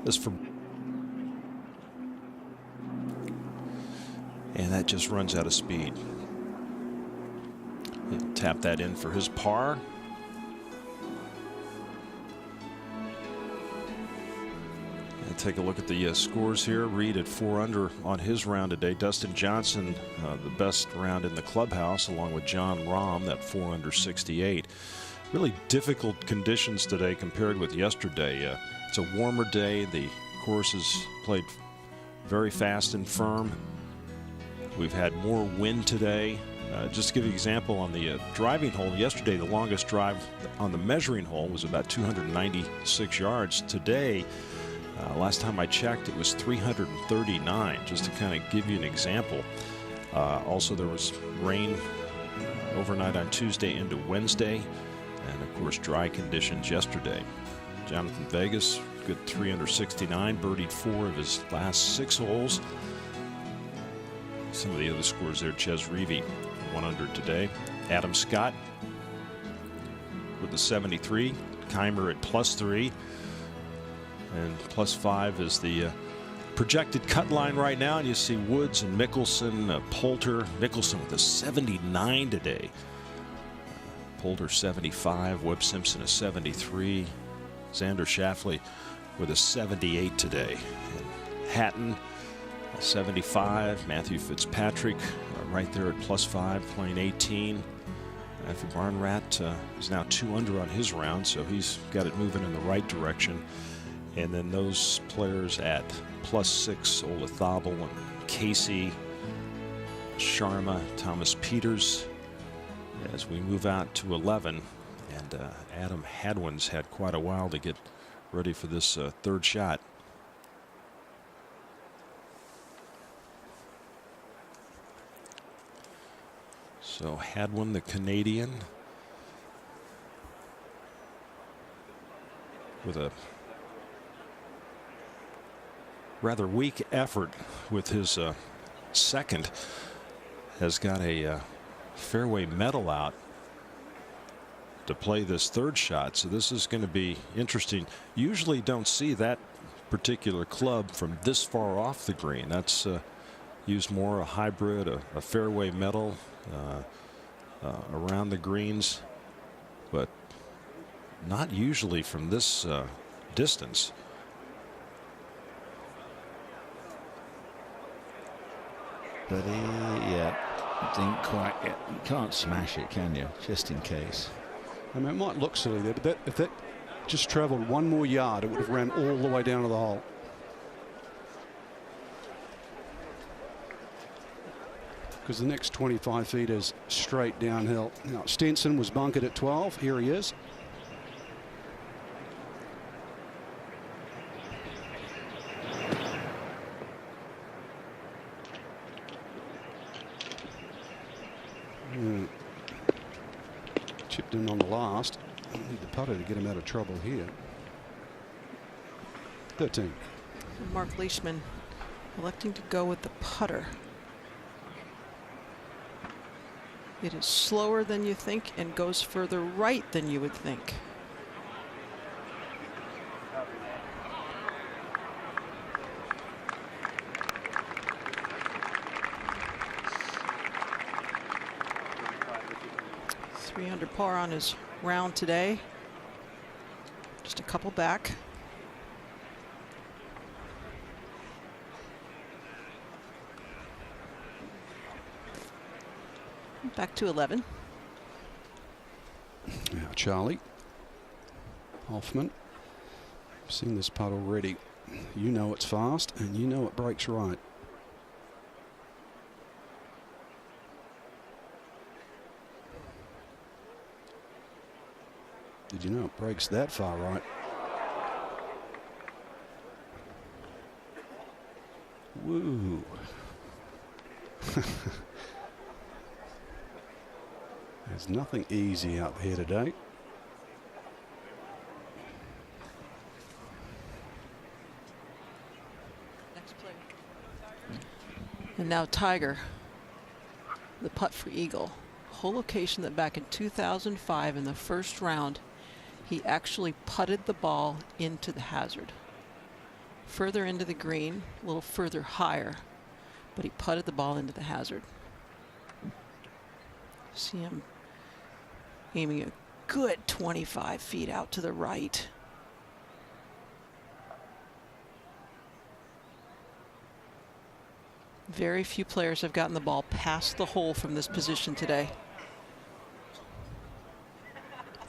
This for, and that just runs out of speed. He'll tap that in for his par. And take a look at the scores here. Reed at 4 under on his round today. Dustin Johnson, the best round in the clubhouse, along with John Rahm, that 4 under 68. really difficult conditions today compared with yesterday. It's a warmer day. The course is played very fast and firm. We've had more wind today. Just to give you an example, on the driving hole yesterday, the longest drive on the measuring hole was about 296 yards. Today, last time I checked, it was 339, just to kind of give you an example. Also, there was rain overnight on Tuesday into Wednesday, and of course dry conditions yesterday. Jonathan Vegas, good 3 under 69, birdied 4 of his last 6 holes. Some of the other scores there: Ches Reavie 1 under today, Adam Scott with the 73, Keimer at +3, and +5 is the projected cut line right now. And you see Woods and Mickelson, Poulter. Mickelson with a 79 today. Poulter 75, Webb Simpson a 73, Xander Schauffele with a 78 today. And Hatton 75, Matthew Fitzpatrick right there at +5, playing 18. Matthew Barnrat is now 2 under on his round, so he's got it moving in the right direction. And then those players at +6, Olazabal and Casey, Sharma, Thomas Peters, as we move out to 11. And Adam Hadwin's had quite a while to get ready for this third shot. So Hadwin, the Canadian, with a rather weak effort with his second, has got a fairway medal out to play this third shot. So this is going to be interesting. Usually don't see that particular club from this far off the green. That's used more a hybrid, a fairway metal around the greens, but not usually from this distance. But yeah, didn't quite. You can't smash it, can you? Just in case. I mean, it might look silly there, but if that just traveled 1 more yard, it would have ran all the way down to the hole. Because the next 25 feet is straight downhill. Now, Stenson was bunkered at 12. Here he is. Chipped in on the last. Need the putter to get him out of trouble here. 13. Mark Leishman electing to go with the putter. It is slower than you think and goes further right than you would think. Under par on his round today. Just a couple back. Back to 11. Now Charlie Hoffman. Seen this putt already. You know it's fast and you know it breaks right. Did you know it breaks that far right? Woo. There's nothing easy out here today. Next play. And now Tiger, the putt for eagle. Whole location that back in 2005 in the first round, he actually putted the ball into the hazard. Further into the green, a little further higher, but he putted the ball into the hazard. See him aiming a good 25 feet out to the right. Very few players have gotten the ball past the hole from this position today.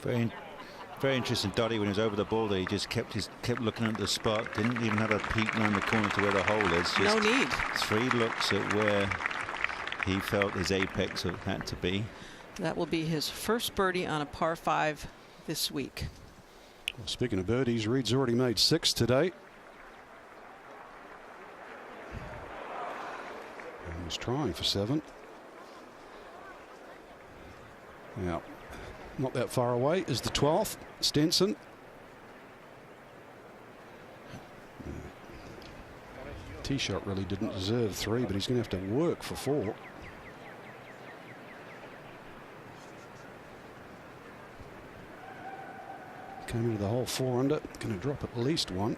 Very interesting, Dottie, when he was over the ball there, he just kept looking at the spot, didn't even have a peek around the corner to where the hole is. Just no need. 3 looks at where he felt his apex had to be. That will be his first birdie on a par 5 this week. Well, speaking of birdies, Reed's already made 6 today. And he's trying for 7. Now, not that far away is the 12th, Stenson. Tee shot really didn't deserve 3, but he's going to have to work for 4. Came into the hole 4 under, going to drop at least 1.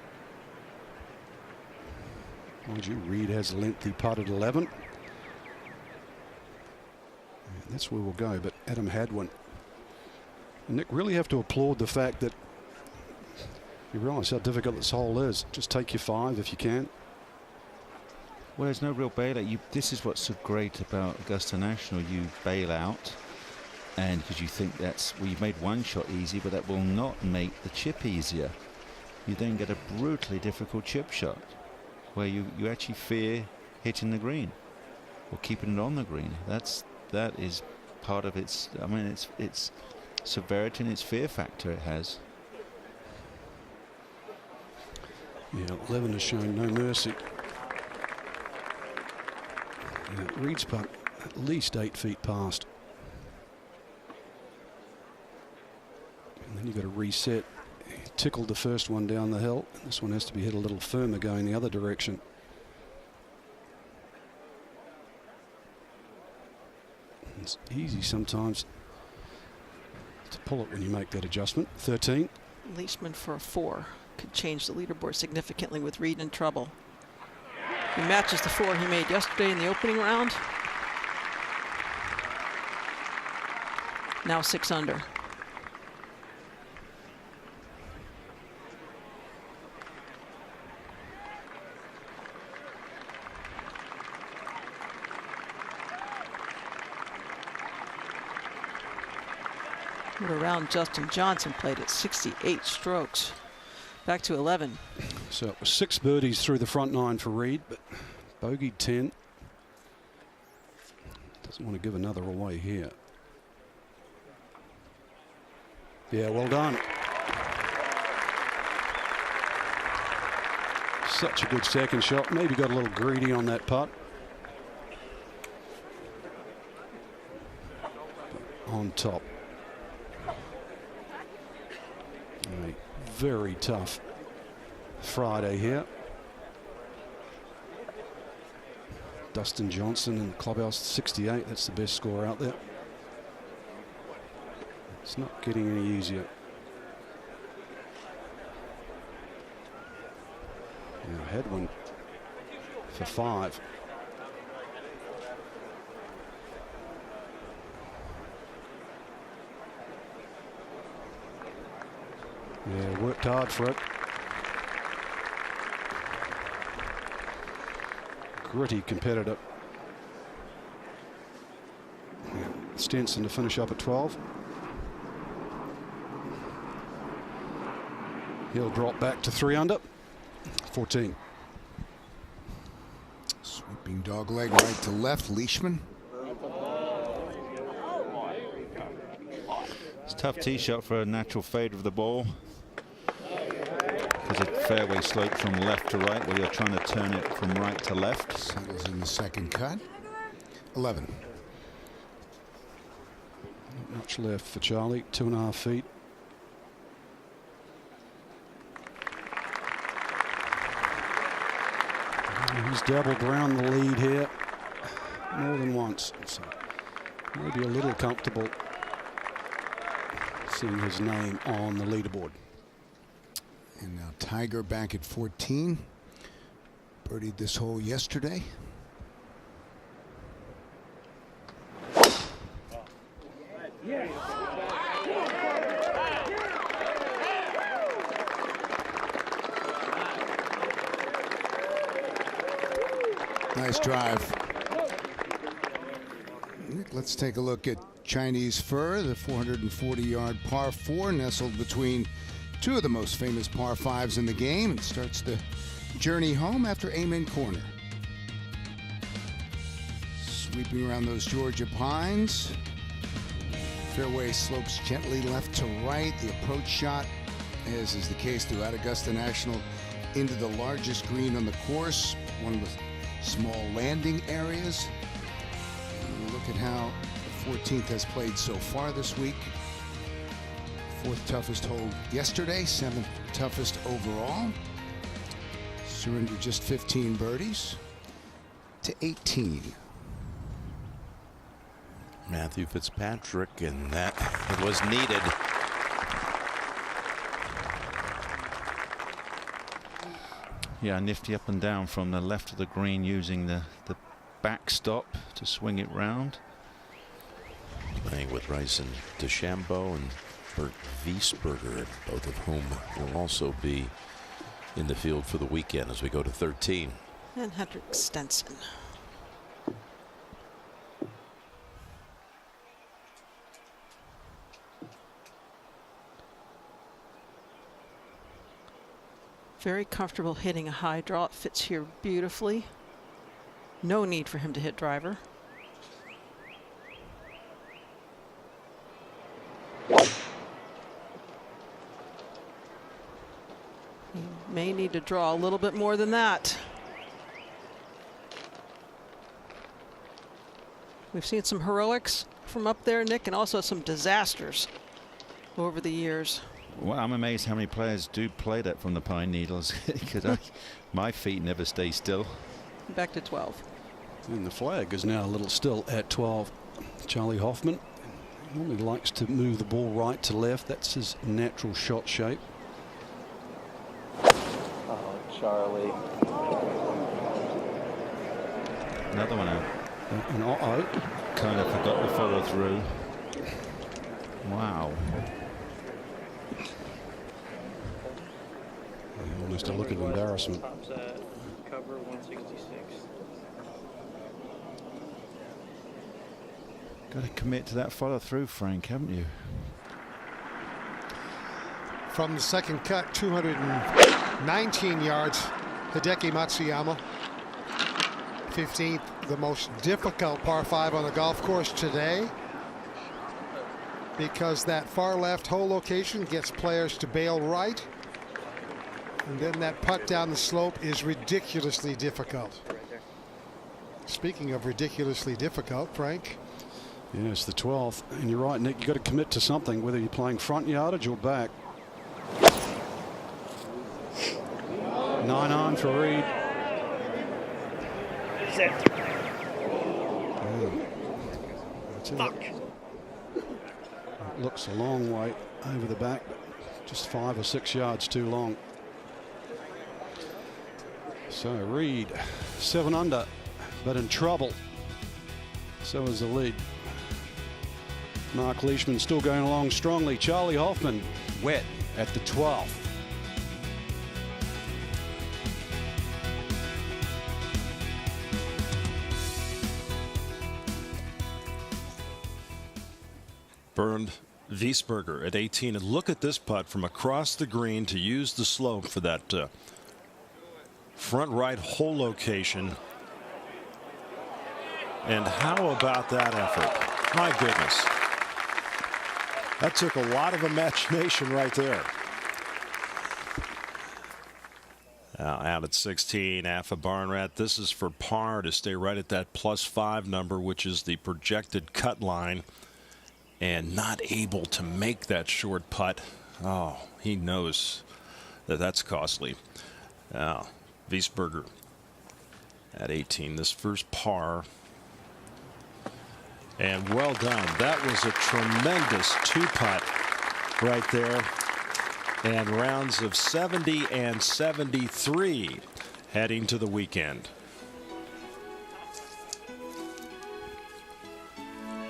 Mind you, Reed has a lengthy putt at 11. And that's where we'll go, but Adam Hadwin. Nick, really have to applaud the fact that you realise how difficult this hole is. Just take your 5 if you can. Well, there's no real bailout. This is what's so great about Augusta National. You bail out, and because you think well, you've made one shot easy, but that will not make the chip easier. You then get a brutally difficult chip shot, where you actually fear hitting the green or keeping it on the green. That is part of its. I mean, it's severity and its fear factor it has. Yeah, 11 has shown no mercy. Yeah, Reed's putt at least 8 feet past. And then you've got to reset. He tickled the first one down the hill. This one has to be hit a little firmer going the other direction. It's easy sometimes to pull it when you make that adjustment. 13. Leishman for a 4 could change the leaderboard significantly with Reed in trouble. He matches the 4 he made yesterday in the opening round. Now 6 under. What a round Justin Johnson played at 68 strokes. Back to 11. So it was 6 birdies through the front 9 for Reed, but bogeyed 10. Doesn't want to give another away here. Yeah, well done. Such a good second shot. Maybe got a little greedy on that putt. On top. A very tough Friday here. Dustin Johnson in the clubhouse, 68. That's the best score out there. It's not getting any easier. Now Hadwin for 5. Yeah, worked hard for it. Gritty competitor. Yeah, Stenson to finish up at 12. He'll drop back to 3 under. 14. Sweeping dog leg right to left, Leishman. It's a tough tee shot for a natural fade of the ball. There's a fairway slope from left to right where you're trying to turn it from right to left. Settles in the second cut. 11. Not much left for Charlie. 2.5 feet. He's doubled around the lead here more than once. So maybe a little comfortable seeing his name on the leaderboard. And now Tiger back at 14. Birdied this hole yesterday. Nice drive. Let's take a look at Chinese Fir, the 440-yard par 4, nestled between two of the most famous par 5s in the game, and starts the journey home after Amen Corner. Sweeping around those Georgia pines. Fairway slopes gently left to right. The approach shot, as is the case throughout Augusta National, into the largest green on the course, one with small landing areas. And look at how the 14th has played so far this week. Fourth toughest hole yesterday, seventh toughest overall. Surrendered just 15 birdies to 18. Matthew Fitzpatrick, and that was needed. Yeah, nifty up and down from the left of the green, using the backstop to swing it round. Playing with Bryson DeChambeau and Bert Wiesberger, both of whom will also be in the field for the weekend as we go to 13. And Henrik Stenson. Very comfortable hitting a high draw. It fits here beautifully. No need for him to hit driver. He may need to draw a little bit more than that. We've seen some heroics from up there, Nick, and also some disasters over the years. Well, I'm amazed how many players do play that from the Pine Needles, because my feet never stay still. Back to 12. And the flag is now a little still at 12. Charlie Hoffman normally likes to move the ball right to left. That's his natural shot shape. Oh, Charlie. Another one out. And uh-oh. Kind of forgot the follow through. Wow. Almost a look of embarrassment. Tops at cover 166. Got to commit to that follow through, Frank, haven't you? From the second cut, 219 yards, Hideki Matsuyama. 15th, the most difficult par 5 on the golf course today, because that far left hole location gets players to bail right. And then that putt down the slope is ridiculously difficult. Speaking of ridiculously difficult, Frank. Yeah, it's the 12th. And you're right, Nick, you've got to commit to something, whether you're playing front yardage or back. 9-iron for Reed. Fuck. It looks a long way over the back, but just 5 or 6 yards too long. So Reed 7 under, but in trouble. So is the lead. Mark Leishman still going along strongly. Charlie Hoffman wet at the 12th. Bernd Wiesberger at 18. And look at this putt from across the green to use the slope for that front right hole location. And how about that effort? My goodness. That took a lot of imagination right there. Now out at 16, Afa Barnrat. This is for par to stay right at that +5 number, which is the projected cut line. And not able to make that short putt. Oh, he knows that that's costly. Now, Wiesberger at 18. This first par. And well done. That was a tremendous 2-putt right there. And rounds of 70 and 73 heading to the weekend.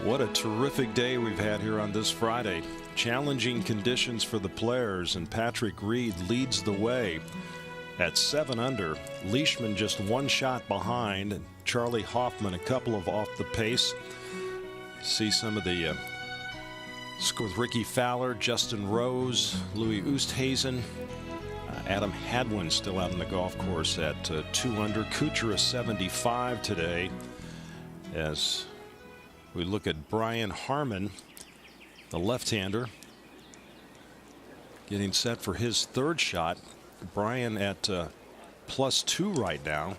What a terrific day we've had here on this Friday. Challenging conditions for the players, and Patrick Reed leads the way at 7 under. Leishman just 1 shot behind, and Charlie Hoffman a couple of off the pace. See some of the with Ricky Fowler, Justin Rose, Louis Oosthuizen, Adam Hadwin still out on the golf course at 2 under. Kuchar 75 today. As we look at Brian Harman, the left-hander, getting set for his third shot. Brian at +2 right now.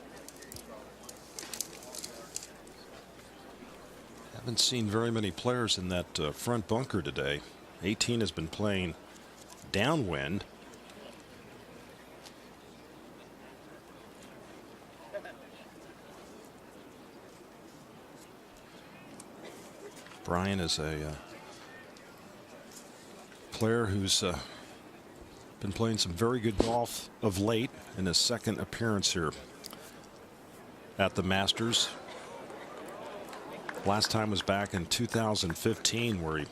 Haven't seen very many players in that front bunker today. 18 has been playing downwind. Brian is a player who's been playing some very good golf of late in his second appearance here at the Masters. Last time was back in 2015, where he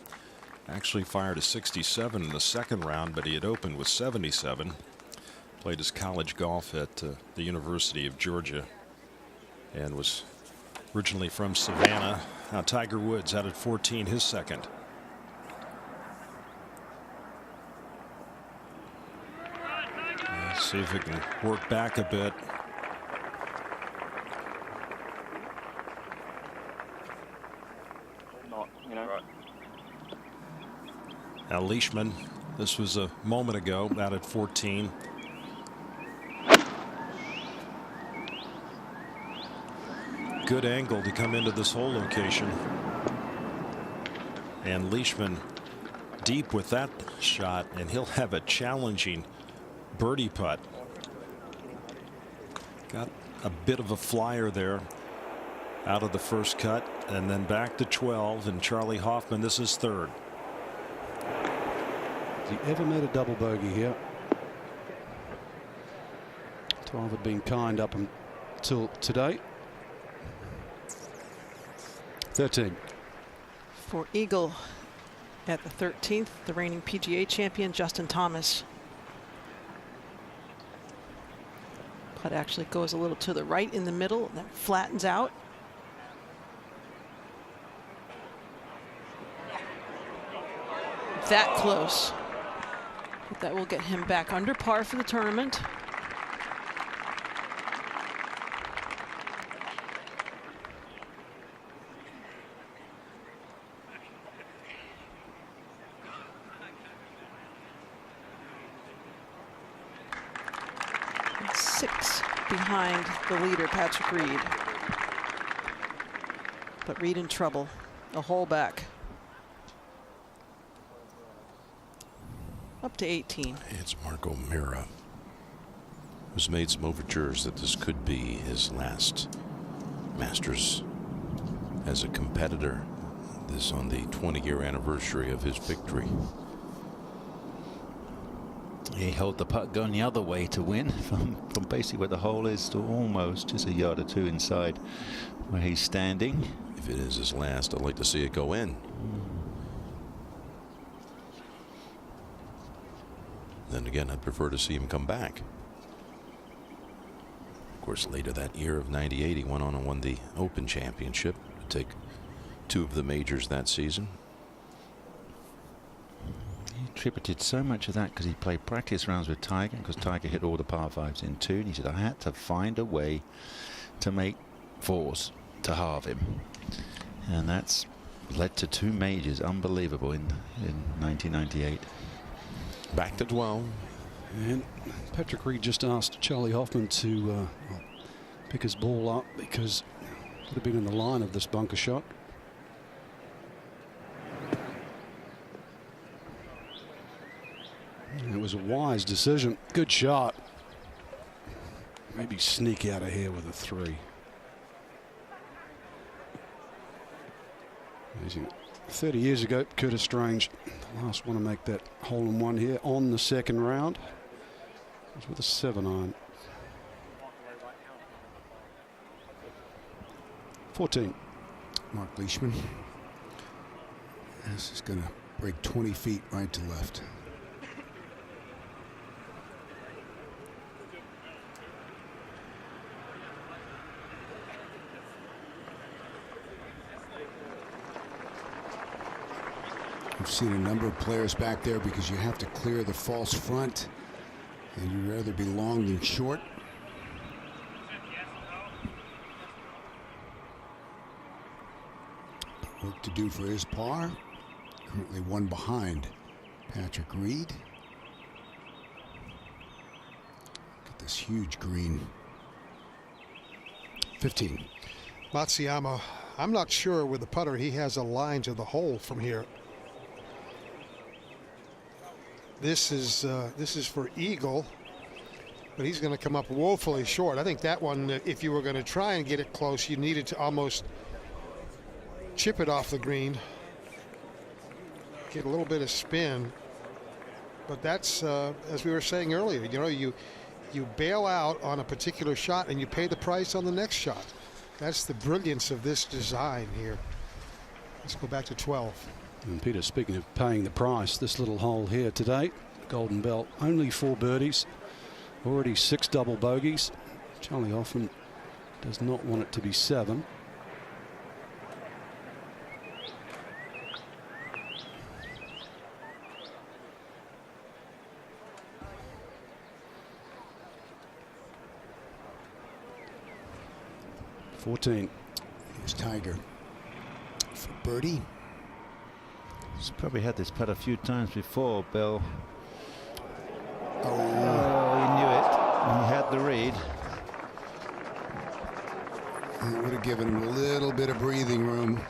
actually fired a 67 in the second round, but he had opened with 77. Played his college golf at the University of Georgia and was originally from Savannah. Now Tiger Woods out at 14, his second. Let's see if he can work back a bit. Now Leishman, this was a moment ago, out at 14. Good angle to come into this hole location. And Leishman deep with that shot, and he'll have a challenging birdie putt. Got a bit of a flyer there out of the first cut, and then back to 12, and Charlie Hoffman, this is third. Has he ever made a double bogey here? 12 had been kind up until today. 13. For Eagle at the 13th, the reigning PGA champion Justin Thomas. Putt actually goes a little to the right in the middle and then flattens out. That close. But that will get him back under par for the tournament. And 6 behind the leader, Patrick Reed. But Reed in trouble. A hole back. Up to 18. It's Marco Mira, who's made some overtures that this could be his last Masters as a competitor. This on the 20-year anniversary of his victory. He held the putt going the other way to win from basically where the hole is to almost just a yard or two inside where he's standing. If it is his last, I'd like to see it go in. Then again, I'd prefer to see him come back. Of course, later that year of '98, he went on and won the Open Championship to take 2 of the majors that season. He attributed so much of that because he played practice rounds with Tiger, because Tiger hit all the par 5s in 2, and he said, I had to find a way to make 4s to halve him. And that's led to 2 majors. Unbelievable in 1998. Back to 12. And Patrick Reed just asked Charlie Hoffman to pick his ball up because it would have been in the line of this bunker shot. And it was a wise decision. Good shot. Maybe sneak out of here with a 3. Amazing. 30 years ago, Curtis Strange, the last one to make that hole-in-one here on the second round, was with a 7-iron. 14. Mark Leishman. This is going to break 20 feet right to left. We've seen a number of players back there because you have to clear the false front, and you'd rather be long than short. Work to do for his par. Currently one behind Patrick Reed. Look at this huge green. 15. Matsuyama, I'm not sure with the putter he has a line to the hole from here. This is for eagle, but he's going to come up woefully short. I think that one, if you were going to try and get it close, you needed to almost chip it off the green, get a little bit of spin. But that's as we were saying earlier, you know, you bail out on a particular shot and you pay the price on the next shot. That's the brilliance of this design here. Let's go back to 12. And Peter, speaking of paying the price, this little hole here today, Golden Belt, only 4 birdies, already 6 double bogeys. Charlie Hoffman does not want it to be 7. Here's Tiger for birdie. He's probably had this putt a few times before, Bill. Oh, he knew it. He had the read. It would have given him a little bit of breathing room.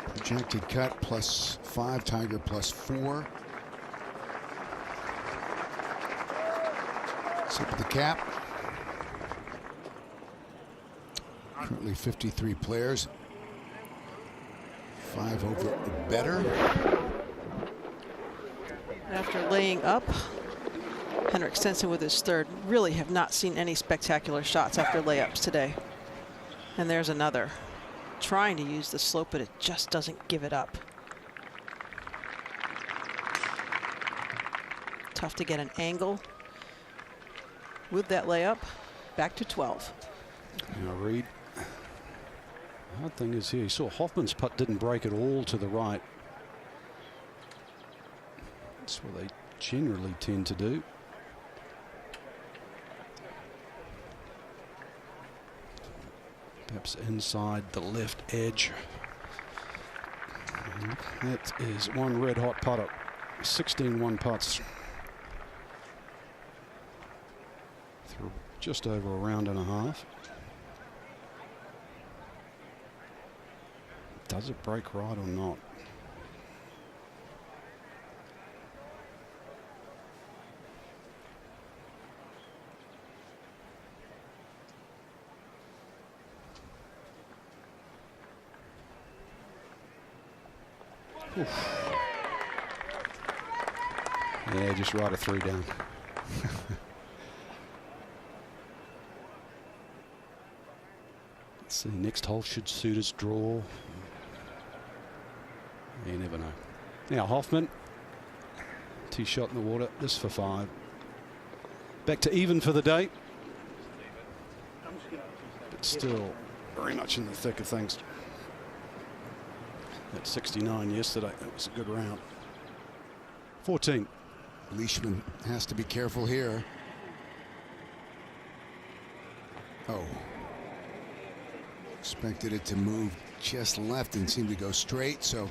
Projected cut +5, Tiger +4. Sip of the cap. Currently 53 players. 5 over or better. After laying up, Henrik Stenson with his third. Really have not seen any spectacular shots after layups today. And there's another. Trying to use the slope, but it just doesn't give it up. Tough to get an angle with that layup. Back to 12. Now Reed. The hard thing is here, you saw Hoffman's putt didn't break at all to the right. That's what they generally tend to do. Perhaps inside the left edge. And that is one red hot putter. 16-1 putts. Through just over a round and a half. Does it break right or not? Oof. Yeah, just right a 3 down. Let's see, next hole should suit his draw. You never know. Now Hoffman, tee shot in the water, this for 5. Back to even for the day. But still very much in the thick of things. At 69 yesterday, that was a good round. 14. Leishman has to be careful here. Oh. Expected it to move just left and seemed to go straight, so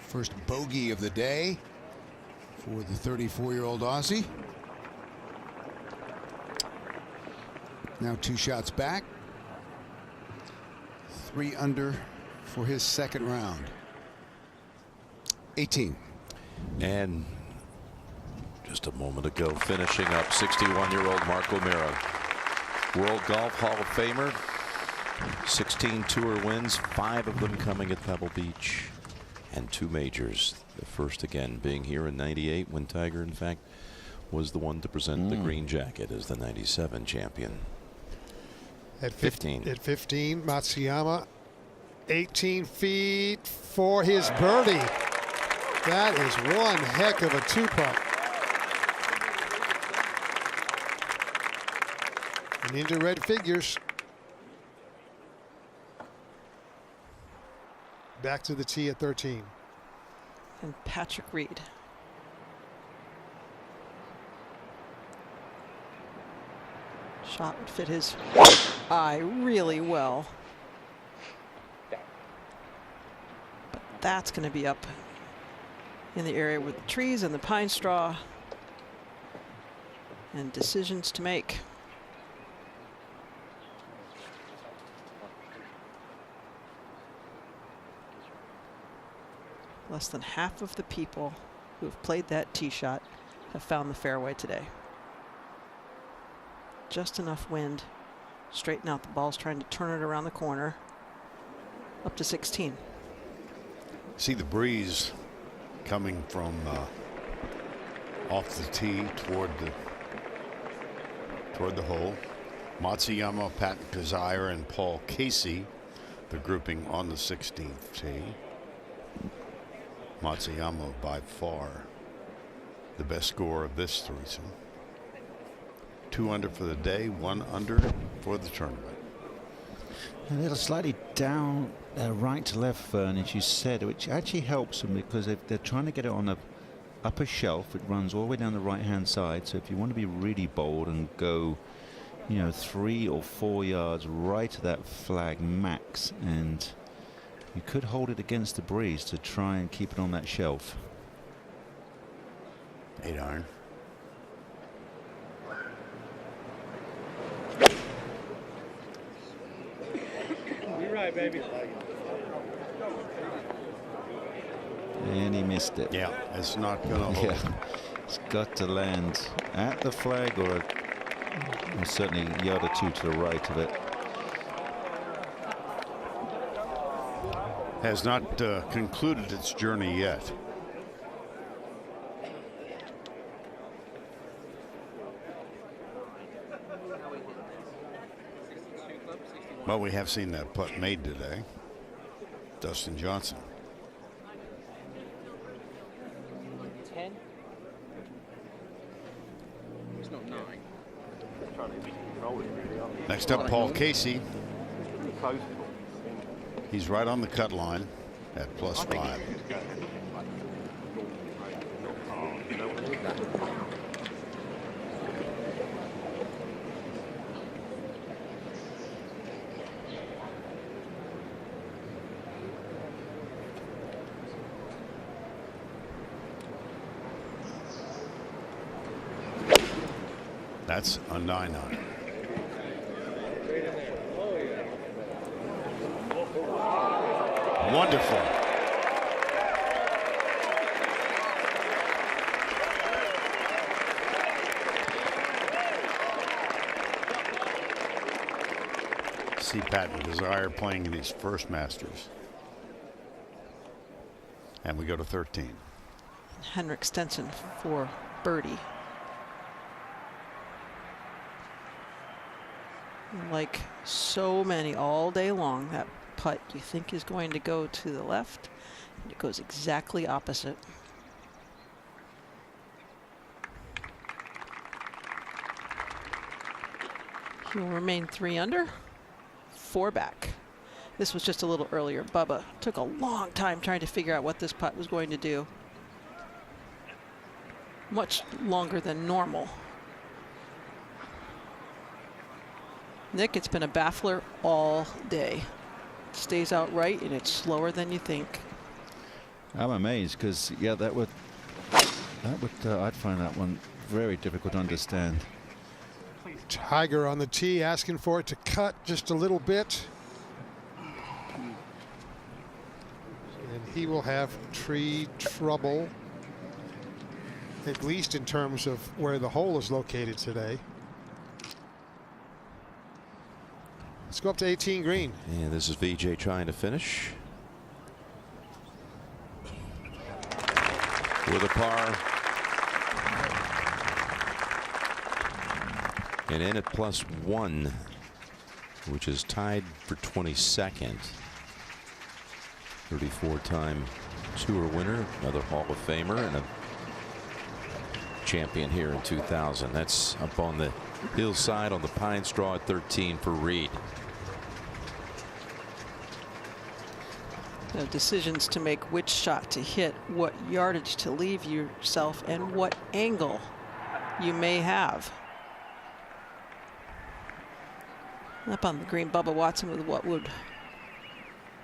first bogey of the day for the 34-year-old Aussie. Now 2 shots back. 3 under for his second round. 18. And just a moment ago, finishing up 61-year-old Mark O'Meara, World Golf Hall of Famer. 16 tour wins, 5 of them coming at Pebble Beach, and 2 majors. The first again being here in '98 when Tiger, in fact, was the one to present the green jacket as the '97 champion. At 15. At 15, Matsuyama, 18 feet for his birdie. That is one heck of a 2-putt. And into red figures. Back to the tee at 13. and Patrick Reed. Shot would fit his eye really well. But that's going to be up in the area with the trees and the pine straw. And decisions to make. Less than half of the people who have played that tee shot have found the fairway today. Just enough wind. Straighten out the balls, trying to turn it around the corner. Up to 16. See the breeze coming from off the tee toward the hole. Matsuyama, Pat Kazire, and Paul Casey, the grouping on the 16th tee. Matsuyama by far the best scorer of this threesome. 2 under for the day, 1 under for the tournament. A little slightly down right to left, Fern, as you said, which actually helps them because they're trying to get it on the upper shelf. It runs all the way down the right-hand side. So if you want to be really bold and go, you know, 3 or 4 yards right to that flag max, and you could hold it against the breeze to try and keep it on that shelf. 8 iron. You're right, baby. And he missed it. Yeah, it's not going to hold. Yeah, it's got to land at the flag or certainly a yard or 2 to the right of it. Has not concluded its journey yet. Well, we have seen that putt made today. Dustin Johnson. 10. It's not 9. Next up, Paul Casey. He's right on the cut line at +5. That's a 9 iron. Wonderful. See Pat Kazire playing in his first Masters. And we go to 13. Henrik Stenson for birdie. Like so many all day long, that putt you think is going to go to the left, and it goes exactly opposite. He will remain 3 under, 4 back. This was just a little earlier. Bubba took a long time trying to figure out what this putt was going to do. Much longer than normal. Nick, it's been a baffler all day. Stays out right, and it's slower than you think. I'm amazed because, yeah, I'd find that one very difficult to understand. Tiger on the tee asking for it to cut just a little bit. And he will have tree trouble, at least in terms of where the hole is located today. Let's go up to 18 green. And this is VJ trying to finish with a par. And in at +1, which is tied for 22nd. 34-time tour winner, another Hall of Famer, and a champion here in 2000. That's up on the hillside on the pine straw at 13 for Reed. So decisions to make, which shot to hit, what yardage to leave yourself, and what angle you may have. Up on the green, Bubba Watson with what would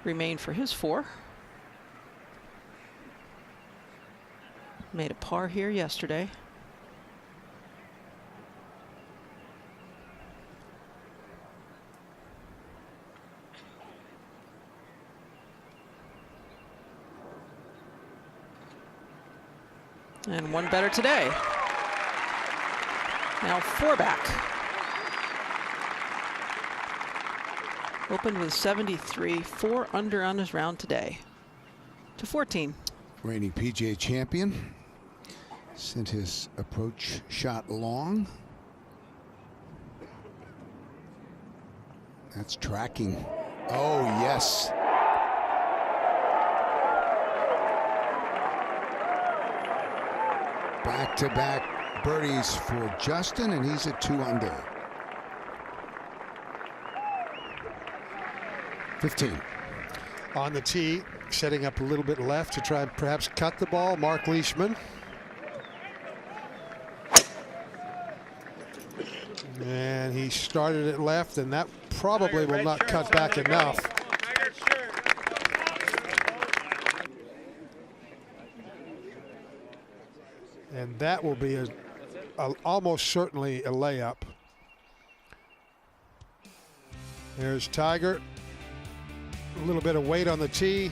remain for his 4. Made a par here yesterday. And one better today. Now 4 back. Opened with 73, 4 under on his round today. To 14. Reigning PGA champion. Sent his approach shot long. That's tracking. Oh, yes. Back-to-back birdies for Justin, and he's at 2 under. 15. On the tee, setting up a little bit left to try and perhaps cut the ball, Mark Leishman. And he started it left, and that probably will not cut back enough. And that will be almost certainly a layup. There's Tiger. A little bit of weight on the tee.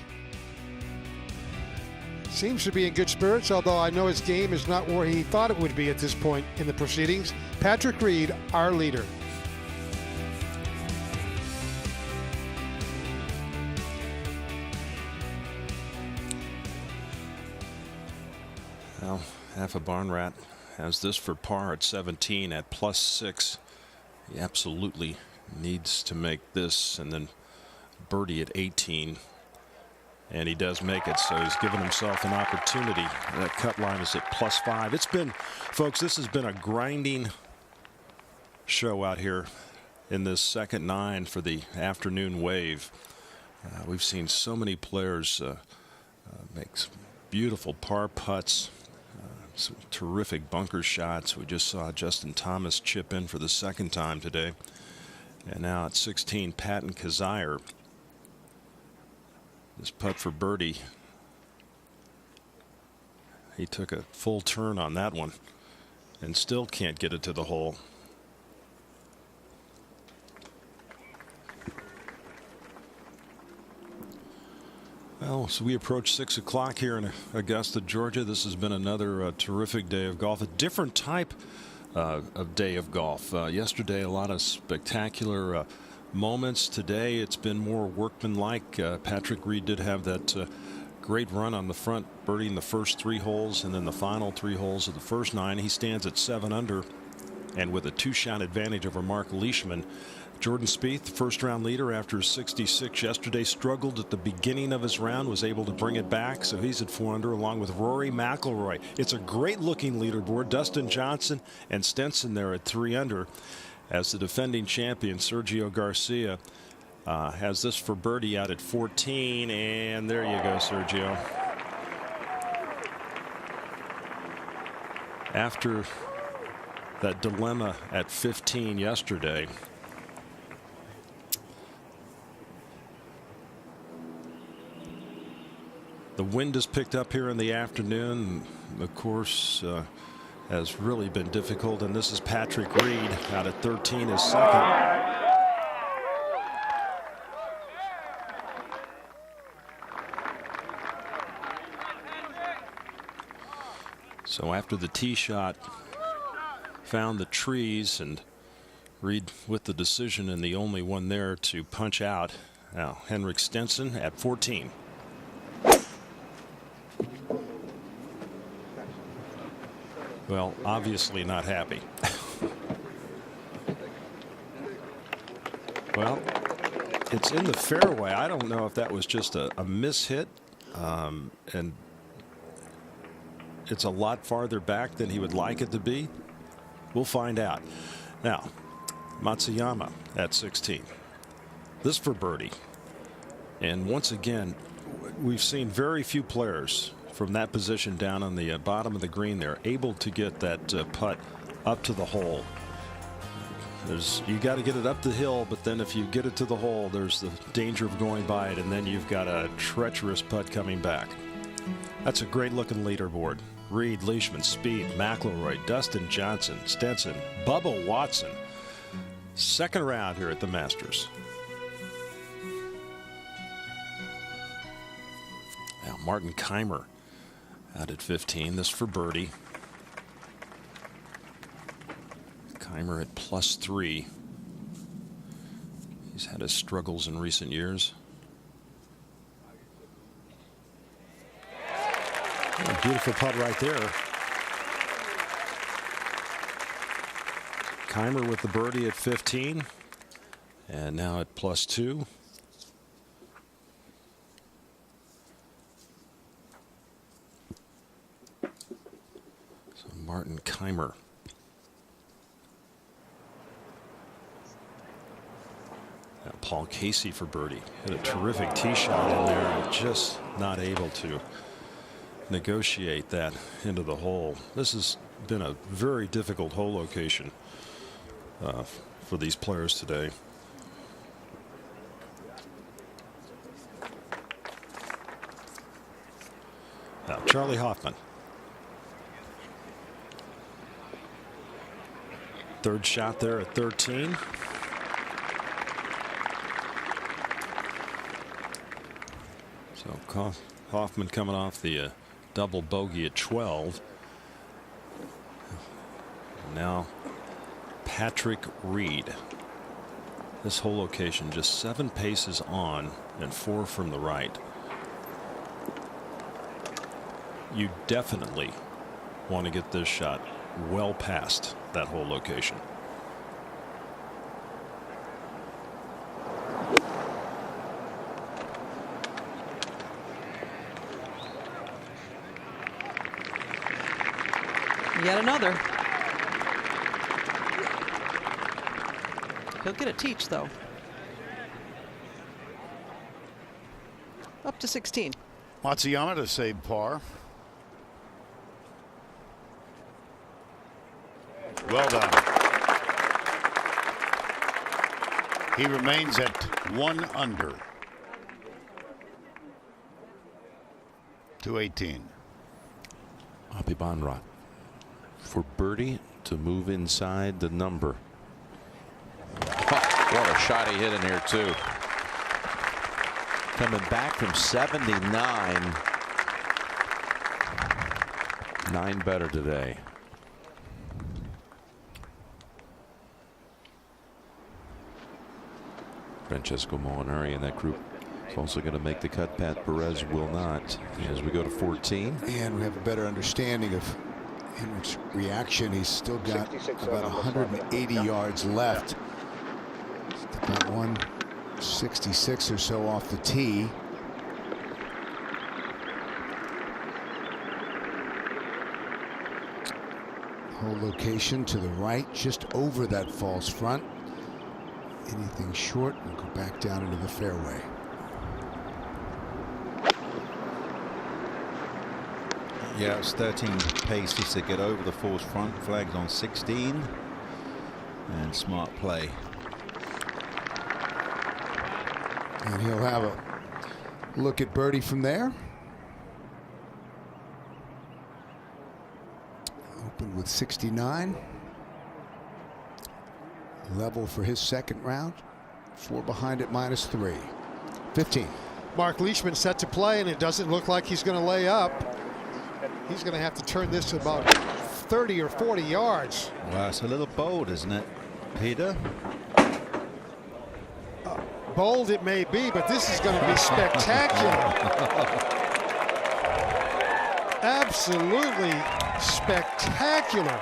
Seems to be in good spirits, although I know his game is not where he thought it would be at this point in the proceedings. Patrick Reed, our leader. Well, Half a Barn Rat has this for par at 17 at +6. He absolutely needs to make this and then birdie at 18. And he does make it, so he's given himself an opportunity. That cut line is at +5. It's been, folks, this has been a grinding show out here in this second 9 for the afternoon wave. We've seen so many players make some beautiful par putts, some terrific bunker shots. We just saw Justin Thomas chip in for the second time today. And now at 16, Patton Kizzire. This putt for birdie. He took a full turn on that one and still can't get it to the hole. Well, so we approach 6 o'clock here in Augusta, Georgia. This has been another terrific day of golf, a different type of day of golf. Yesterday, a lot of spectacular moments. Today, it's been more workmanlike. Patrick Reed did have that great run on the front, birdieing the first 3 holes, and then the final 3 holes of the first 9. He stands at 7 under, and with a 2-shot advantage over Mark Leishman. Jordan Spieth, first-round leader after 66 yesterday, struggled at the beginning of his round, was able to bring it back, so he's at 4 under, along with Rory McIlroy. It's a great-looking leaderboard. Dustin Johnson and Stenson there at 3 under, as the defending champion Sergio Garcia has this for birdie out at 14, and there you go, Sergio. After that dilemma at 15 yesterday, the wind has picked up here in the afternoon. The course has really been difficult, and this is Patrick Reed out at 13, his second. So after the tee shot found the trees, and Reed with the decision and the only one there to punch out. Now Henrik Stenson at 14. Well, obviously not happy. Well, it's in the fairway. I don't know if that was just a mishit, and it's a lot farther back than he would like it to be. We'll find out. Now, Matsuyama at 16. This for birdie. And once again, we've seen very few players from that position down on the bottom of the green there able to get that putt up to the hole. You got to get it up the hill, but then if you get it to the hole, there's the danger of going by it, and then you've got a treacherous putt coming back. That's a great looking leaderboard. Reed, Leishman, Speed, McIlroy, Dustin Johnson, Stenson, Bubba Watson. Second round here at the Masters. Now Martin Keimer out at 15. This for birdie. Keimer at +3. He's had his struggles in recent years. Oh, beautiful putt right there. Keimer with the birdie at 15. And now at +2. So Martin Keimer. Now Paul Casey for birdie. Hit a terrific tee shot in there and just not able to negotiate that into the hole. This has been a very difficult hole location for these players today. Now Charlie Hoffman. Third shot there at 13. So Hoffman coming off the double bogey at 12. Now Patrick Reed. This whole location just 7 paces on and 4 from the right. You definitely want to get this shot well past that whole location. Yet another. He'll get a teach, though. Up to 16. Matsuyama to save par. Well done. He remains at 1 under. 218. Abhimanyu for birdie to move inside the number. What a shot he hit in here too. Coming back from 79. 9 better today. Francesco Molinari and that group is also going to make the cut. Pat Perez will not. As we go to 14. And we have a better understanding of Henrik's reaction. He's still got about 180 yards left. About 166 or so off the tee. Hole location to the right, just over that false front. Anything short will go back down into the fairway. Yeah, it's 13 paces to get over the false front. Flags on 16. And smart play. And he'll have a look at birdie from there. Open with 69. Level for his second round. 4 behind at -3. 15. Mark Leishman set to play, and it doesn't look like he's going to lay up. He's going to have to turn this to about 30 or 40 yards. Well, it's a little bold, isn't it, Peter? Bold it may be, but this is going to be spectacular. Absolutely spectacular.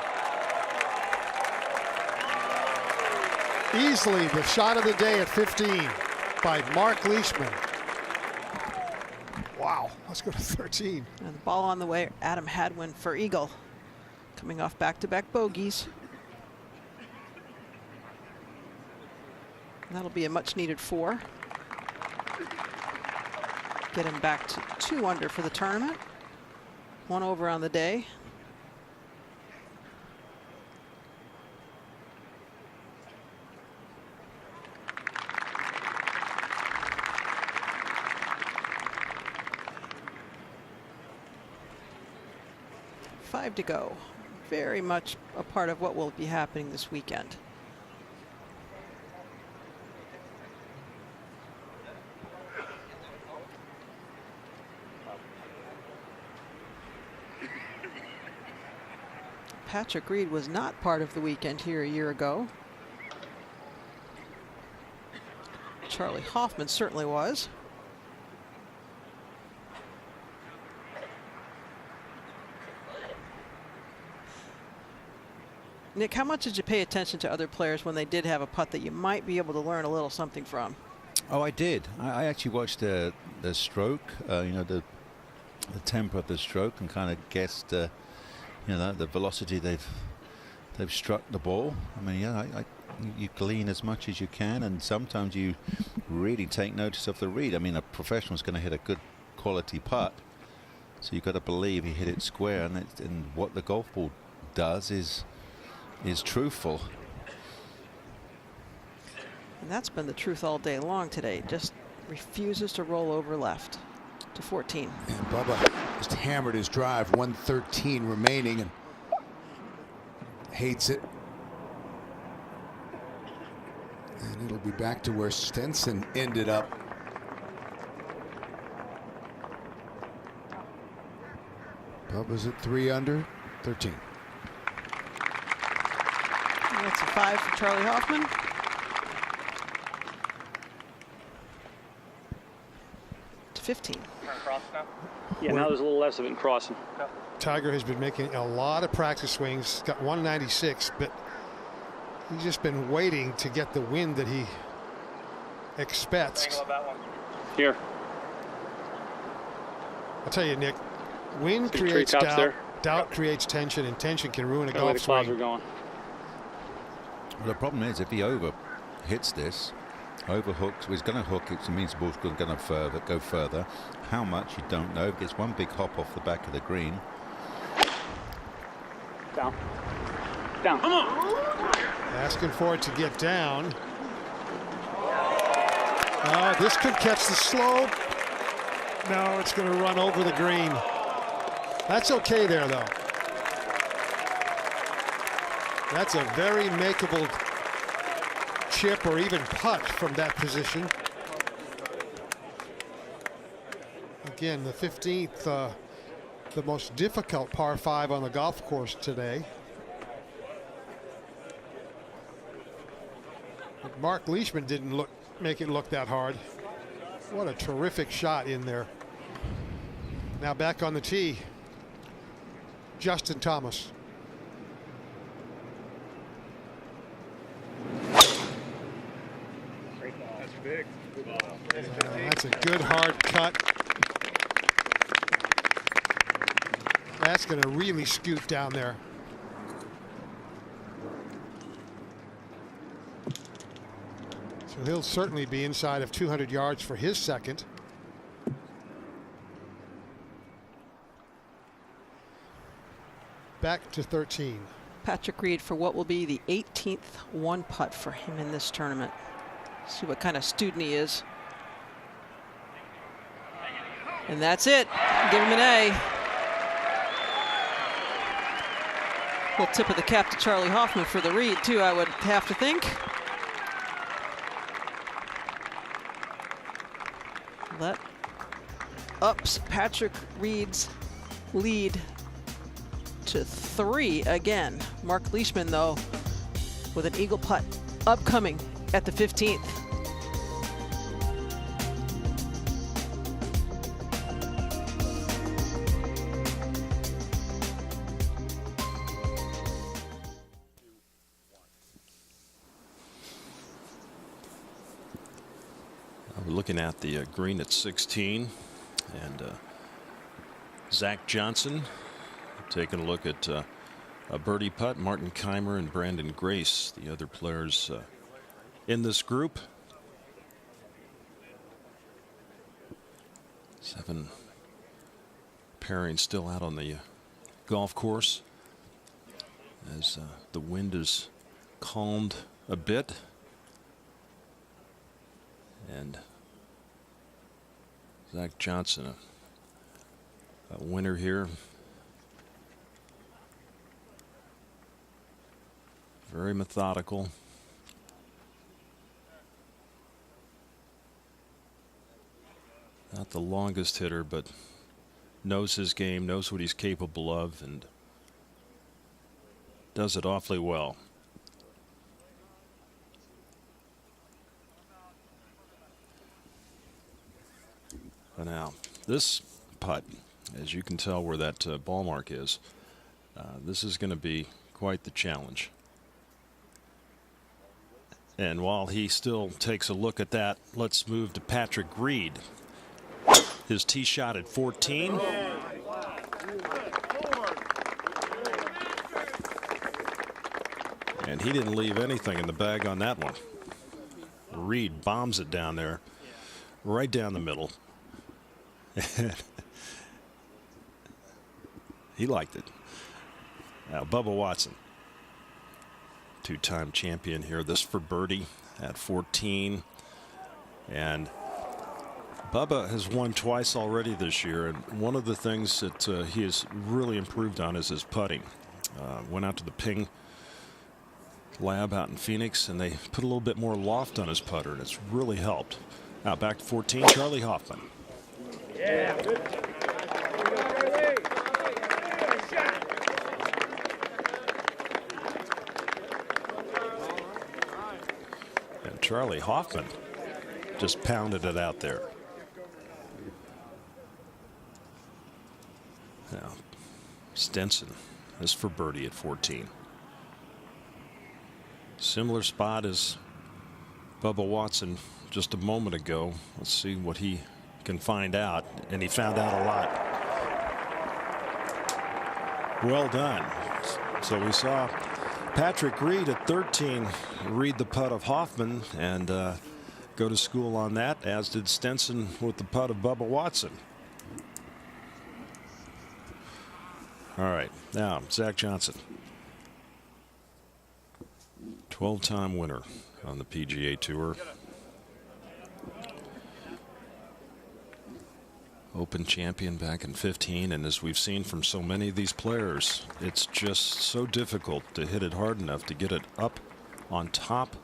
Easily the shot of the day at 15 by Mark Leishman. Wow, let's go to 13. And the ball on the way, Adam Hadwin for eagle. Coming off back-to-back bogeys. And that'll be a much-needed 4. Get him back to 2 under for the tournament. 1 over on the day. Five to go. Very much a part of what will be happening this weekend. Patrick Reed was not part of the weekend here a year ago. Charlie Hoffman certainly was. Nick, how much did you pay attention to other players when they did have a putt that you might be able to learn a little something from? Oh, I did. I actually watched the stroke, you know, the tempo of the stroke, and kind of guessed, you know, the velocity they've struck the ball. I mean, yeah, you glean as much as you can, and sometimes you really take notice of the read. I mean, a professional's going to hit a good quality putt, so you've got to believe he hit it square, and what the golf ball does is truthful. And that's been the truth all day long today. Just refuses to roll over left to 14. And Bubba just hammered his drive. 113 remaining and hates it. And it'll be back to where Stenson ended up. Bubba's at 3 under, 13. That's a 5 for Charlie Hoffman. To 15. Cross now? Yeah, now there's a little less of it in crossing. Tiger has been making a lot of practice swings. Got 196, but he's just been waiting to get the wind that he expects. Here. I'll tell you, Nick, wind creates doubt. There. Doubt creates tension, and tension can ruin a golf swing. Going. Well, the problem is, if he over hits this, overhooks, well, he's going to hook it, so it means the ball's going to go further. How much, you don't know. Gets one big hop off the back of the green. Down. Down. Come on. Asking for it to get down. This could catch the slope. No, it's going to run over the green. That's okay there, though. That's a very makeable chip or even putt from that position. Again, the 15th, the most difficult par 5 on the golf course today. But Mark Leishman didn't make it look that hard. What a terrific shot in there. Now back on the tee, Justin Thomas. That's big. That's a good hard cut. That's going to really scoot down there. So he'll certainly be inside of 200 yards for his second. Back to 13. Patrick Reed for what will be the 18th one putt for him in this tournament. See what kind of student he is. And that's it. Give him an A. Little tip of the cap to Charlie Hoffman for the read, too, I would have to think. That ups Patrick Reed's lead to 3 again. Mark Leishman, though, with an eagle putt upcoming at the 15th. We're looking at the green at 16, and Zach Johnson taking a look at a birdie putt. Martin Keimer and Brandon Grace, the other players in this group. 7 pairings still out on the golf course as the wind is calmed a bit. And Zach Johnson, a winner here. Very methodical. Not the longest hitter, but knows his game, knows what he's capable of, and does it awfully well. But now, this putt, as you can tell where that ball mark is, this is going to be quite the challenge. And while he still takes a look at that, let's move to Patrick Reed. His tee shot at 14. And he didn't leave anything in the bag on that one. Reed bombs it down there, right down the middle. He liked it. Now, Bubba Watson, two-time champion here. This for birdie at 14. And Bubba has won twice already this year, and one of the things that he has really improved on is his putting. Went out to the Ping lab out in Phoenix, and they put a little bit more loft on his putter, and it's really helped. Now back to 14, Charlie Hoffman. Yeah, good. And Charlie Hoffman just pounded it out there. Now, Stenson is for birdie at 14. Similar spot as Bubba Watson just a moment ago. Let's see what he can find out. And he found out a lot. Well done. So we saw Patrick Reed at 13 read the putt of Hoffman and go to school on that, as did Stenson with the putt of Bubba Watson. All right, now Zach Johnson, 12-time winner on the PGA Tour. Open champion back in 15, and as we've seen from so many of these players, it's just so difficult to hit it hard enough to get it up on top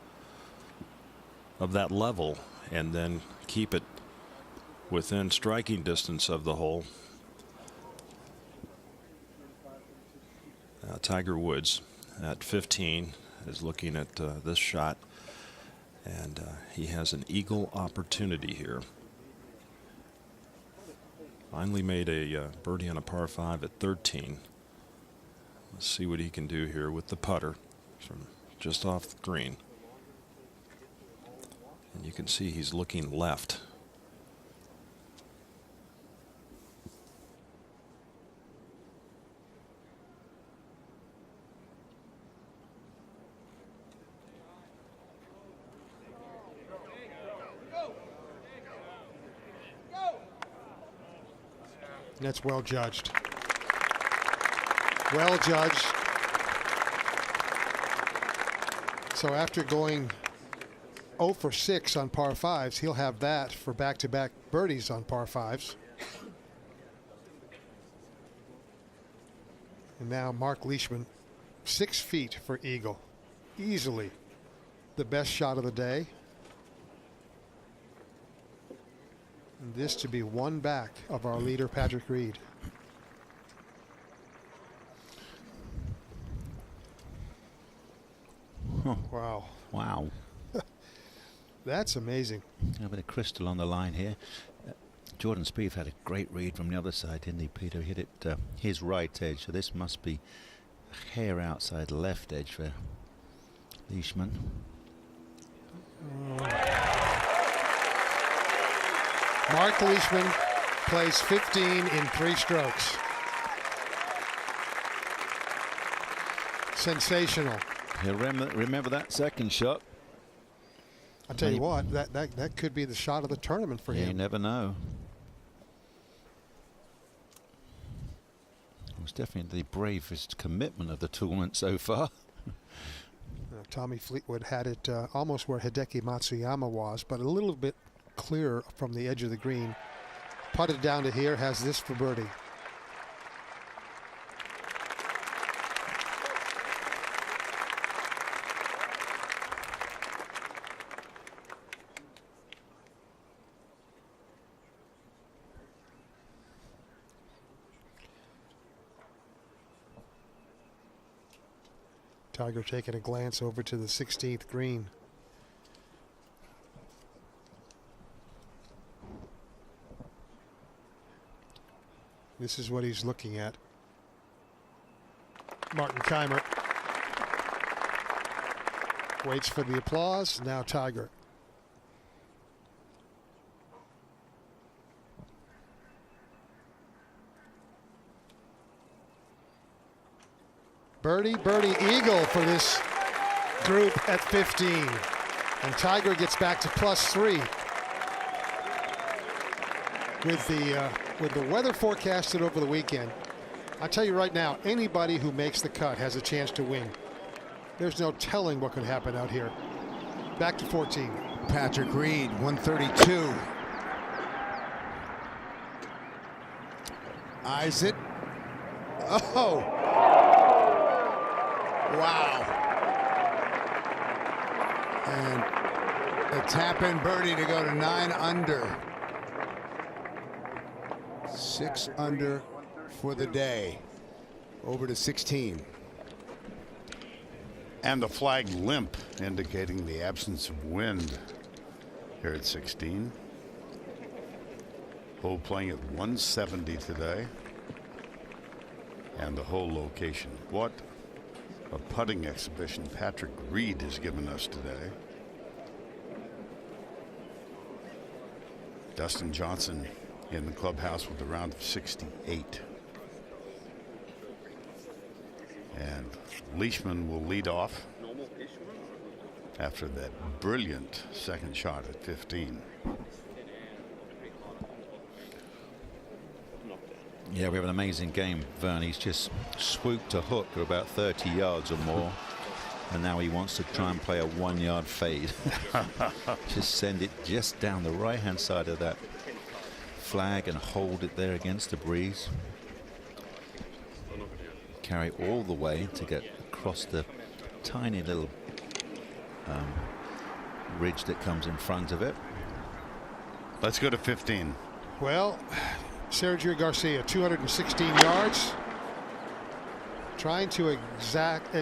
of that level and then keep it within striking distance of the hole. Tiger Woods at 15 is looking at this shot, and he has an eagle opportunity here. Finally made a birdie on a par 5 at 13. Let's see what he can do here with the putter from just off the green. And you can see he's looking left. That's well judged. Well judged. So after going 0 for 6 on par 5s, he'll have that for back-to-back birdies on par 5s. And now Mark Leishman, 6 feet for eagle. Easily the best shot of the day. And this to be one back of our leader, Patrick Reed. Huh. Wow. Wow. That's amazing. A bit of crystal on the line here. Jordan Spieth had a great read from the other side, didn't he, Peter? Hit it his right edge, so this must be a hair outside left edge for Leishman. Mark Leishman plays 15 in 3 strokes. Sensational. He'll remember that second shot. I tell you what, that could be the shot of the tournament for him. You never know. was definitely the bravest commitment of the tournament so far. Tommy Fleetwood had it almost where Hideki Matsuyama was, but a little bit clearer from the edge of the green. Putted down to here, has this for birdie. Tiger taking a glance over to the 16th green. This is what he's looking at. Martin Kaymer waits for the applause. Now Tiger. Birdie, birdie, eagle for this group at 15. And Tiger gets back to +3. With the weather forecasted over the weekend, I tell you right now, anybody who makes the cut has a chance to win. There's no telling what could happen out here. Back to 14. Patrick Reed, 132. Eyes it. Oh! Wow. And a tap-in birdie to go to 9 under. 6 under for the day. Over to 16. And the flag limp, indicating the absence of wind here at 16. Hole playing at 170 today. And the whole location. What a putting exhibition Patrick Reed has given us today. Dustin Johnson in the clubhouse with a round of 68. And Leishman will lead off after that brilliant second shot at 15. Yeah, we have an amazing game, Vern. He's just swooped a hook for about 30 yards or more. And now he wants to try and play a 1-yard fade. Just send it just down the right-hand side of that flag and hold it there against the breeze. Carry all the way to get across the tiny little ridge that comes in front of it. Let's go to 15. Well, Sergio Garcia, 216 yards. Trying to exact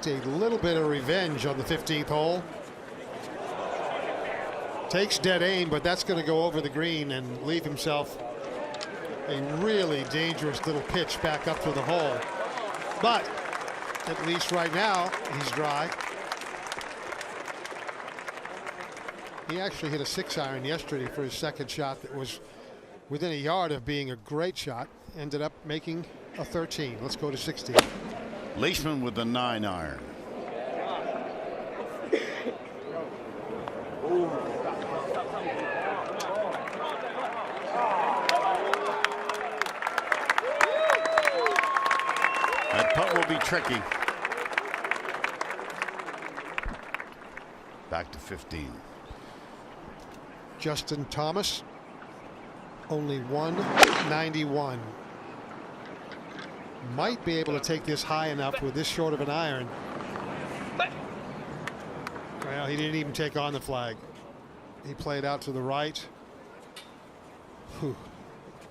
a little bit of revenge on the 15th hole. Takes dead aim, but that's going to go over the green and leave himself a really dangerous little pitch back up to the hole. But at least right now, he's dry. He actually hit a 6-iron yesterday for his second shot that was within a yard of being a great shot. Ended up making a 13. Let's go to 16. Leishman with the 9-iron. That putt will be tricky. Back to 15. Justin Thomas, only 191. Might be able to take this high enough with this short of an iron. Well, he didn't even take on the flag. He played out to the right. Whew.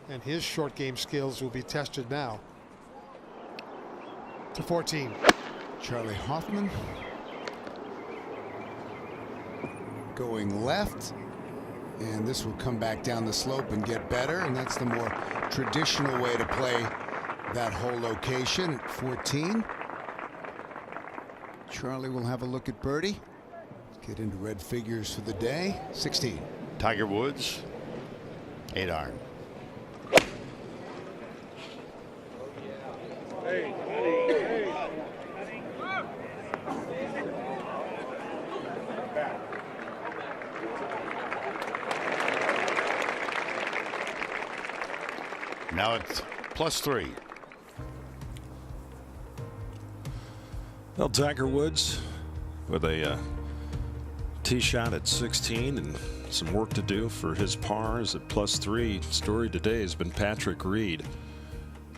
And his short game skills will be tested now. To 14. Charlie Hoffman going left, and this will come back down the slope and get better, and that's the more traditional way to play that whole location at 14. Charlie will have a look at birdie. Get into red figures for the day. 16. Tiger Woods, 8-iron. Now it's +3. Well, Tiger Woods with a tee shot at 16 and some work to do for his pars at +3. Story today has been Patrick Reed.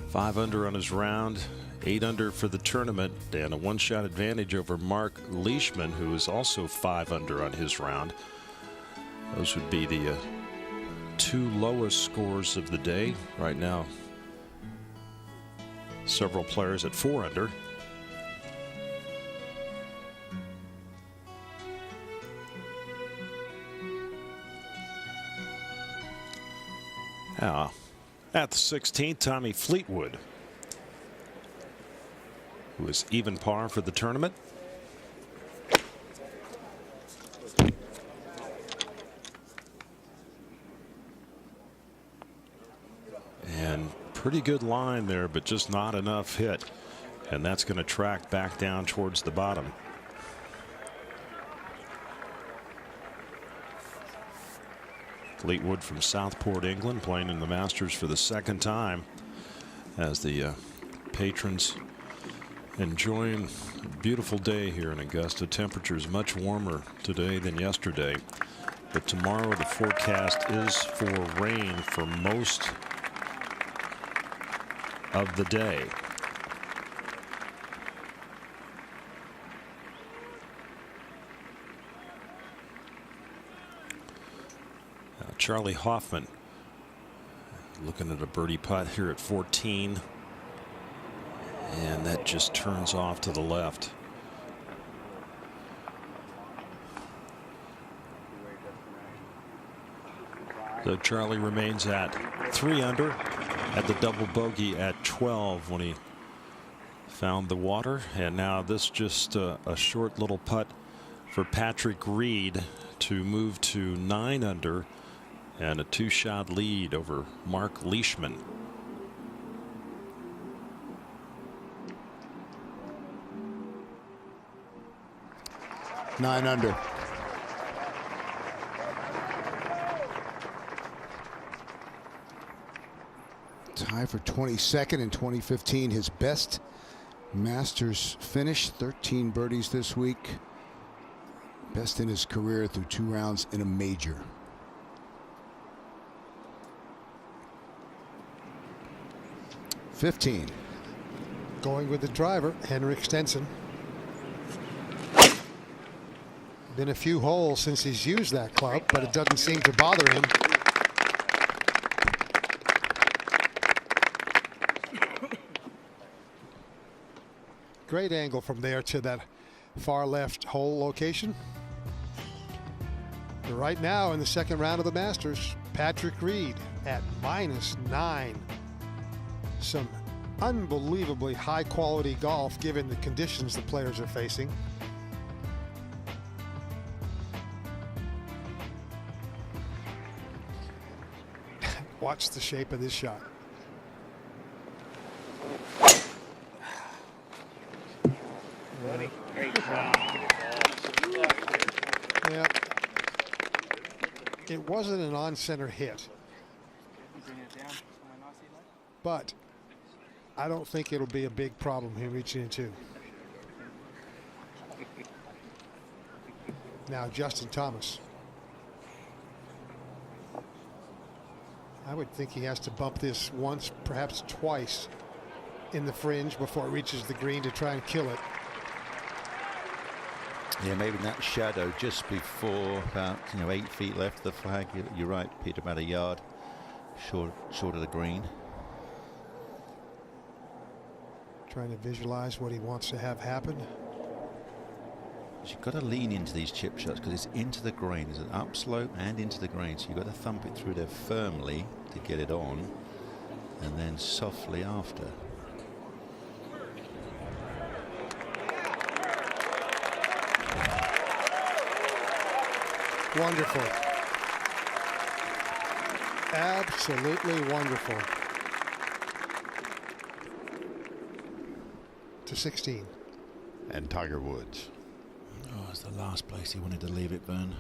5 under on his round, 8 under for the tournament, and a 1-shot advantage over Mark Leishman, who is also 5 under on his round. Those would be the 2 lowest scores of the day. Right now, several players at 4 under. At the 16th, Tommy Fleetwood, who is even par for the tournament. And pretty good line there, but just not enough hit. And that's going to track back down towards the bottom. Fleetwood from Southport, England, playing in the Masters for the 2nd time, as the patrons enjoying a beautiful day here in Augusta. Temperatures much warmer today than yesterday, but tomorrow the forecast is for rain for most of the day. Charlie Hoffman looking at a birdie putt here at 14, and that just turns off to the left. So Charlie remains at 3 under, at the double bogey at 12 when he found the water, and now this just a short little putt for Patrick Reed to move to 9 under. And a 2-shot lead over Mark Leishman. Nine under. Tie for 22nd in 2015. His best Masters finish. 13 birdies this week. Best in his career through 2 rounds in a major. Going with the driver, Henrik Stenson. Been a few holes since he's used that club, but it doesn't seem to bother him. Great angle from there to that far left hole location. But right now in the 2nd round of the Masters, Patrick Reed at -9. Some unbelievably high quality golf given the conditions the players are facing. Watch the shape of this shot. Yeah. It wasn't an on-center hit, but I don't think it'll be a big problem here reaching into. Now Justin Thomas. I would think he has to bump this once, perhaps twice in the fringe before it reaches the green to try and kill it. Yeah, maybe in that shadow just before about 8 feet left of the flag. You're right, Peter, about a yard short of the green. Trying to visualize what he wants to have happen. You've got to lean into these chip shots because it's into the green. There's an upslope and into the green, so you've got to thump it through there firmly to get it on, and then softly after. Wonderful. Absolutely wonderful. To 16. And Tiger Woods. Oh, it's the last place he wanted to leave it, Vern.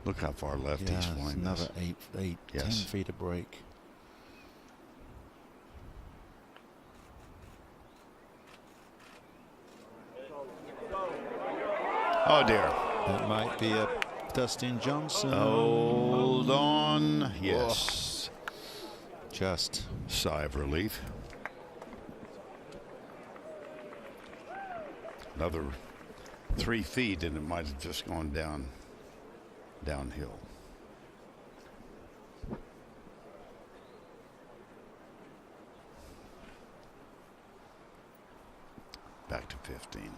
Look how far left he's flying. Another 10 feet of break. Oh, dear. That might be a Dustin Johnson. Hold on. Yes. Just sigh of relief. Another 3 feet and it might have just gone downhill. Back to 15.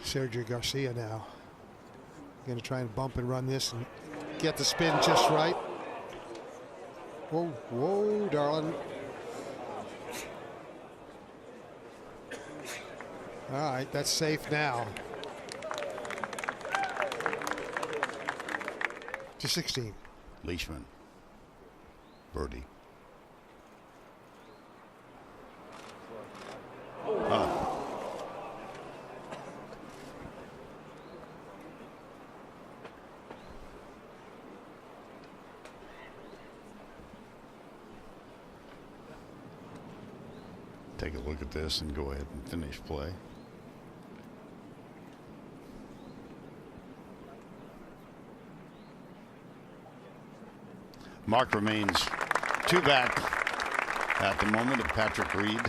Sergio Garcia now going to try and bump and run this and get the spin just right. Whoa, whoa, darling. All right, that's safe now. To 16. Leishman. Birdie. Take a look at this and go ahead and finish play. Mark remains 2 back at the moment of Patrick Reed.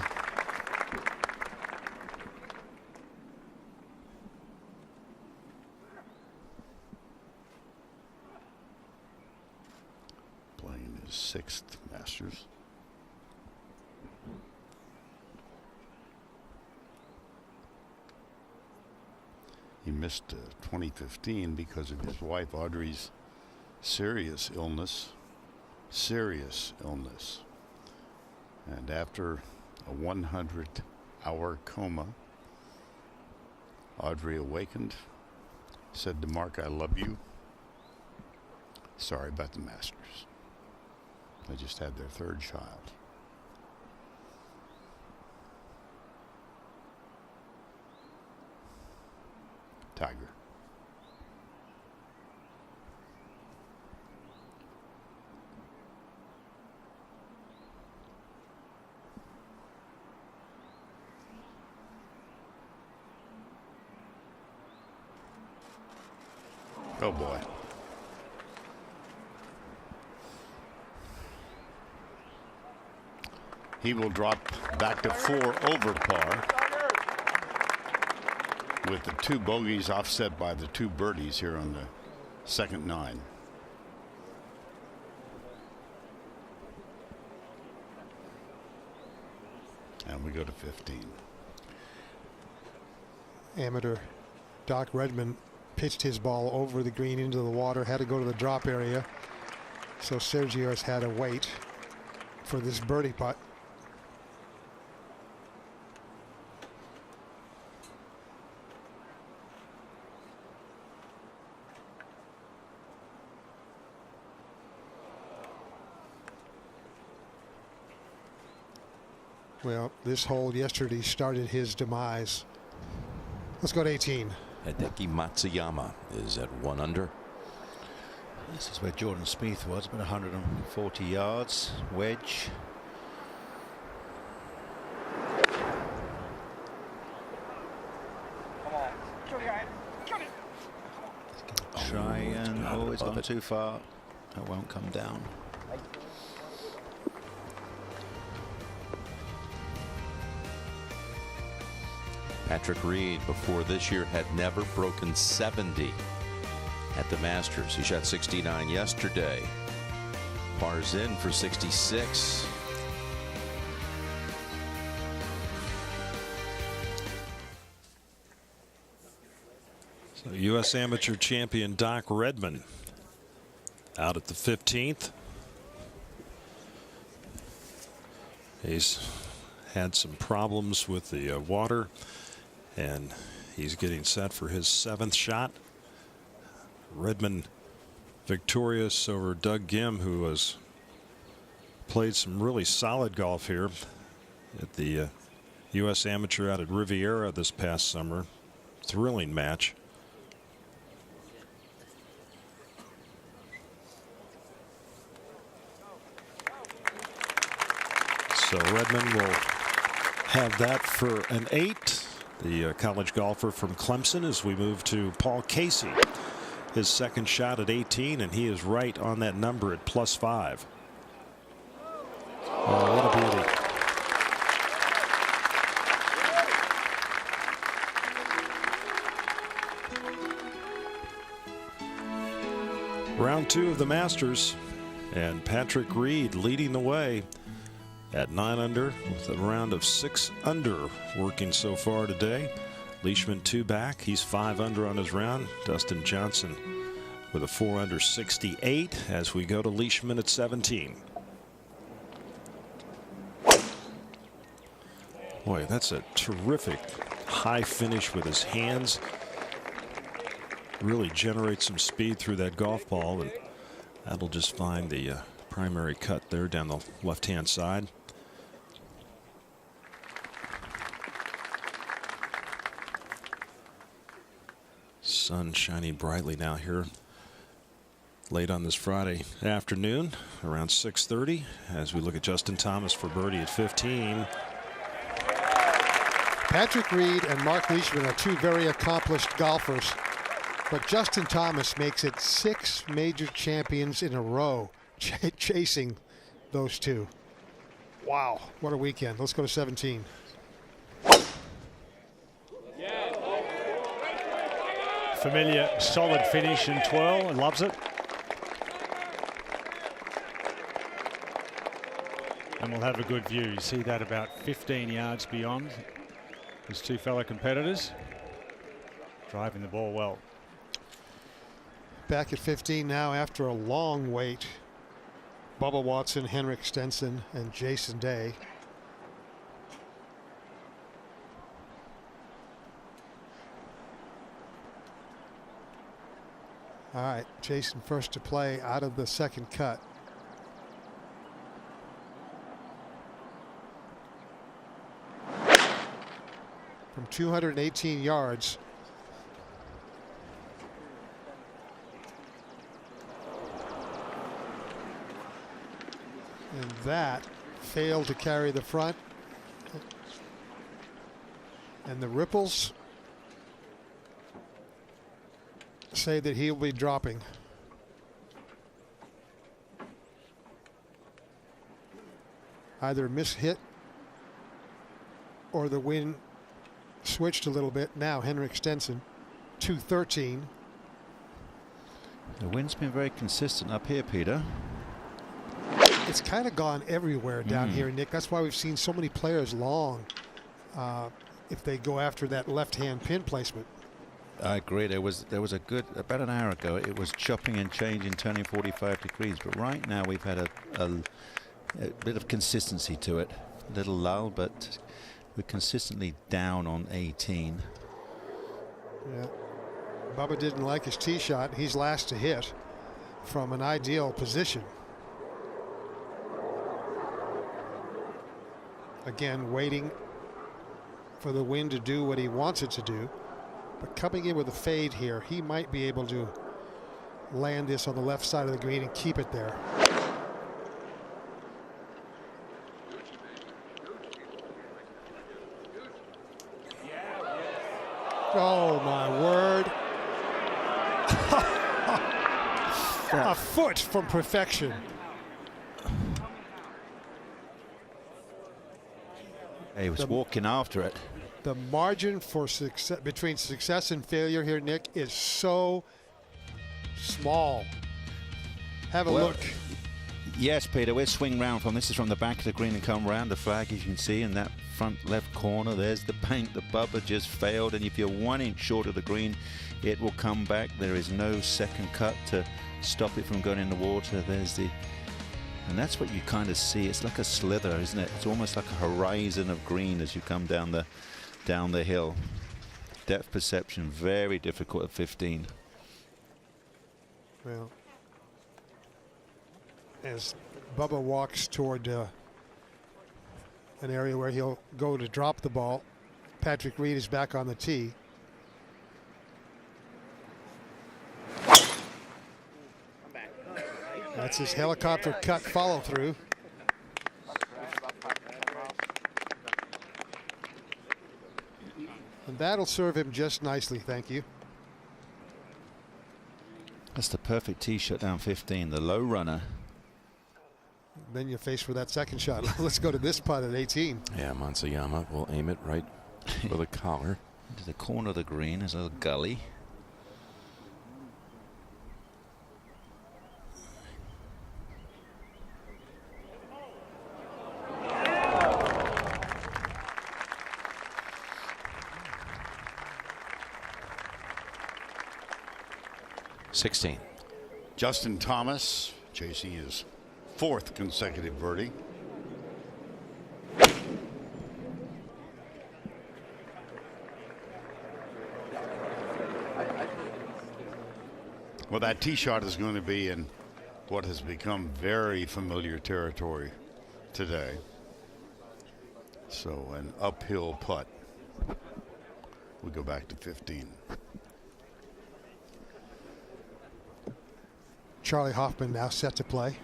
Playing his 6th Masters. He missed 2015 because of his wife Audrey's serious illness. And after a 100-hour coma, Audrey awakened, said to Mark, "I love you. Sorry about the Masters." They just had their 3rd child. Tiger. Oh boy. He will drop back to 4 over par, with the 2 bogeys offset by the 2 birdies here on the second 9. And we go to 15. Amateur Doc Redman pitched his ball over the green into the water, had to go to the drop area. So Sergio has had to wait for this birdie putt. Well, this hole yesterday started his demise. Let's go to 18. Hideki Matsuyama is at 1 under. This is where Jordan Spieth was, about 140 yards, wedge. Try and it's gone too far. That won't come down. Patrick Reed before this year had never broken 70 at the Masters. He shot 69 yesterday. Pars in for 66. So U.S. Amateur champion Doc Redman out at the 15th. He's had some problems with the water, and he's getting set for his 7th shot. Redman victorious over Doug Gim, who has played some really solid golf here at the U.S. Amateur out at Riviera this past summer. Thrilling match. So Redman will have that for an 8 the college golfer from Clemson, as we move to Paul Casey. His second shot at 18, and he is right on that number at +5. Oh, what a beauty. Round 2 of the Masters, and Patrick Reed leading the way at 9 under with a round of 6 under working so far today. Leishman 2 back. He's 5 under on his round. Dustin Johnson with a 4 under 68 as we go to Leishman at 17. Boy, that's a terrific high finish with his hands. Really generate some speed through that golf ball, and that'll just find the primary cut there down the left-hand side. Sun shining brightly now here late on this Friday afternoon around 6:30 as we look at Justin Thomas for birdie at 15. Patrick Reed and Mark Leishman are two very accomplished golfers, but Justin Thomas makes it 6 major champions in a row chasing those two. Wow, what a weekend. Let's go to 17. Familiar, solid finish and twirl, and loves it. And we'll have a good view. You see that about 15 yards beyond his two fellow competitors. Driving the ball well. Back at 15 now after a long wait. Bubba Watson, Henrik Stenson, and Jason Day. All right, Jason first to play out of the second cut. From 218 yards. And that failed to carry the front. And the ripples say that he'll be dropping. Either mishit or the wind switched a little bit. Now Henrik Stenson, 213. The wind's been very consistent up here, Peter. It's kind of gone everywhere down here, Nick. That's why we've seen so many players long if they go after that left-hand pin placement. I agree. There was a good, about an hour ago, it was chopping and changing, turning 45 degrees. But right now we've had a bit of consistency to it. A little lull, but we're consistently down on 18. Yeah. Bubba didn't like his tee shot. He's last to hit from an ideal position. Again, waiting for the wind to do what he wants it to do. But coming in with a fade here, he might be able to land this on the left side of the green and keep it there. Oh, my word. A foot from perfection. He was walking after it. The margin for success between success and failure here, Nick, is so small. Have a look. Yes, Peter, we'll swing round from this is from the back of the green and come round the flag, as you can see in that front left corner. There's the bank. The Bubba just failed, and if you're 1 inch short of the green, it will come back. There is no second cut to stop it from going in the water. There's the, and that's what you kind of see. It's like a slither, isn't it? It's almost like a horizon of green as you come down the hill. Depth perception very difficult at 15. Well, as Bubba walks toward an area where he'll go to drop the ball, Patrick Reed is back on the tee. That's his helicopter cut follow through. And that'll serve him just nicely, thank you. That's the perfect tee shot down 15, the low runner. Then you're faced with that second shot. Let's go to this putt at 18. Yeah, Matsuyama will aim it right for the collar. Into the corner of the green, there's a little gully. Justin Thomas chasing his 4th consecutive birdie. Well, that tee shot is going to be in what has become very familiar territory today. So an uphill putt. We go back to 15. Charlie Hoffman now set to play.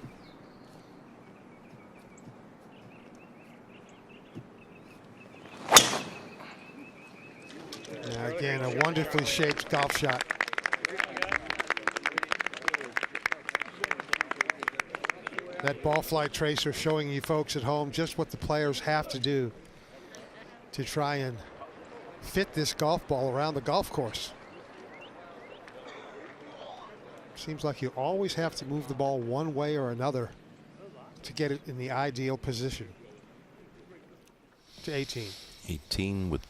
Now again, a wonderfully shaped golf shot. That ball flight tracer showing you folks at home just what the players have to do to try and fit this golf ball around the golf course. Seems like you always have to move the ball one way or another to get it in the ideal position. To 18. 18 with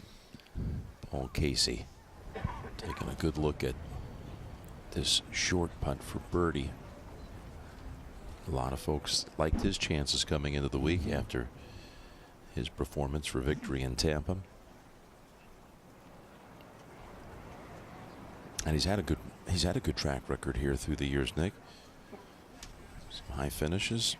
Paul Casey. Taking a good look at this short putt for birdie. A lot of folks liked his chances coming into the week after his performance for victory in Tampa. And he's had a good track record here through the years, Nick. Some high finishes.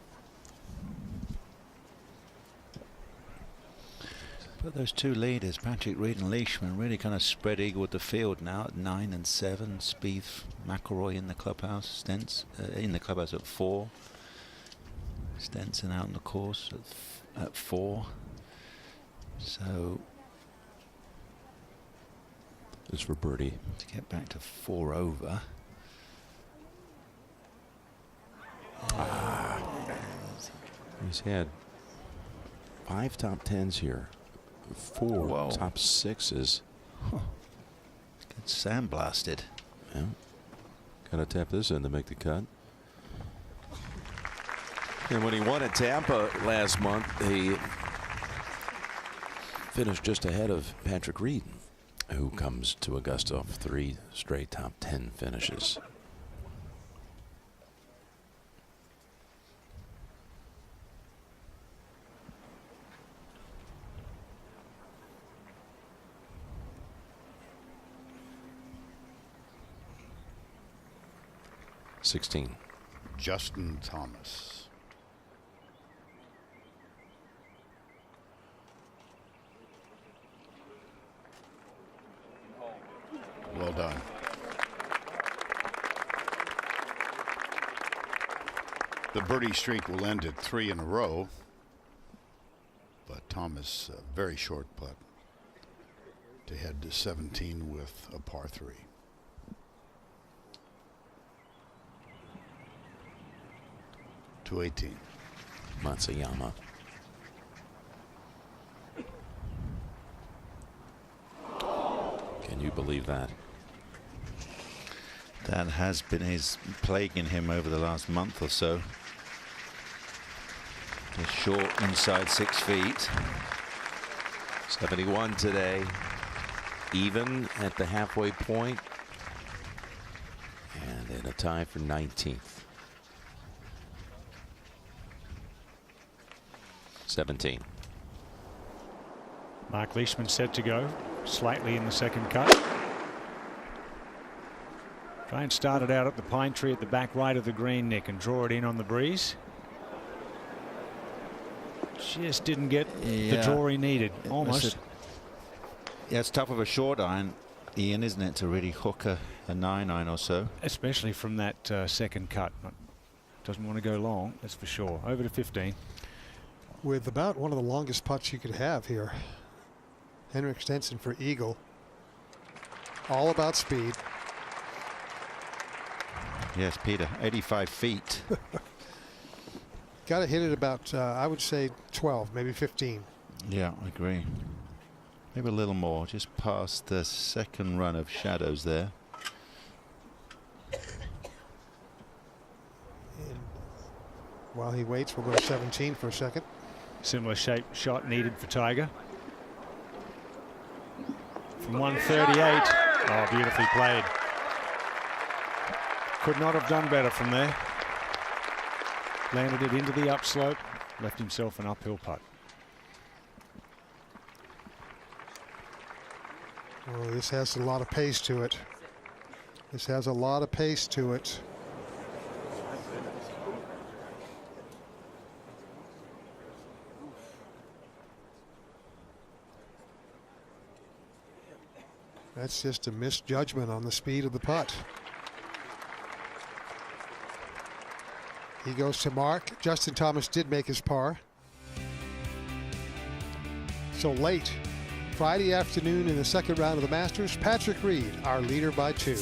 But those two leaders, Patrick Reed and Leishman, really kind of spread eagle the field now at 9 and 7. Spieth, McIlroy in the clubhouse. Stents in the clubhouse at 4. Stenson out on the course at 4. So this for birdie to get back to 4 over. He's had 5 top 10s here, 4 top 6s. Huh. Get sandblasted. Yeah. Gotta tap this in to make the cut. And when he won at Tampa last month, he finished just ahead of Patrick Reed, who comes to Augusta off 3 straight top 10 finishes. Justin Thomas. Well done. The birdie streak will end at 3 in a row, but Thomas, a very short putt to head to 17 with a par 3. To 18. Matsuyama. Can you believe that? That has been plaguing him over the last month or so. The short inside 6 feet. 71 today. Even at the halfway point. And in a tie for 19th. 17. Mark Leishman set to go, slightly in the second cut. Try and start it out at the pine tree at the back right of the green, Nick, and draw it in on the breeze. Just didn't get the draw he needed. Almost. Yeah, it's tough of a short iron, Ian, isn't it, to really hook a 9-iron or so. Especially from that second cut. Doesn't want to go long, that's for sure. Over to 15. With about one of the longest putts you could have here. Henrik Stenson for eagle. All about speed. Yes, Peter, 85 feet. Got to hit it about, I would say 12, maybe 15. Yeah, I agree. Maybe a little more, just past the second run of shadows there. And while he waits, we'll go to 17 for a second. Similar shape shot needed for Tiger. From 138. Oh, beautifully played. Could not have done better from there. Landed it into the upslope, left himself an uphill putt. Oh, this has a lot of pace to it. This has a lot of pace to it. That's just a misjudgment on the speed of the putt. He goes to mark. Justin Thomas did make his par. So late Friday afternoon in the second round of the Masters, Patrick Reed, our leader by 2.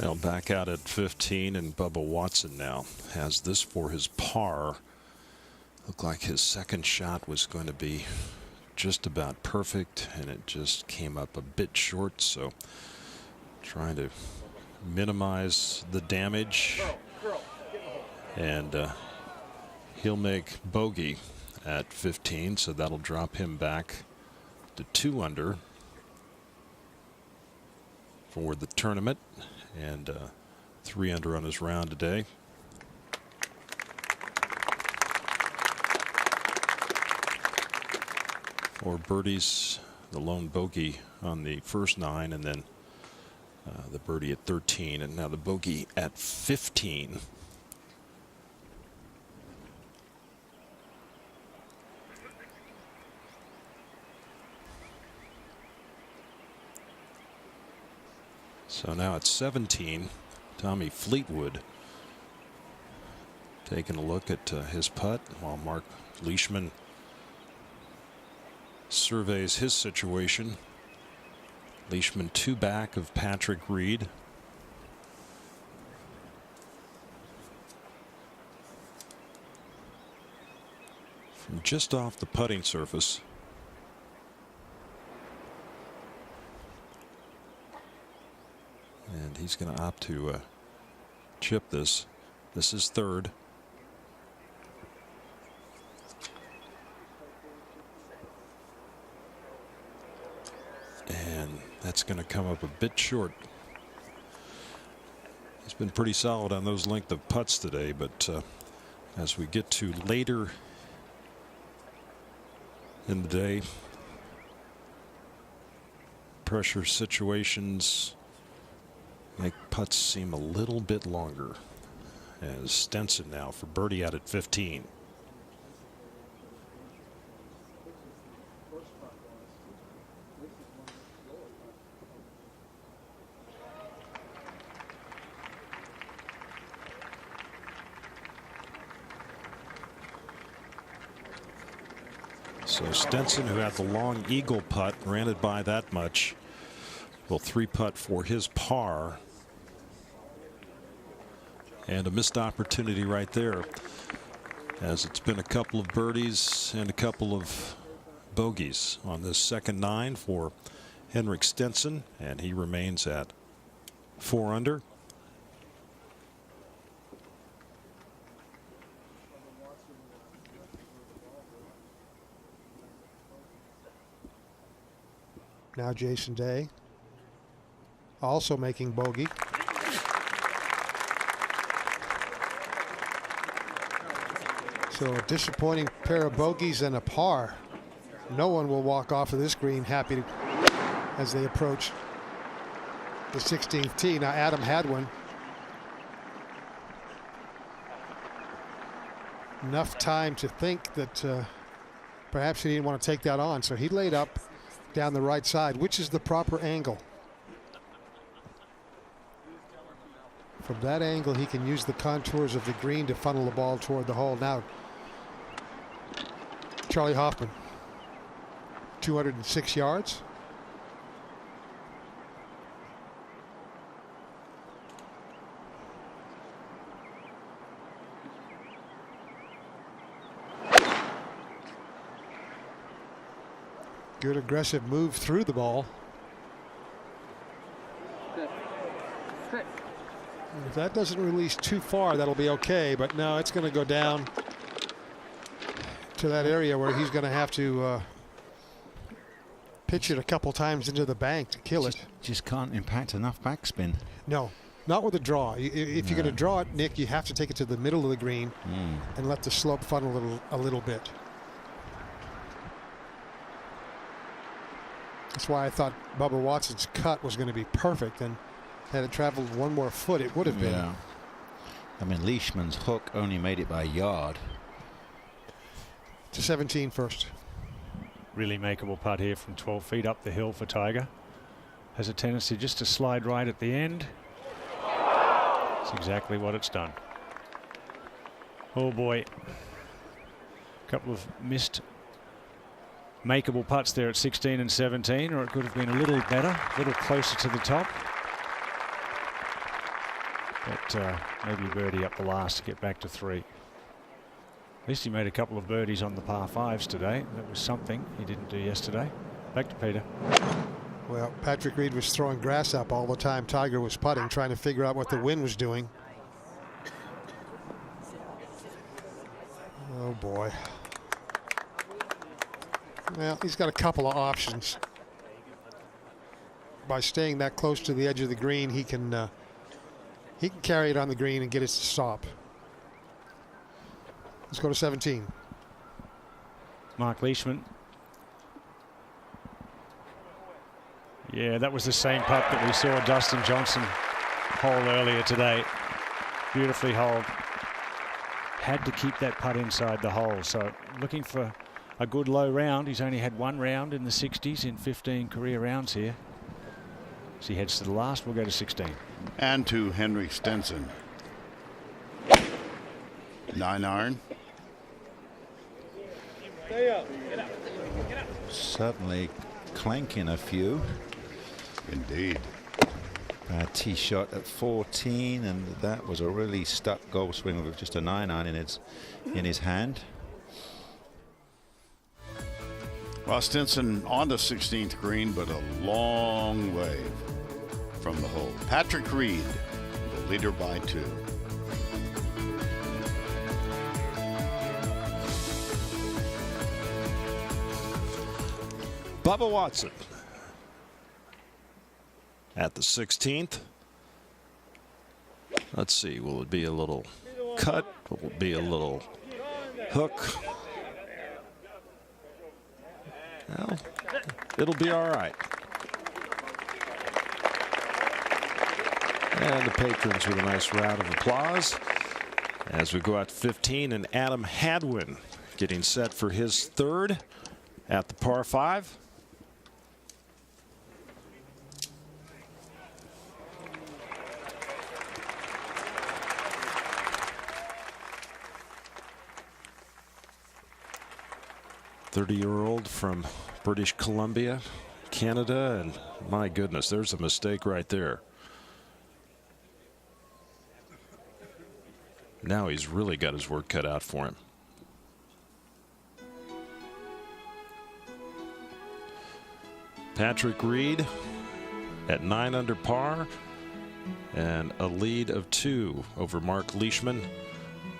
Now back out at 15, and Bubba Watson now has this for his par. Looked like his second shot was going to be just about perfect, and it just came up a bit short, so trying to minimize the damage. And he'll make bogey at 15, so that'll drop him back to 2 under for the tournament, and 3 under on his round today. Or birdies, the lone bogey on the first 9, and then the birdie at 13, and now the bogey at 15. So now at 17, Tommy Fleetwood taking a look at his putt while Mark Leishman surveys his situation. Leishman 2 back of Patrick Reed. From just off the putting surface. And he's going to opt to chip this. This is 3rd. And that's going to come up a bit short. He's been pretty solid on those length of putts today, but as we get to later in the day, pressure situations make putts seem a little bit longer. As Stenson now for birdie out at 15. So Stenson, who had the long eagle putt, ran it by that much, will 3-putt for his par. And a missed opportunity right there, as it's been a couple of birdies and a couple of bogeys on this second 9 for Henrik Stenson, and he remains at 4 under. Now Jason Day also making bogey. So a disappointing pair of bogeys and a par. No one will walk off of this green happy to, as they approach the 16th tee. Now Adam had one. Enough time to think that perhaps he didn't want to take that on. So he laid up down the right side, which is the proper angle. From that angle, he can use the contours of the green to funnel the ball toward the hole. Now, Charlie Hoffman, 206 yards. Good aggressive move through the ball. If that doesn't release too far, that'll be okay. But no, it's going to go down to that area where he's going to have to pitch it a couple times into the bank to kill it. Just can't impact enough backspin. No, not with a draw. If you're going to draw it, Nick, you have to take it to the middle of the green and let the slope funnel a little bit. That's why I thought Bubba Watson's cut was going to be perfect, and had it traveled one more foot, it would have been. Yeah. I mean, Leishman's hook only made it by a yard. To 17 first. Really makeable putt here from 12 feet up the hill for Tiger. Has a tendency just to slide right at the end. That's exactly what it's done. Oh boy. A couple of missed makeable putts there at 16 and 17, or it could have been a little better, a little closer to the top. But maybe birdie up the last to get back to 3. At least he made a couple of birdies on the par 5s today. That was something he didn't do yesterday. Back to Peter. Well, Patrick Reed was throwing grass up all the time Tiger was putting, trying to figure out what the wind was doing. Oh boy. Well, he's got a couple of options. By staying that close to the edge of the green, he can carry it on the green and get it to stop. Let's go to 17. Mark Leishman. Yeah, that was the same putt that we saw Dustin Johnson hole earlier today. Beautifully holed. Had to keep that putt inside the hole. So looking for a good low round. He's only had one round in the 60s in 15 career rounds here. As he heads to the last, we'll go to 16. And to Henrik Stenson. 9-iron. Certainly clanking a few. Indeed. Bad tee shot at 14, and that was a really stuck golf swing with just a 9-iron in his hand. Well, Stenson on the 16th green, but a long way from the hole. Patrick Reed, the leader by 2. Bubba Watson at the 16th. Let's see, will it be a little cut? Will it be a little hook? Well, it'll be all right. And the patrons with a nice round of applause as we go out to 15, and Adam Hadwin getting set for his third at the par 5. .30-year-old from British Columbia, Canada, and my goodness, there's a mistake right there. Now he's really got his work cut out for him. Patrick Reed at 9 under par and a lead of 2 over Mark Leishman,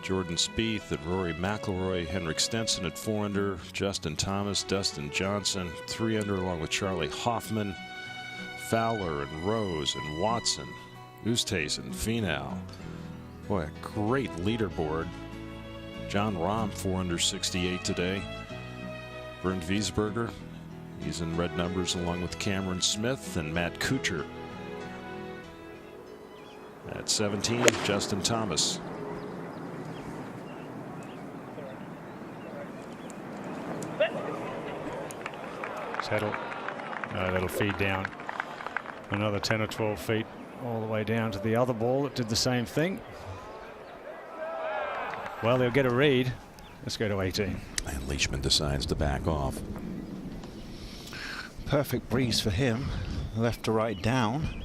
Jordan Spieth, and Rory McIlroy. Henrik Stenson at 4 under, Justin Thomas, Dustin Johnson 3 under, along with Charlie Hoffman, Fowler and Rose and Watson, Oosthuizen, Finau. Boy, a great leaderboard. John Rahm 4 under 68 today. Bernd Wiesberger, he's in red numbers along with Cameron Smith and Matt Kuchar. At 17, Justin Thomas. That'll feed down another 10 or 12 feet all the way down to the other ball that did the same thing. Well, they'll get a read. Let's go to 18. And Leishman decides to back off. Perfect breeze for him. Left to right down.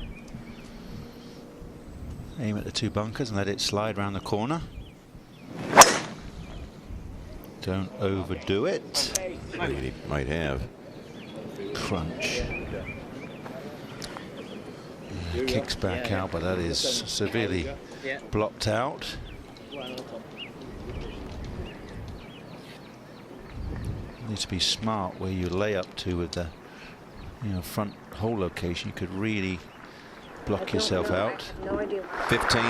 Aim at the 2 bunkers and let it slide around the corner. Don't overdo it. He might have. Crunch. Kicks back out, but that is severely blocked out. Need to be smart where you lay up to with the front hole location. You could really block yourself out. 15.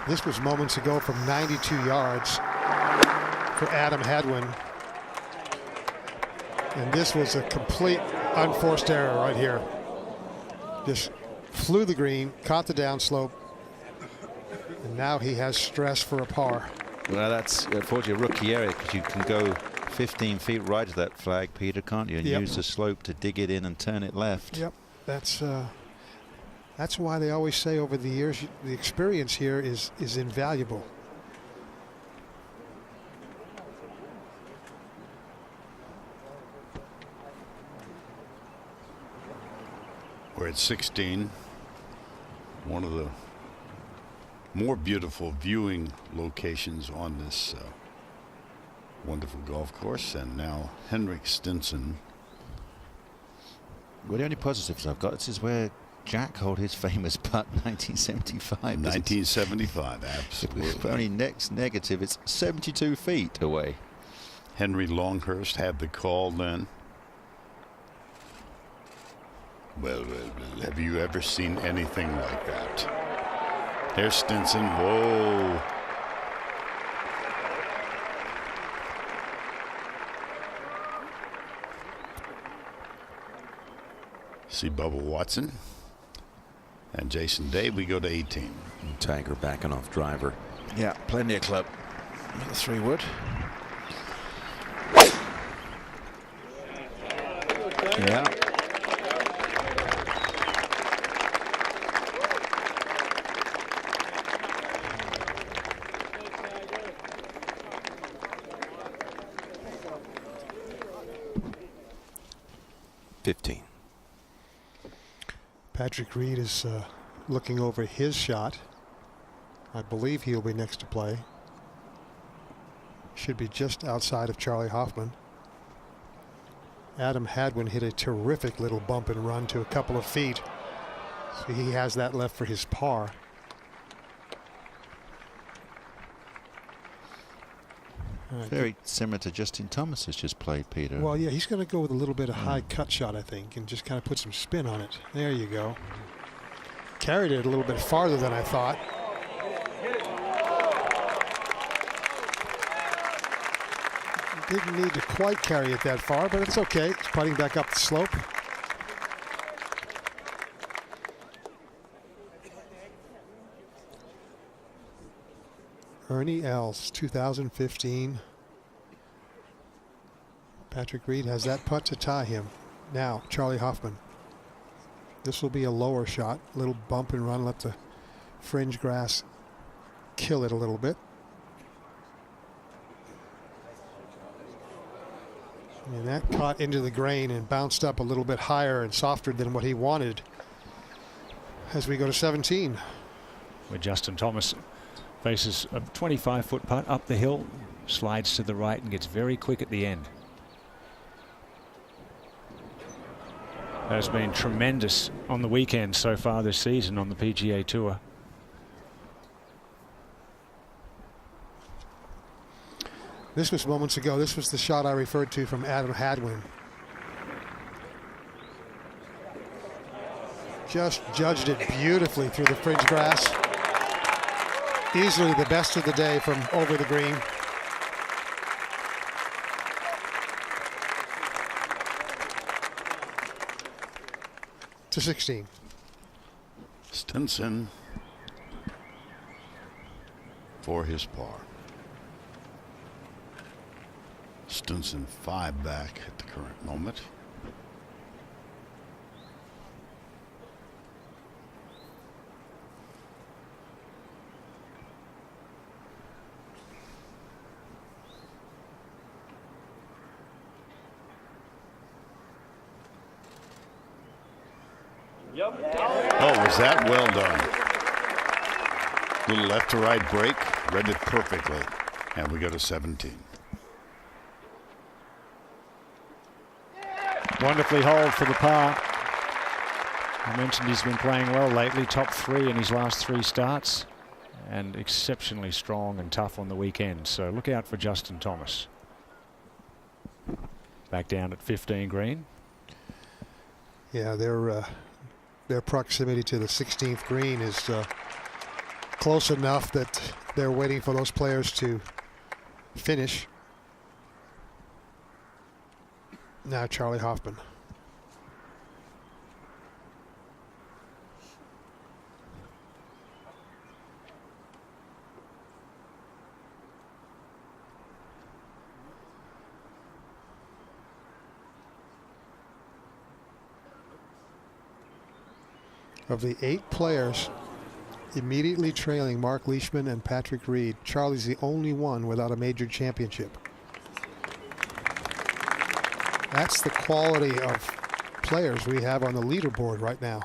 This was moments ago from 92 yards for Adam Hadwin. And this was a complete unforced error right here. Just flew the green, caught the downslope, and now he has stress for a par. Well, that's unfortunately a rookie area because you can go 15 feet right to that flag, Peter, can't you? And use the slope to dig it in and turn it left. Yep, that's why they always say over the years the experience here is invaluable. We're at 16. One of the more beautiful viewing locations on this wonderful golf course. And now Henrik Stenson. Well, the only positives I've got, this is where Jack hold his famous putt 1975. 1975, absolutely. The only next negative, it's 72 feet away. Henry Longhurst had the call then. Well, have you ever seen anything like that? There's Stenson. Whoa. See Bubba Watson and Jason Day. We go to 18. And Tiger backing off driver. Yeah, plenty of club. The 3-wood. Yeah. Patrick Reed is looking over his shot. I believe he'll be next to play. Should be just outside of Charlie Hoffman. Adam Hadwin hit a terrific little bump and run to a couple of feet. So he has that left for his par. Very similar to Justin Thomas has just played, Peter. Well, yeah, he's going to go with a little bit of high cut shot, I think, and just kind of put some spin on it. There you go. Carried it a little bit farther than I thought. Didn't need to quite carry it that far, but it's okay. It's putting back up the slope. Ernie Els, 2015. Patrick Reed has that putt to tie him. Now, Charlie Hoffman. This will be a lower shot. Little bump and run. Let the fringe grass kill it a little bit. And that caught into the grain and bounced up a little bit higher and softer than what he wanted as we go to 17. Where Justin Thomas faces a 25-foot putt up the hill, slides to the right and gets very quick at the end. Has been tremendous on the weekend so far this season on the PGA Tour. This was moments ago. This was the shot I referred to from Adam Hadwin. Just judged it beautifully through the fringe grass. Easily the best of the day from over the green. To 16. Stenson for his par. Stenson 5 back at the current moment. Oh, was that well done? Little left to right break, read it perfectly. And we go to 17. Wonderfully holed for the par. I mentioned he's been playing well lately, top 3 in his last 3 starts, and exceptionally strong and tough on the weekend. So look out for Justin Thomas. Back down at 15 green. Yeah, their proximity to the 16th green is close enough that they're waiting for those players to finish. Now Charlie Hoffman. Of the 8 players immediately trailing Mark Leishman and Patrick Reed, Charlie's the only one without a major championship. That's the quality of players we have on the leaderboard right now.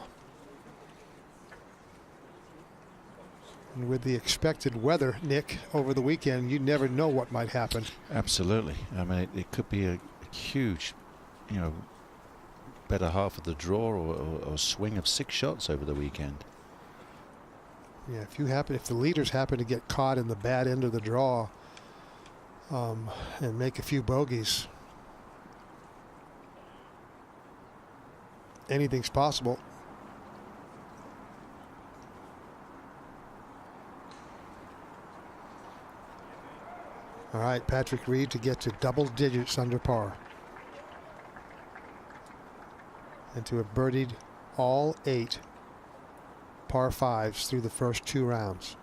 And with the expected weather, Nick, over the weekend, you never know what might happen. Absolutely. I mean, it could be a huge, you know, better half of the draw or swing of 6 shots over the weekend. Yeah, if the leaders happen to get caught in the bad end of the draw and make a few bogeys, anything's possible. All right, Patrick Reed to get to double digits under par. And to have birdied all 8 par 5s through the first 2 rounds.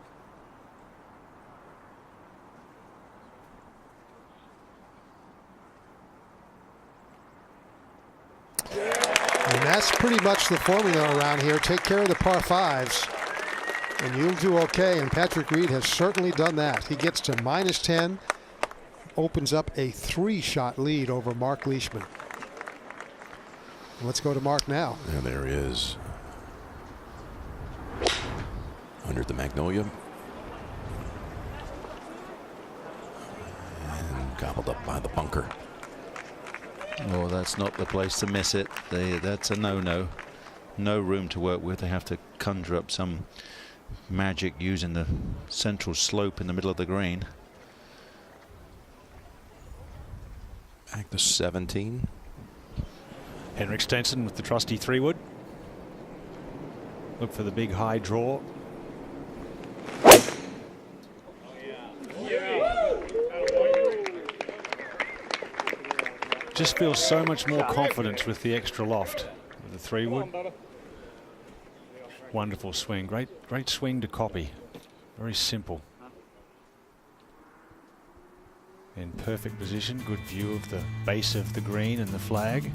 And that's pretty much the formula around here. Take care of the par 5s and you'll do okay. And Patrick Reed has certainly done that. He gets to -10, opens up a 3-shot lead over Mark Leishman. Let's go to Mark now. And there he is. Under the Magnolia. And gobbled up by the bunker. Oh, that's not the place to miss it. That's a no-no. No room to work with. They have to conjure up some magic using the central slope in the middle of the green. Back to 17. Henrik Stenson with the trusty 3-wood. Look for the big high draw. Just feels so much more confidence with the extra loft with the 3-wood. Wonderful swing. Great swing to copy. Very simple. In perfect position. Good view of the base of the green and the flag.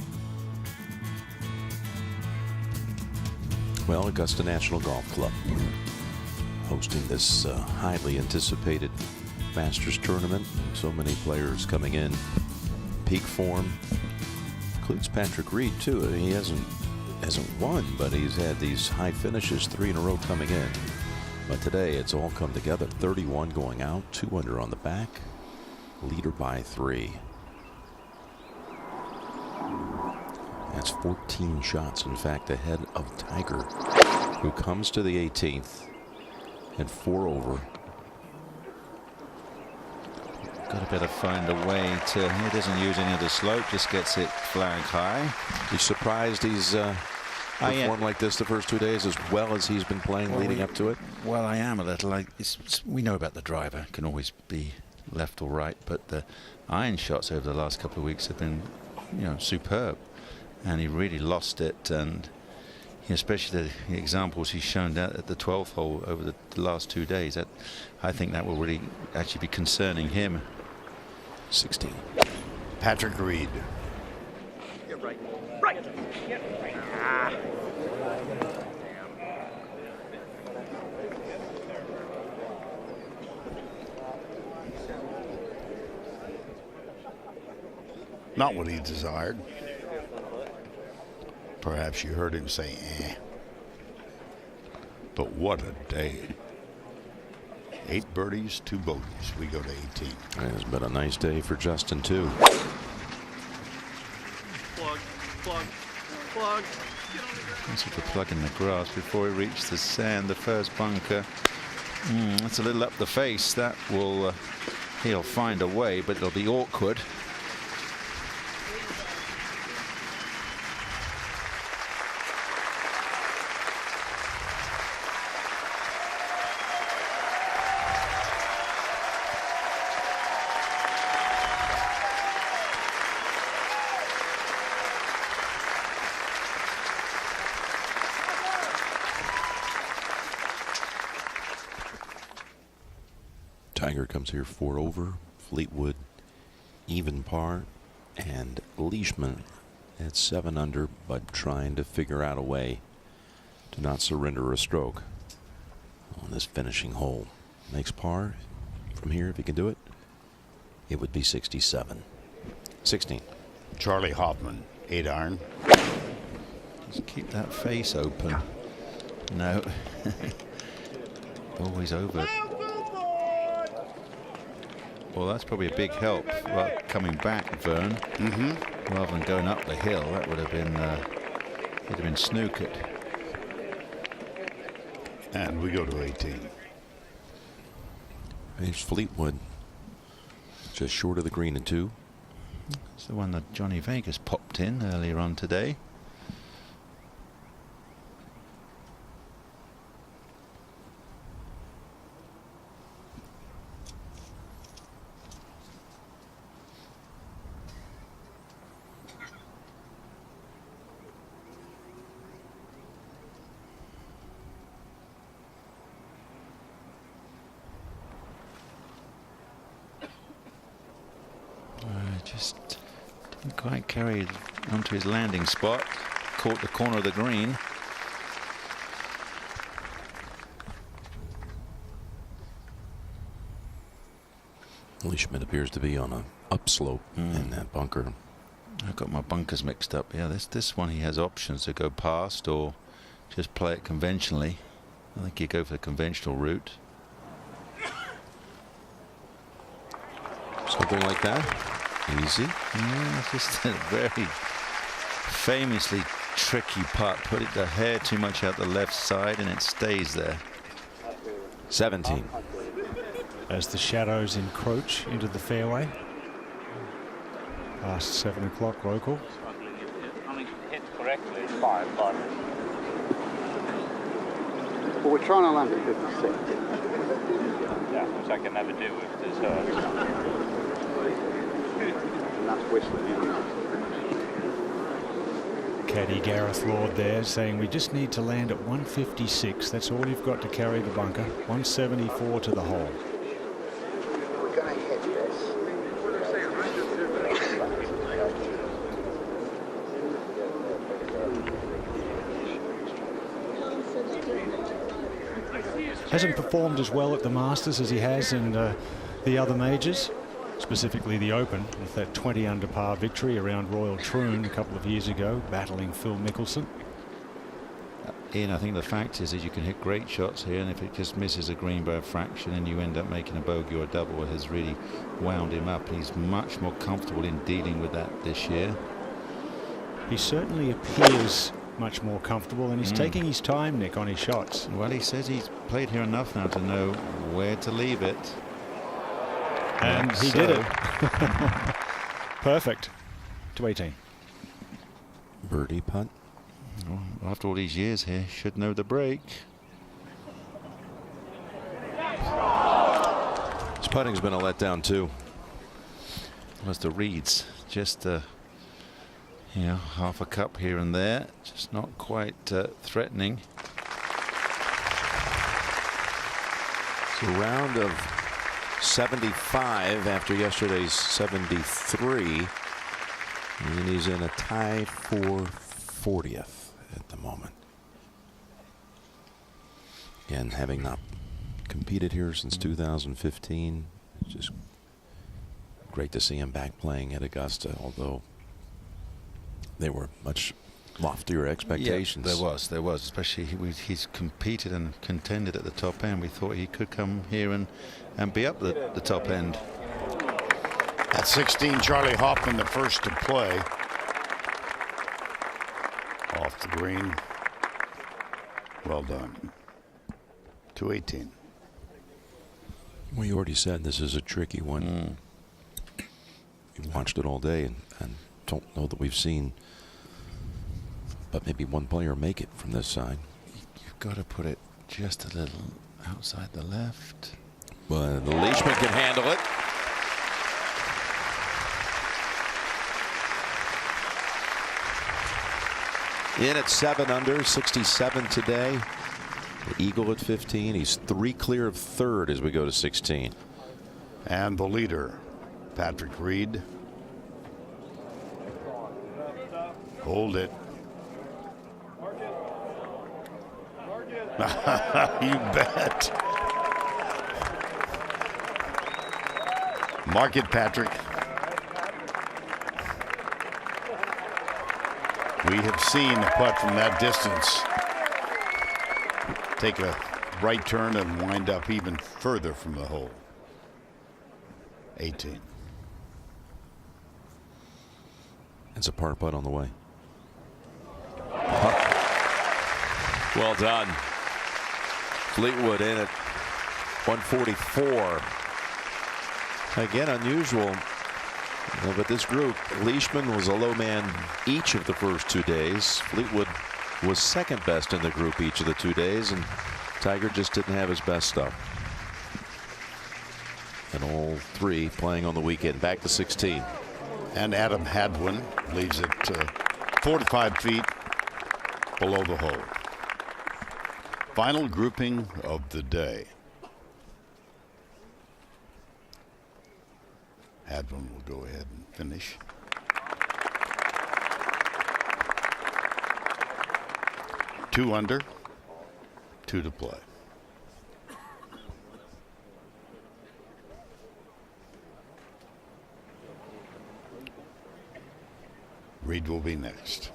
Well, Augusta National Golf Club hosting this highly anticipated Masters tournament. So many players coming in. Peak form. Includes Patrick Reed too. He hasn't won, but he's had these high finishes, 3 in a row coming in. But today it's all come together. 31 going out, 2 under on the back. Leader by 3. That's 14 shots, in fact, ahead of Tiger, who comes to the 18th and 4 over. Got to better find a way to. He doesn't use any of the slope, just gets it flag high. You surprised he's performed like this the first 2 days as well as he's been playing leading up to it? Well, I am a little. We know about the driver, can always be left or right, but the iron shots over the last couple of weeks have been, you know, superb. And he really lost it, and especially the examples he's shown at the 12th hole over the last 2 days. That I think that will really actually be concerning him. 16. Patrick Reed. Get right. Right. Get right. Ah. Not what he desired. Perhaps you heard him say, eh. But what a day. 8 birdies, 2 bogeys. We go to 18. It's been a nice day for Justin, too. Plug, plug, plug. That's what the plug in the grass before he reached the sand, the first bunker. That's a little up the face. That will, he'll find a way, but it'll be awkward. Tiger comes here 4 over, Fleetwood even par, and Leishman at 7 under, but trying to figure out a way to not surrender a stroke on this finishing hole. Makes par from here if he can do it. It would be 67. 16. Charlie Hoffman, 8 iron. Just keep that face open. No. Always over. Well, that's probably a big help. Well, coming back, Vern, rather than going up the hill, that would have been snookered. And we go to 18. Here's Fleetwood, just short of the green in 2. It's the one that Johnny Vegas popped in earlier on today. Just didn't quite carry onto his landing spot. Caught the corner of the green. Leishman appears to be on a upslope in that bunker. I got my bunkers mixed up. Yeah, this one he has options to go past or just play it conventionally. I think you go for the conventional route. Something like that. Easy. Yeah, it's just a very famously tricky putt. Put it the hair too much out the left side and it stays there. 17. As the shadows encroach into the fairway. Past 7 o'clock local. I mean, hit correctly, it's fine, but. Well, we're trying to land at 56. Yeah, which I can never do with this hurt. And that's whistling, isn't it? Caddy Gareth Lord there saying we just need to land at 156. That's all you've got to carry the bunker. 174 to the hole. We're going to hit this. Hasn't performed as well at the Masters as he has in the other majors, specifically the Open, with that 20 under par victory around Royal Troon a couple of years ago, battling Phil Mickelson. Ian, I think the fact is that you can hit great shots here, and if it just misses a green by a fraction and you end up making a bogey or a double, it has really wound him up. He's much more comfortable in dealing with that this year. He certainly appears much more comfortable, and he's taking his time, Nick, on his shots. Well, he says he's played here enough now to know where to leave it. And he did it. Perfect. To 18. Birdie putt. Well, after all these years here, should know the break. His putting's been a letdown too. Was the Reeds just you know, half a cup here and there, just not quite threatening. It's a round of 75 after yesterday's 73, and he's in a tie for 40th at the moment. Again, having not competed here since 2015, it's just great to see him back playing at Augusta, although they were much loftier expectations. Yeah, there was, especially he's competed and contended at the top end. We thought he could come here and be up the top end. At 16, Charlie Hoffman, the first to play. Off the green. Well done. 218. Well, you already said this is a tricky one. You watched it all day and don't know that we've seen but maybe one player make it from this side. You've got to put it just a little outside the left. But the Leishman can handle it. In at 7 under, 67 today. The Eagle at 15. He's 3 clear of third as we go to 16. And the leader, Patrick Reed. Hold it. You bet. Mark it, Patrick. We have seen a putt from that distance take a right turn and wind up even further from the hole. 18. It's a par putt on the way. Well done. Fleetwood in at 144. Again, unusual. But this group, Leishman was a low man each of the first 2 days. Fleetwood was second best in the group each of the 2 days, and Tiger just didn't have his best stuff. And all three playing on the weekend. Back to 16. And Adam Hadwin leaves it 4 to 5 feet below the hole. Final grouping of the day. Hadwin will go ahead and finish. Two under, 2 to play. Reed will be next.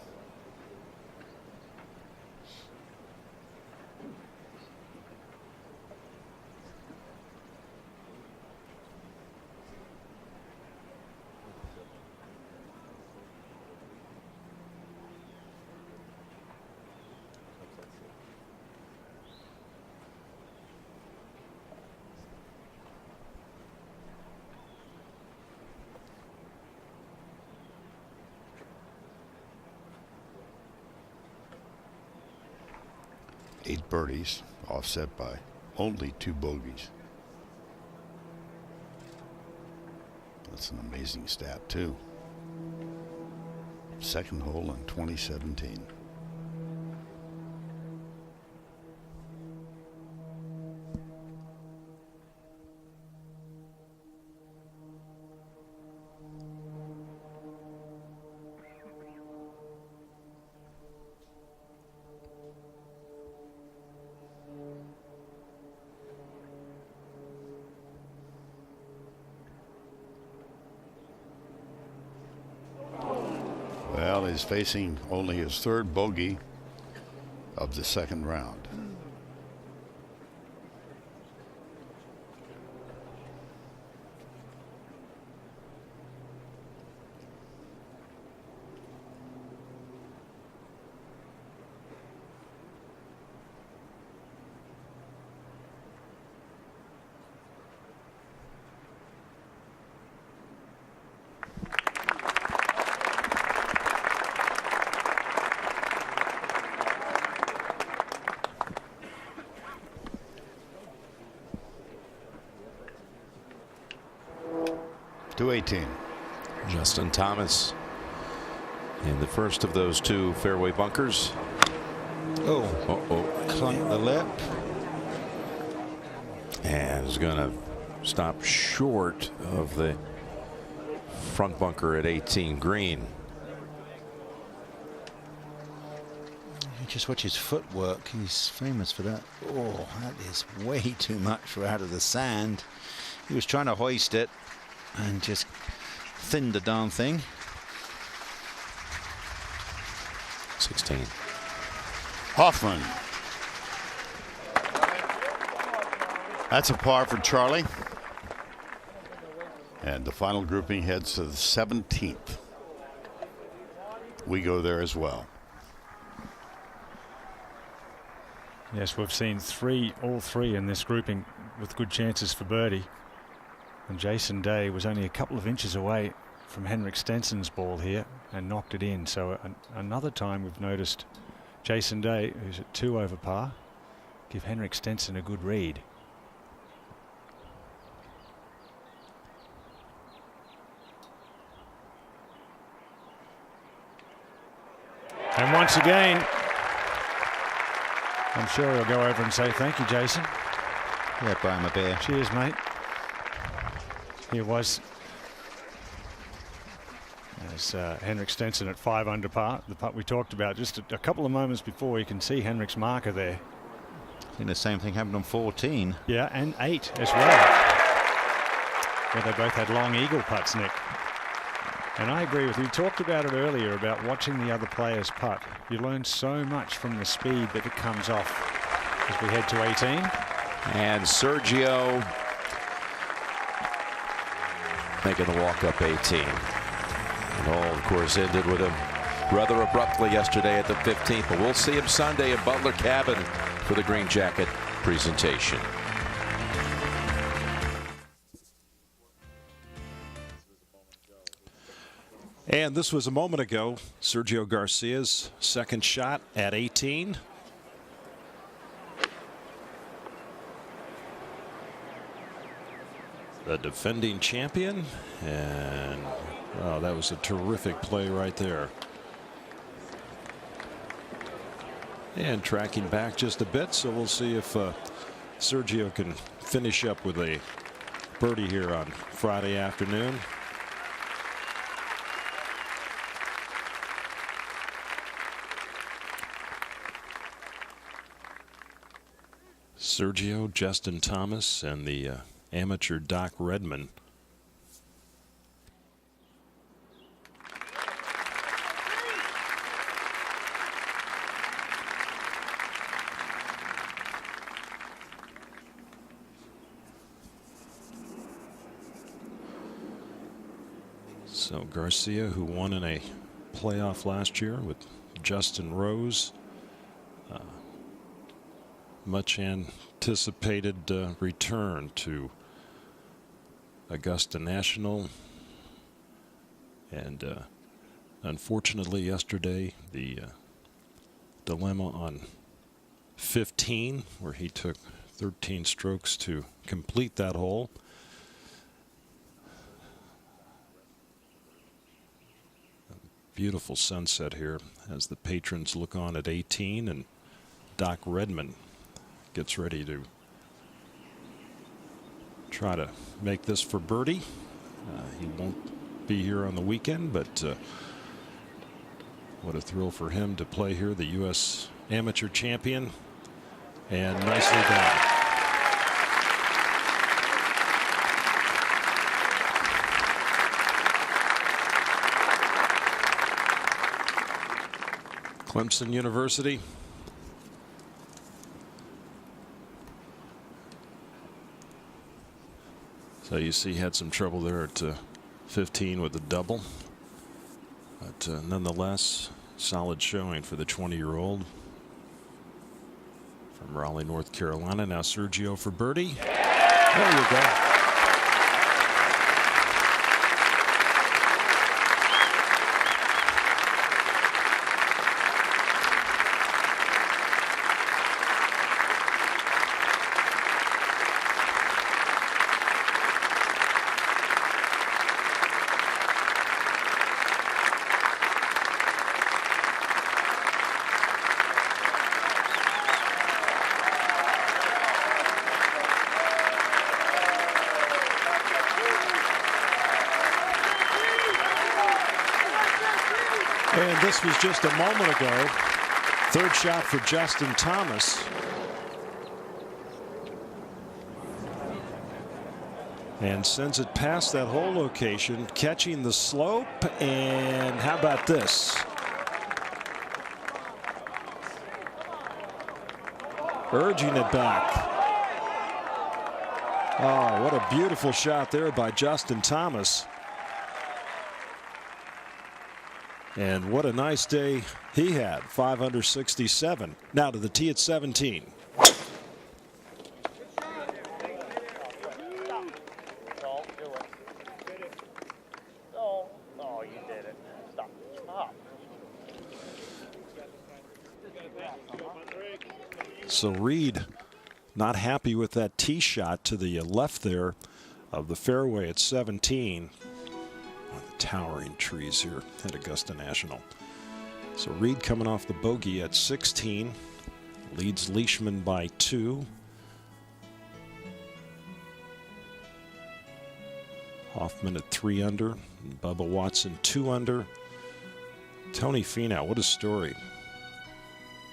Eight birdies, offset by only 2 bogeys. That's an amazing stat, too. Second hole in 2017. Well, he's facing only his 3rd bogey of the 2nd round. .218. Justin Thomas in the first of those 2 fairway bunkers. Clunk the lip. And is going to stop short of the front bunker at 18 green. You just watch his footwork. He's famous for that. Oh, that is way too much for out of the sand. He was trying to hoist it and just thinned the darn thing. 16. Hoffman. That's a par for Charlie. And the final grouping heads to the 17th. We go there as well. Yes, we've seen all three in this grouping with good chances for birdie. And Jason Day was only a couple of inches away from Henrik Stenson's ball here and knocked it in. So another time we've noticed Jason Day, who's at 2 over par, give Henrik Stenson a good read. And once again, I'm sure he'll go over and say thank you, Jason. Yeah, buy him a beer. Cheers, mate. Here was as Henrik Stenson at 5 under par, the putt we talked about just a couple of moments before. You can see Henrik's marker there. I think the same thing happened on 14. Yeah, and 8 as well, where they both had long eagle putts, Nick. And I agree with you. We talked about it earlier about watching the other players putt. You learn so much from the speed that it comes off as we head to 18. And Sergio making the walk up 18. And all, of course, ended with him rather abruptly yesterday at the 15th. But we'll see him Sunday at Butler Cabin for the Green Jacket presentation. And this was a moment ago, Sergio Garcia's second shot at 18. The defending champion, and oh, that was a terrific play right there. And tracking back just a bit, so we'll see if Sergio can finish up with a birdie here on Friday afternoon. Sergio, Justin Thomas, and the amateur Doc Redman. So Garcia, who won in a playoff last year with Justin Rose. Much anticipated return to Augusta National, and unfortunately yesterday the dilemma on 15, where he took 13 strokes to complete that hole. Beautiful sunset here as the patrons look on at 18, and Doc Redman gets ready to try to make this for birdie. He won't be here on the weekend, but what a thrill for him to play here, the U.S. Amateur Champion, and nicely done. Clemson University. So you see he had some trouble there at 15 with the double. But nonetheless, solid showing for the 20-year-old from Raleigh, North Carolina. Now Sergio for birdie. There you go. And this was just a moment ago. Third shot for Justin Thomas. And sends it past that hole location, catching the slope. And how about this? urging it back. Oh, what a beautiful shot there by Justin Thomas. And what a nice day he had, 5 under 67. Now to the tee at 17. Oh, you did it. Stop. Stop. So Reed not happy with that tee shot to the left there of the fairway at 17. One of the towering trees here at Augusta National. So Reed coming off the bogey at 16. Leads Leishman by 2. Hoffman at 3 under. And Bubba Watson 2 under. Tony Finau, what a story.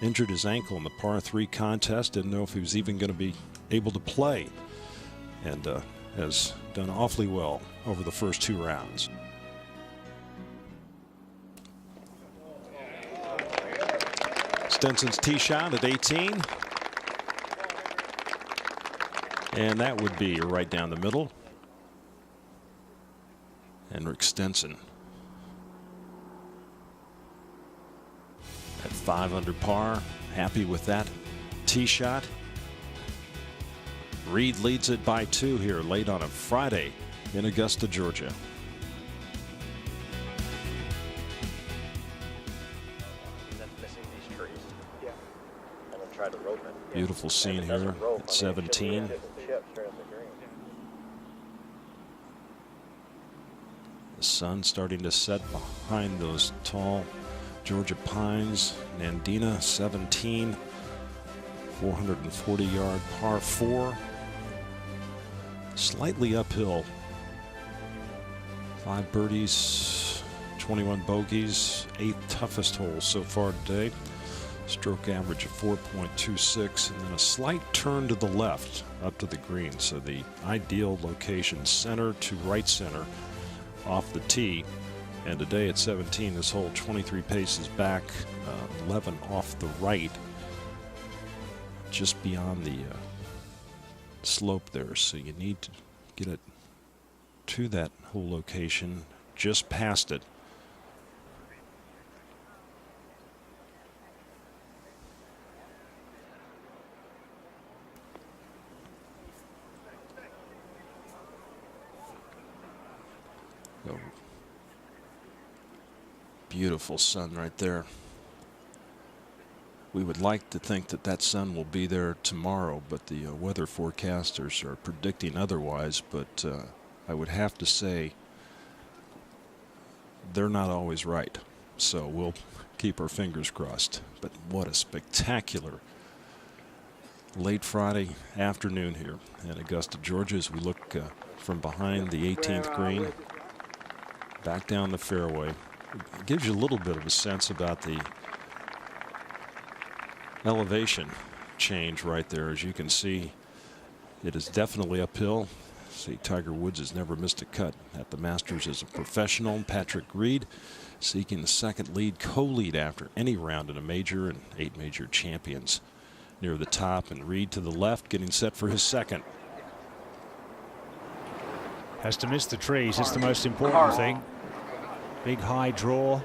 Injured his ankle in the par 3 contest. Didn't know if he was even going to be able to play. And has done awfully well over the first 2 rounds. Stenson's tee shot at 18. And that would be right down the middle. Henrik Stenson at 5 under par, happy with that tee shot. Reed leads it by 2 here late on a Friday in Augusta, Georgia. Missing these trees. Yeah. And then try to rope it. Beautiful scene here at 17. The sun starting to set behind those tall Georgia pines. Nandina 17, 440-yard par 4. Slightly uphill. 5 birdies, 21 bogeys, 8th toughest hole so far today. Stroke average of 4.26, and then a slight turn to the left up to the green. So the ideal location, center to right center off the tee. And today at 17, this hole 23 paces back, 11 off the right, just beyond the slope there. So you need to get it to that hole location, just past it. Oh. Beautiful sun right there. We would like to think that that sun will be there tomorrow, but the weather forecasters are predicting otherwise. But I would have to say they're not always right. So we'll keep our fingers crossed. But what a spectacular late Friday afternoon here in Augusta, Georgia, as we look from behind the 18th green back down the fairway. It gives you a little bit of a sense about the elevation change right there. As you can see, it is definitely uphill. See, Tiger Woods has never missed a cut at the Masters as a professional. Patrick Reed seeking the second lead, co-lead after any round in a major, and 8 major champions near the top, and Reed to the left getting set for his second. Has to miss the trees. It's the most important thing. Big high draw.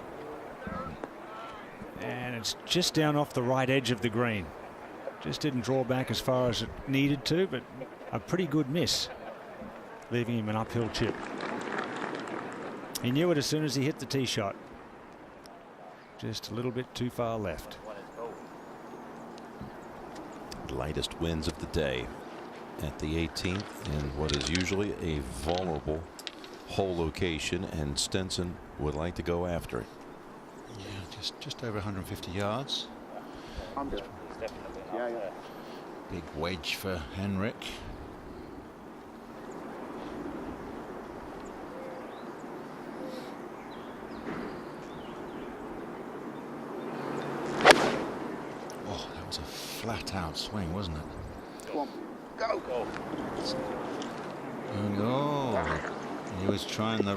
And it's just down off the right edge of the green. Just didn't draw back as far as it needed to, but a pretty good miss, leaving him an uphill chip. He knew it as soon as he hit the tee shot. Just a little bit too far left. Lightest winds of the day at the 18th, and what is usually a vulnerable hole location, and Stenson would like to go after it. Yeah, just over 150 yards. Big wedge for Henrik. Oh, that was a flat out swing, wasn't it? Come on, go, go. Oh, he was trying the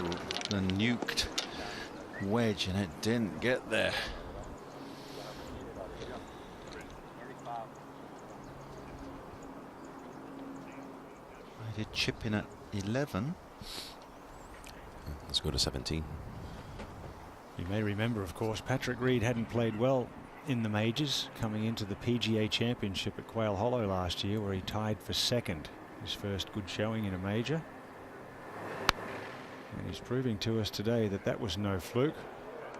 nuked wedge and it didn't get there. He did chip in at 11. Let's go to 17. You may remember, of course, Patrick Reed hadn't played well in the majors coming into the PGA Championship at Quail Hollow last year, where he tied for second, his first good showing in a major. And he's proving to us today that that was no fluke.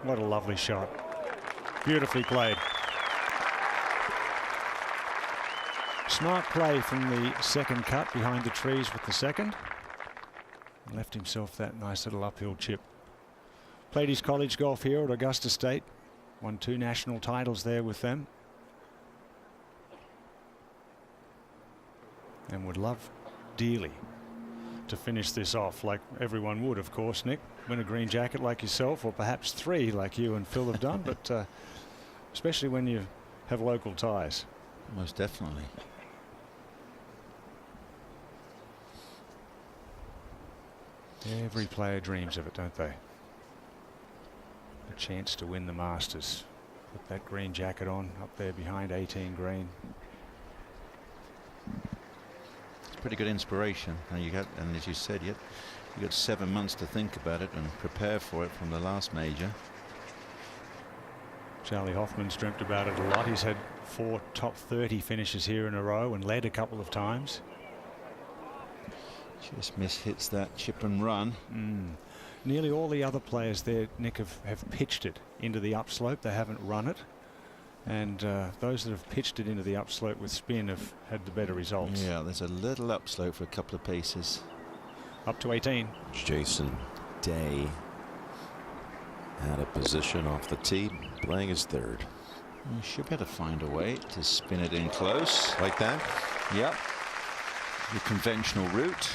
What a lovely shot. Beautifully played. Smart play from the second cut behind the trees with the second. Left himself that nice little uphill chip. Played his college golf here at Augusta State. Won 2 national titles there with them. And would love dearly to finish this off, like everyone would, of course, Nick. Win a green jacket like yourself, or perhaps 3 like you and Phil have done, but especially when you have local ties. Most definitely. Every player dreams of it, don't they? A chance to win the Masters. Put that green jacket on up there behind 18 green. It's pretty good inspiration. And as you said, you got 7 months to think about it and prepare for it from the last major. Charlie Hoffman's dreamt about it a lot. He's had 4 top 30 finishes here in a row and led a couple of times. Just mishits that chip and run. Nearly all the other players there, Nick, have pitched it into the upslope. They haven't run it. And those that have pitched it into the upslope with spin have had the better results. Yeah, there's a little upslope for a couple of paces. Up to 18. Jason Day out of position off the tee, playing his third. You should be able to find a way to spin it in close. Like that? Yep. The conventional route.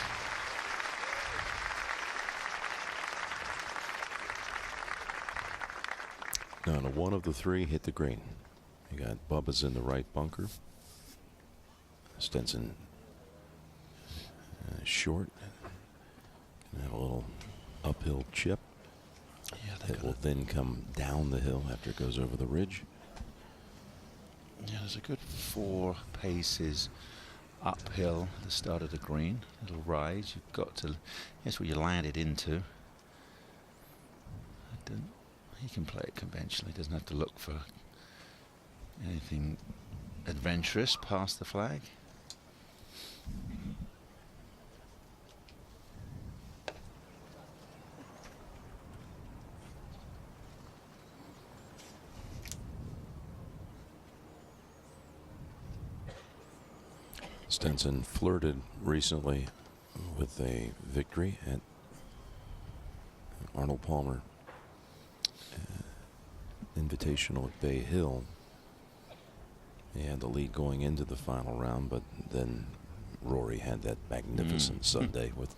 Now, one of the 3 hit the green. You got Bubba's in the right bunker. Stenson short. Gonna have a little uphill chip. Yeah, it will then come down the hill after it goes over the ridge. Yeah, there's a good 4 paces uphill at the start of the green. Little rise. You've got to. That's what you landed into. He can play it conventionally. Doesn't have to look for anything adventurous past the flag. Stenson flirted recently with a victory at Arnold Palmer Invitational at Bay Hill. He had the lead going into the final round, but then Rory had that magnificent Sunday with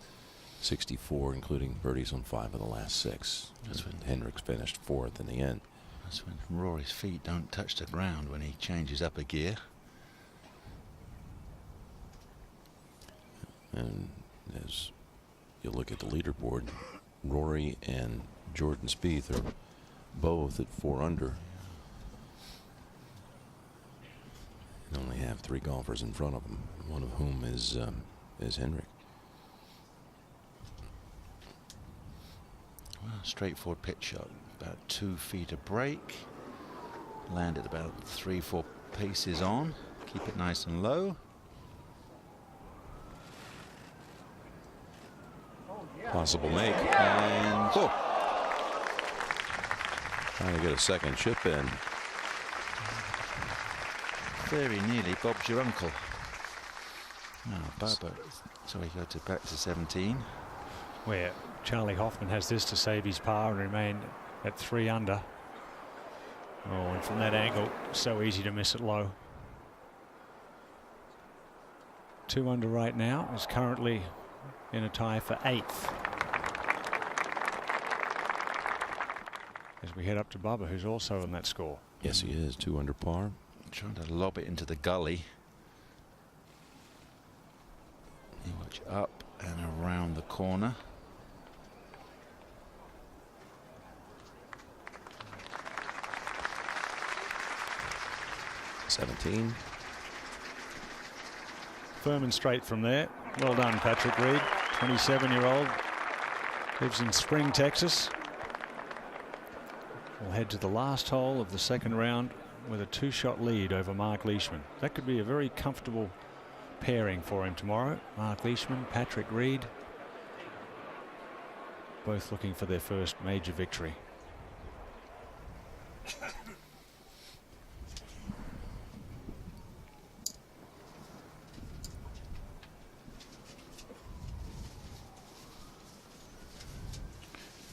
64, including birdies on 5 of the last 6. That's when Hendricks finished 4th in the end. That's when Rory's feet don't touch the ground when he changes up a gear. And as you look at the leaderboard, Rory and Jordan Spieth are both at 4 under. You only have 3 golfers in front of them, one of whom is Hendrick. Well, straightforward pitch shot, about 2 feet of break. Landed about 3-4 paces on. Keep it nice and low. Possible make. And trying to get a second chip in. Very nearly Bob's your uncle. Oh, Bubba. So we go back to 17. Where Charlie Hoffman has this to save his par and remain at 3 under. Oh, and from that angle, so easy to miss it low. 2 under right now, is currently in a tie for 8th. As we head up to Bubba, who's also in that score. Yes, he is, 2 under par. Trying to lob it into the gully. You watch up and around the corner. (17) Firm and straight from there. Well done, Patrick Reed, 27-year-old, lives in Spring, Texas. We'll head to the last hole of the second round with a 2-shot lead over Mark Leishman. That could be a very comfortable pairing for him tomorrow. Mark Leishman, Patrick Reed, both looking for their first major victory.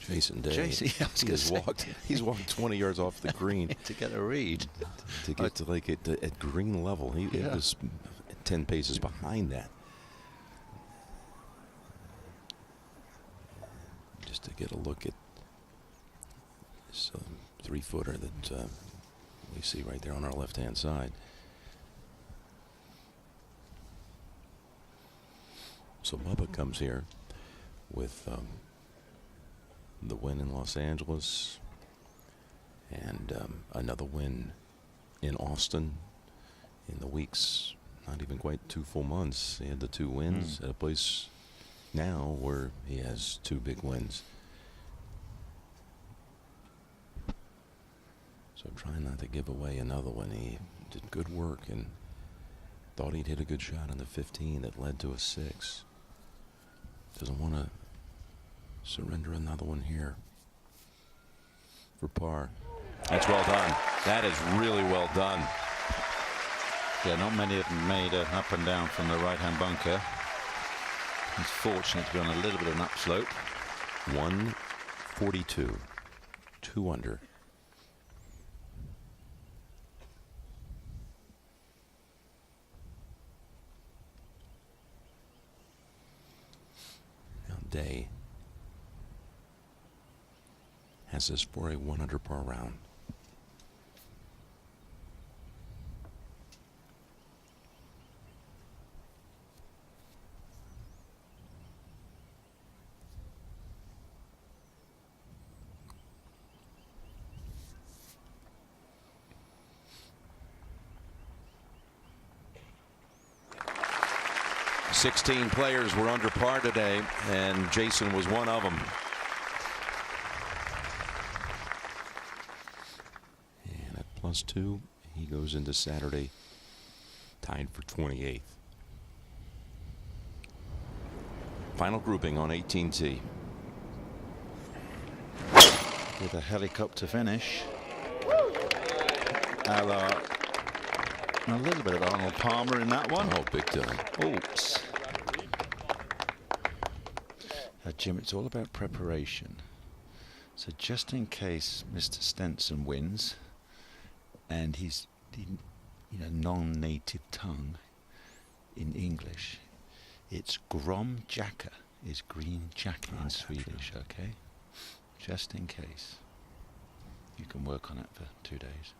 Jason Day. He's walked 20 yards off the green to get a read. To get to like at green level. He was 10 paces behind that. Just to get a look at this 3-footer that we see right there on our left-hand side. So Bubba comes here with the win in Los Angeles and another win in Austin in the weeks, not even quite 2 full months. He had the 2 wins at a place now where he has 2 big wins. So I'm trying not to give away another one. He did good work and thought he'd hit a good shot on the 15 that led to a 6. Doesn't want to surrender another one here for par. That's well done. That is really well done. Yeah, not many of them made an up and down from the right-hand bunker. He's fortunate to be on a little bit of an upslope. 142, 2 under. Now Day has this for a 100 par round. Sixteen players were under par today, and Jason was one of them. And at +2, he goes into Saturday tied for 28th. Final grouping on 18T. With a helicopter finish. A little bit of Arnold Palmer in that one. Oh, big time. Oops. Jim, it's all about preparation. So just in case Mr. Stenson wins, and he's non-native tongue in English, it's Gromjacka is green jacket in Swedish, okay? Just in case. You can work on it for 2 days.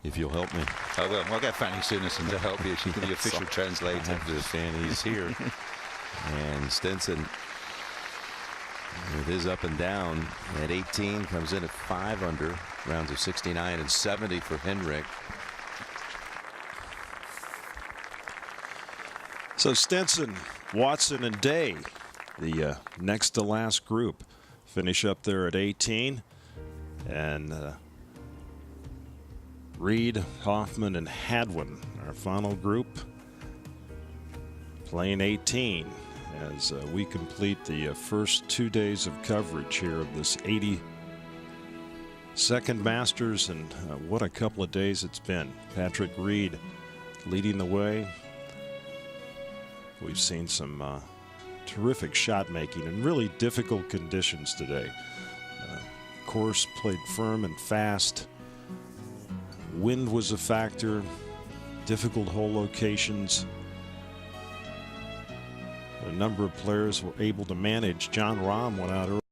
If you'll help me. I will. I'll get Fanny Sunison to help you. She's the official translator. Fanny's here. And Stenson, with his up and down at 18, comes in at 5 under, rounds of 69 and 70 for Hendrick. So Stenson, Watson, and Day, the next to last group, finish up there at 18. And Reed, Hoffman, and Hadwin, our final group, playing 18 as we complete the first 2 days of coverage here of this 82nd Masters. And what a couple of days it's been. Patrick Reed leading the way. We've seen some terrific shot making in really difficult conditions today. Course played firm and fast. Wind was a factor. Difficult hole locations. A number of players were able to manage. John Rahm went out early.